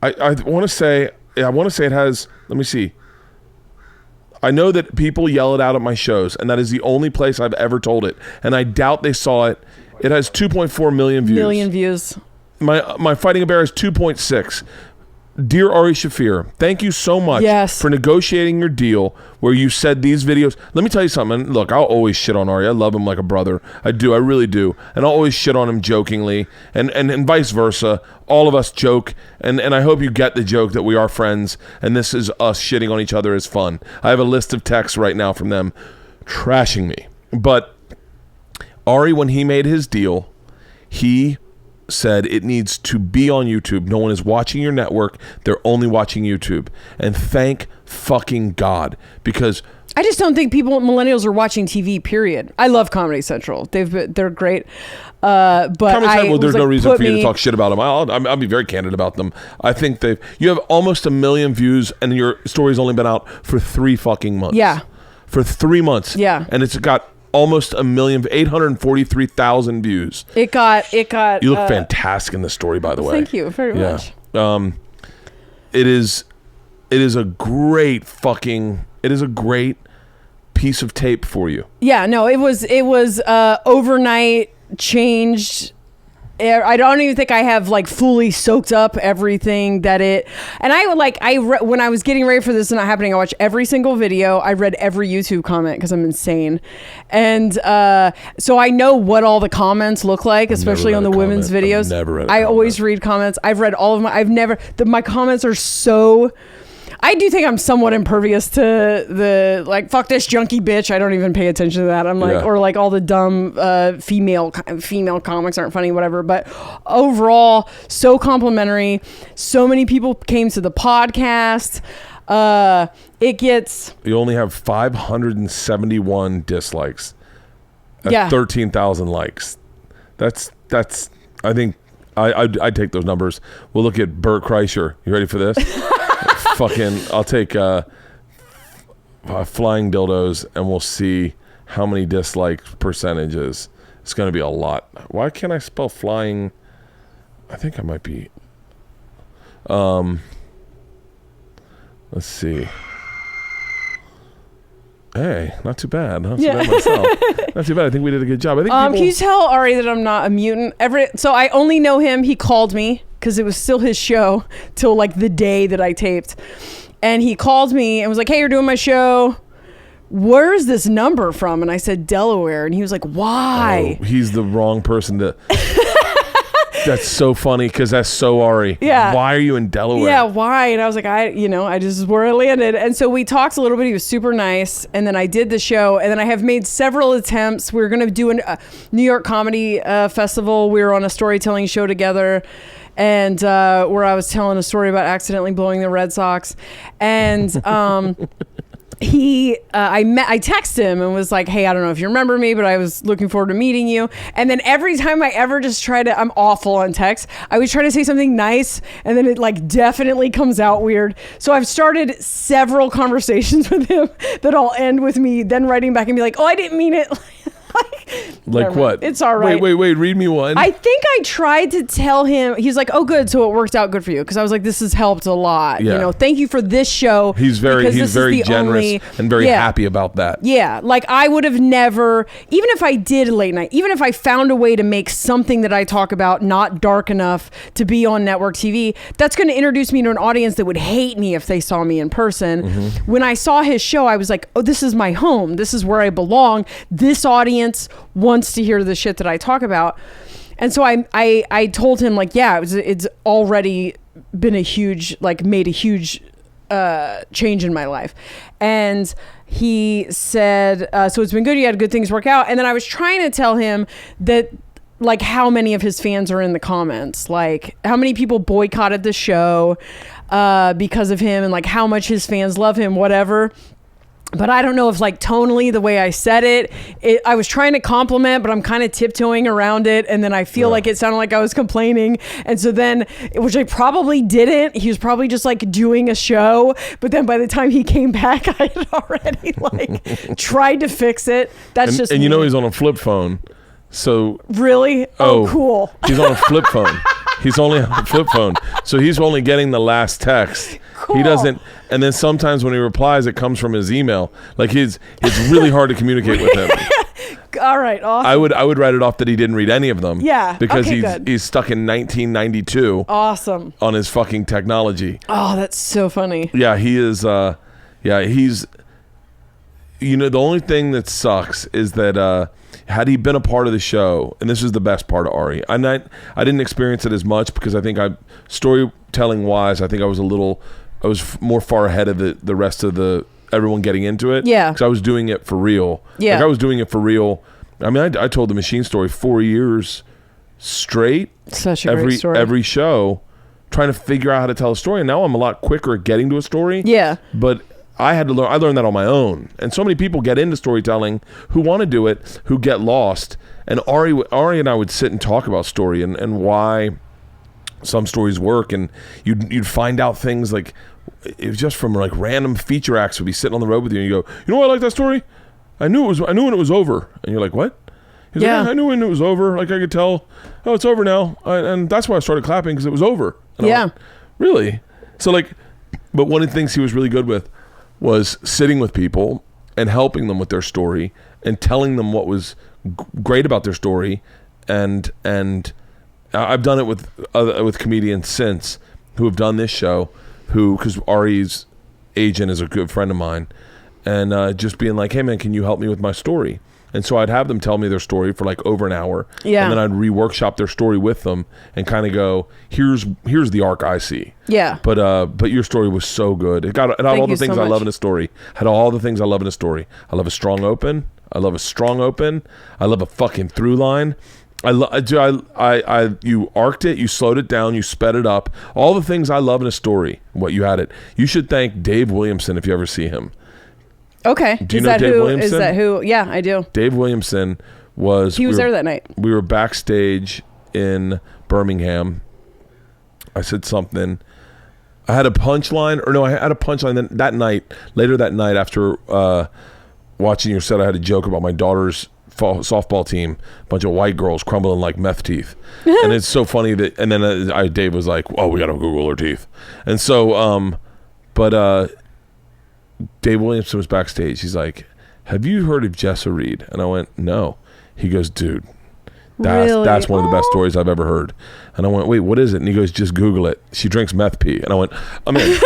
want to say it has. Let me see. I know that people yell it out at my shows, and that is the only place I've ever told it. And I doubt they saw it. It has 2.4 million views. My Fighting a Bear is 2.6. Dear Ari Shafir, thank you so much for negotiating your deal where you said these videos. Let me tell you something. Look, I'll always shit on Ari. I love him like a brother. I do. I really do. And I'll always shit on him jokingly and vice versa. All of us joke. And I hope you get the joke that we are friends and this is us shitting on each other is fun. I have a list of texts right now from them trashing me. But Ari, when he made his deal, he said it needs to be on YouTube. No one is watching your network. They're only watching YouTube. And thank fucking God, because I just don't think millennials are watching TV, period. I love Comedy Central. They're great. But Comedy Central, there's no reason for you to talk shit about them. I'll be very candid about them. I think you have almost 1 million views and your story's only been out for 3 fucking months. Yeah. For 3 months. Yeah. And it's got almost 843,000 views. It got. You look fantastic in the story, by the way. Thank you very much. It is a great piece of tape for you. Yeah, no, it was overnight changed. I don't even think I have like fully soaked up everything that it, and when I was getting ready for this and not happening, I watched every single video. I read every YouTube comment because I'm insane. And so I know what all the comments look like, especially on the women's videos. I always read comments. I've read all of my comments are so, I do think I'm somewhat impervious to the like fuck this junkie bitch. I don't even pay attention to that. I'm like, or like all the dumb female comics aren't funny, whatever. But overall, so complimentary. So many people came to the podcast. You only have 571 dislikes. 13,000 likes. That's. I think I'd take those numbers. We'll look at Bert Kreischer. You ready for this? I'll take Flying Dildos and we'll see how many dislike percentages. It's going to be a lot. Why can't I spell flying? I think I might be. Let's see. Hey, not too bad. Not too bad myself. Not too bad. I think we did a good job. I think can you tell Ari that I'm not a mutant? So I only know him. He called me because it was still his show till like the day that I taped. And he called me and was like, hey, you're doing my show. Where's this number from? And I said, Delaware. And he was like, why? Oh, he's the wrong person to... That's so funny because that's so Ari. Yeah. Why are you in Delaware? Yeah, why? And I was like, I just where I landed. And so we talked a little bit. He was super nice. And then I did the show. And then I have made several attempts. We were going to do a New York Comedy Festival. We were on a storytelling show together. And where I was telling a story about accidentally blowing the Red Sox. And I texted him and was like, hey, I don't know if you remember me, but I was looking forward to meeting you. And then every time I ever just try to, I'm awful on text. I would try to say something nice and then it like definitely comes out weird. So I've started several conversations with him that all end with me then writing back and be like, oh, I didn't mean it. Like what? It's all right. Wait, read me one. I think I tried to tell him, he's like, oh good, so it worked out good for you. Because I was like, this has helped a lot. Yeah. You know, thank you for this show. He's very generous and very happy about that. Yeah, like I would have never, even if I did late night, even if I found a way to make something that I talk about not dark enough to be on network TV, that's going to introduce me to an audience that would hate me if they saw me in person. Mm-hmm. When I saw his show, I was like, oh, this is my home. This is where I belong. This audience wants to hear the shit that I talk about. And so I told him like, yeah, it's already been a huge, like made a huge change in my life. And he said, so it's been good. You had good things work out. And then I was trying to tell him that like how many of his fans are in the comments, like how many people boycotted the show because of him, and like how much his fans love him, whatever. But I don't know if like tonally the way I said it, I was trying to compliment, but I'm kind of tiptoeing around it. And then I feel like it sounded like I was complaining. And so then, which I probably didn't, he was probably just like doing a show. But then by the time he came back, I had already like tried to fix it. That's and you know, he's on a flip phone. So really? Oh, cool. He's on a flip phone. He's only on a flip phone. So he's only getting the last text. Cool. He doesn't, and then sometimes when he replies, it comes from his email. Like it's really hard to communicate with him. All right, awesome. I would write it off that he didn't read any of them. Yeah, because okay, he's stuck in 1992. Awesome. On his fucking technology. Oh, that's so funny. Yeah, he is. He's. You know, the only thing that sucks is that had he been a part of the show, and this is the best part of Ari, I didn't experience it as much because I think storytelling wise, I think I was more far ahead of the rest of everyone getting into it. Yeah. Because I was doing it for real. Yeah. Like I was doing it for real. I mean, I told the Machine story 4 years straight. Such a great story. Every show, trying to figure out how to tell a story. And now I'm a lot quicker at getting to a story. Yeah. But I learned that on my own. And so many people get into storytelling who want to do it, who get lost. And Ari and I would sit and talk about story and why some stories work. And you'd find out things like, it was just from like random feature acts would be sitting on the road with you and you go, you know why I like that story? I knew when it was over. And you're like, what? He's like, I knew when it was over. Like I could tell, oh, it's over now. And that's why I started clapping, because it was over. And yeah. Went, really? So like, but one of the things he was really good with was sitting with people and helping them with their story and telling them what was great about their story. And I've done it with comedians since who have done this show, because Ari's agent is a good friend of mine, and just being like, hey man, can you help me with my story? And so I'd have them tell me their story for like over an hour. Yeah. And then I'd reworkshop their story with them and kind of go, here's the arc I see. Yeah. But your story was so good. It had all the things I love in a story. Had all the things I love in a story. I love a strong open. I love a fucking through line. You arced it, you slowed it down, you sped it up. All the things I love in a story. What you had it. You should thank Dave Williamson if you ever see him. Okay. Do you know Dave Williamson? Is that who? Yeah, I do. Dave Williamson He was there that night. We were backstage in Birmingham. I said something. I had a punchline, then later that night after watching your set, I had a joke about my daughter's softball team, a bunch of white girls crumbling like meth teeth. And it's so funny that, and then Dave was like, oh, we got to Google her teeth. And so, Dave Williamson was backstage. He's like, have you heard of Jessa Reed? And I went, no. He goes, dude, that's one of the best stories I've ever heard. And I went, wait, what is it? And he goes, just Google it. She drinks meth pee. And I went, I'm in.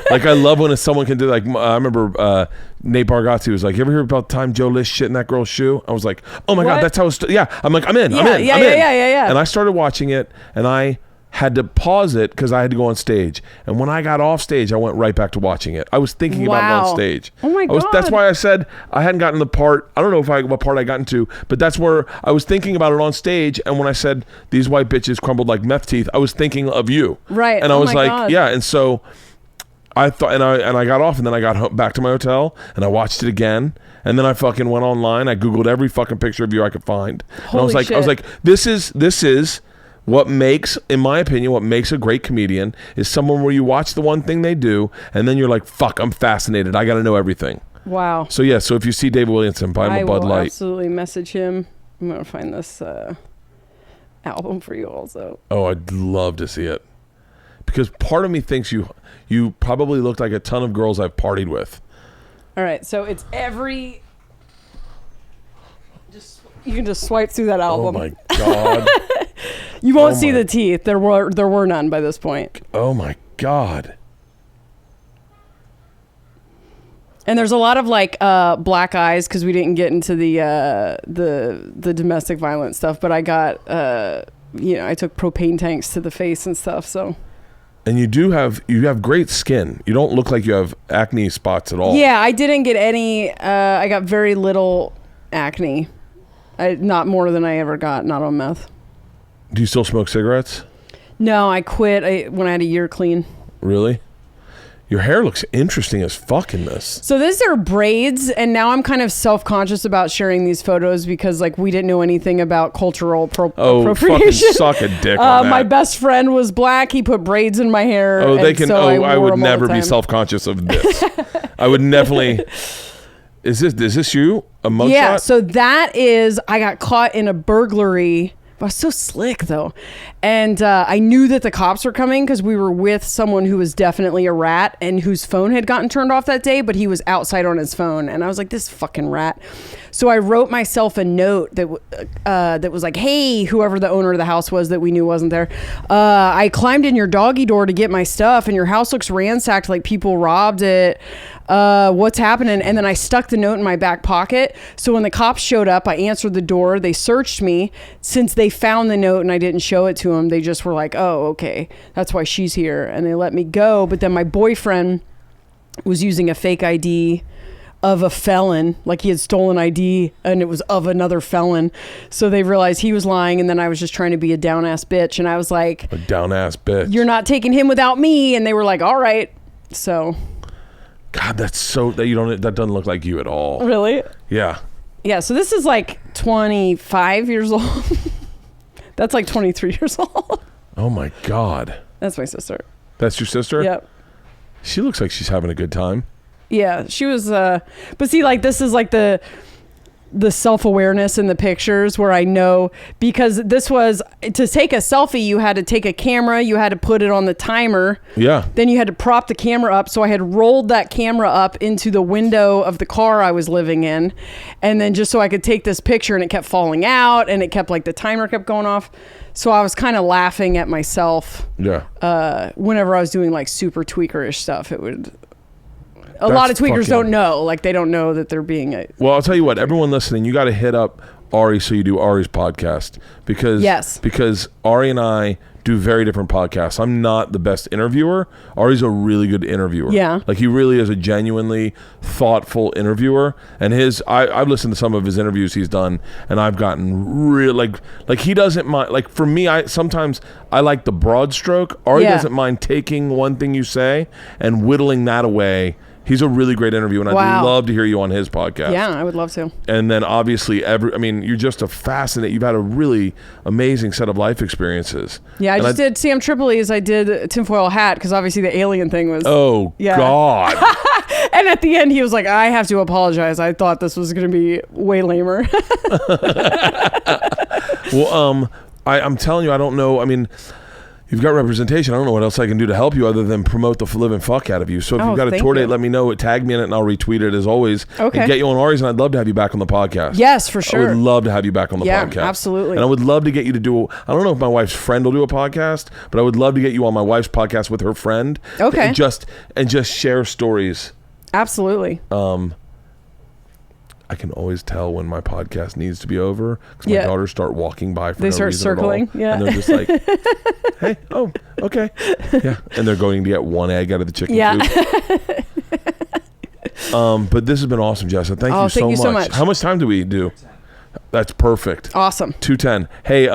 Like, I love when someone can do, like, I remember Nate Bargatze was like, you ever hear about the time Joe List shit in that girl's shoe? I was like, oh my God, that's how it's, yeah. I'm like, I'm in. Yeah. And I started watching it, and I had to pause it because I had to go on stage. And when I got off stage, I went right back to watching it. I was thinking about it on stage. Oh my God. That's why I said I hadn't gotten the part. I don't know what part I got into, but that's where I was thinking about it on stage. And when I said these white bitches crumbled like meth teeth, I was thinking of you. Right. And I was like, God. yeah. And so I thought, and I got off, and then I got back to my hotel, and I watched it again. And then I fucking went online. I Googled every fucking picture of you I could find. And I was like, this is what makes, in my opinion, what makes a great comedian is someone where you watch the one thing they do, and then you're like, fuck, I'm fascinated. I got to know everything. Wow. So yeah, so if you see Dave Williamson, buy him a Bud Light. I will absolutely message him. I'm going to find this album for you also. Oh, I'd love to see it. Because part of me thinks you probably look like a ton of girls I've partied with. All right, so it's you can just swipe through that album. Oh my God. You won't see the teeth. There were none by this point. Oh my God. And there's a lot of like black eyes because we didn't get into the domestic violence stuff, but I got I took propane tanks to the face and stuff. So. And you have great skin. You don't look like you have acne spots at all. Yeah, I didn't get any. I got very little acne. Not more than I ever got. Not on meth. Do you still smoke cigarettes? No, I quit when I had a year clean. Really? Your hair looks interesting as fuck in this. So these are braids, and now I'm kind of self-conscious about sharing these photos because, like, we didn't know anything about cultural appropriation. Fucking suck a dick on that. My best friend was black. He put braids in my hair. I would never be self-conscious of this. I would definitely. Is this you? A mugshot? Yeah. So that is. I got caught in a burglary. I was so slick though. And I knew that the cops were coming because we were with someone who was definitely a rat and whose phone had gotten turned off that day, but he was outside on his phone. And I was like, this fucking rat. So I wrote myself a note that was like, hey, whoever the owner of the house was that we knew wasn't there. I climbed in your doggy door to get my stuff and your house looks ransacked like people robbed it. What's happening? And then I stuck the note in my back pocket. So when the cops showed up, I answered the door. They searched me. Since they found the note and I didn't show it to them, they just were like, oh, okay, that's why she's here. And they let me go. But then my boyfriend was using a fake ID of a felon, like he had stolen ID and it was of another felon. So they realized he was lying, and then I was just trying to be a down ass bitch. And I was like, a down ass bitch. You're not taking him without me. And they were like, all right. So God, that doesn't look like you at all. Really? Yeah. Yeah, so this is like 25 years old. That's like 23 years old. Oh my God. That's my sister. That's your sister? Yep. She looks like she's having a good time. Yeah, she was but see, like, this is like the self-awareness in the pictures where I know, because this was to take a selfie, you had to take a camera, you had to put it on the timer. Yeah. Then you had to prop the camera up. So I had rolled that camera up into the window of the car I was living in. And then just so I could take this picture, and it kept falling out and it kept like the timer kept going off. So I was kind of laughing at myself. Yeah. Whenever I was doing like super tweaker-ish stuff, it would... A lot of tweakers don't know. Like, they don't know that they're being... Well, I'll tell you what. Everyone listening, you got to hit up Ari so you do Ari's podcast. Because Ari and I do very different podcasts. I'm not the best interviewer. Ari's a really good interviewer. Yeah. Like, he really is a genuinely thoughtful interviewer. And I've listened to some of his interviews he's done, and I've gotten real... Like he doesn't mind... Like, for me, sometimes I like the broad stroke. Ari doesn't mind taking one thing you say and whittling that away. He's a really great interview, and I'd love to hear you on his podcast. Yeah, I would love to. And then obviously, you're just you've had a really amazing set of life experiences. Yeah, I did Sam Tripoli's. I did a tinfoil hat because obviously the alien thing was... Oh, yeah. God. And at the end, he was like, I have to apologize. I thought this was going to be way lamer. Well, I'm telling you, I don't know. I mean... You've got representation. I don't know what else I can do to help you other than promote the living fuck out of you. So if you've got a tour date, let me know. Tag me in it, and I'll retweet it as always. Okay. And get you on Ari's, and I'd love to have you back on the podcast. Yes, for sure. I would love to have you back on the podcast. Yeah, absolutely. And I would love to get you to do... I don't know if my wife's friend will do a podcast, but I would love to get you on my wife's podcast with her friend. Okay. And just share stories. Absolutely. I can always tell when my podcast needs to be over because my daughters start walking by for no reason circling, at all. And they're just like, hey, oh, okay. Yeah. And they're going to get one egg out of the chicken coop. But this has been awesome, Jessa. Thank you so much. How much time do we do? That's perfect. Awesome. 2:10. Hey,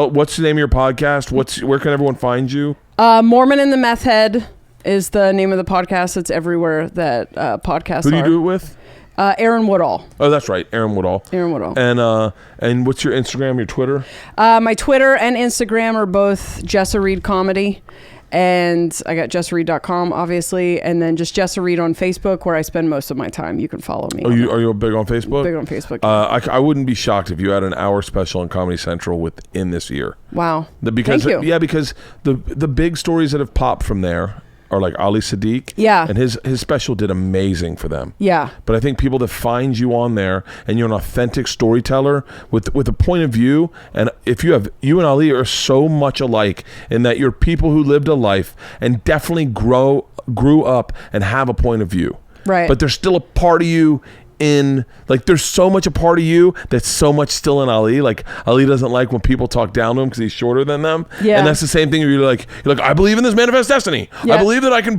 what's the name of your podcast? Where can everyone find you? Mormon and the Meth Head is the name of the podcast. It's everywhere that podcasts are. Who do you do it with? Aaron Woodall. Oh, that's right. Aaron Woodall. And what's your Instagram, your Twitter? My Twitter and Instagram are both Jessa Reed Comedy. And I got JessaReed.com, obviously. And then just Jessa Reed on Facebook, where I spend most of my time. You can follow me. Are you big on Facebook? Big on Facebook. I wouldn't be shocked if you had an hour special on Comedy Central within this year. Wow. Thank you. Yeah, because the big stories that have popped from there are like Ali Sadiq. Yeah. And his special did amazing for them. Yeah. But I think people that find you on there and you're an authentic storyteller with a point of view, and if you and Ali are so much alike in that you're people who lived a life and definitely grew up and have a point of view. Right. But there's still a part of you in, like, there's so much a part of you that's so much still in Ali. Like, Ali doesn't like when people talk down to him because he's shorter than them. Yeah. And that's the same thing. You're like, I believe in this manifest destiny. Yeah. I believe that I'm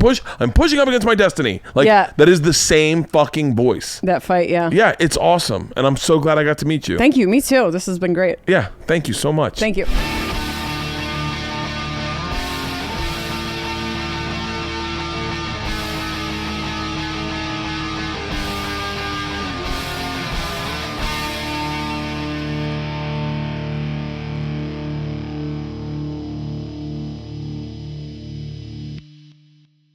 pushing up against my destiny. Like, that is the same fucking voice. That fight, yeah. Yeah, it's awesome. And I'm so glad I got to meet you. Thank you. Me too. This has been great. Yeah, thank you so much. Thank you.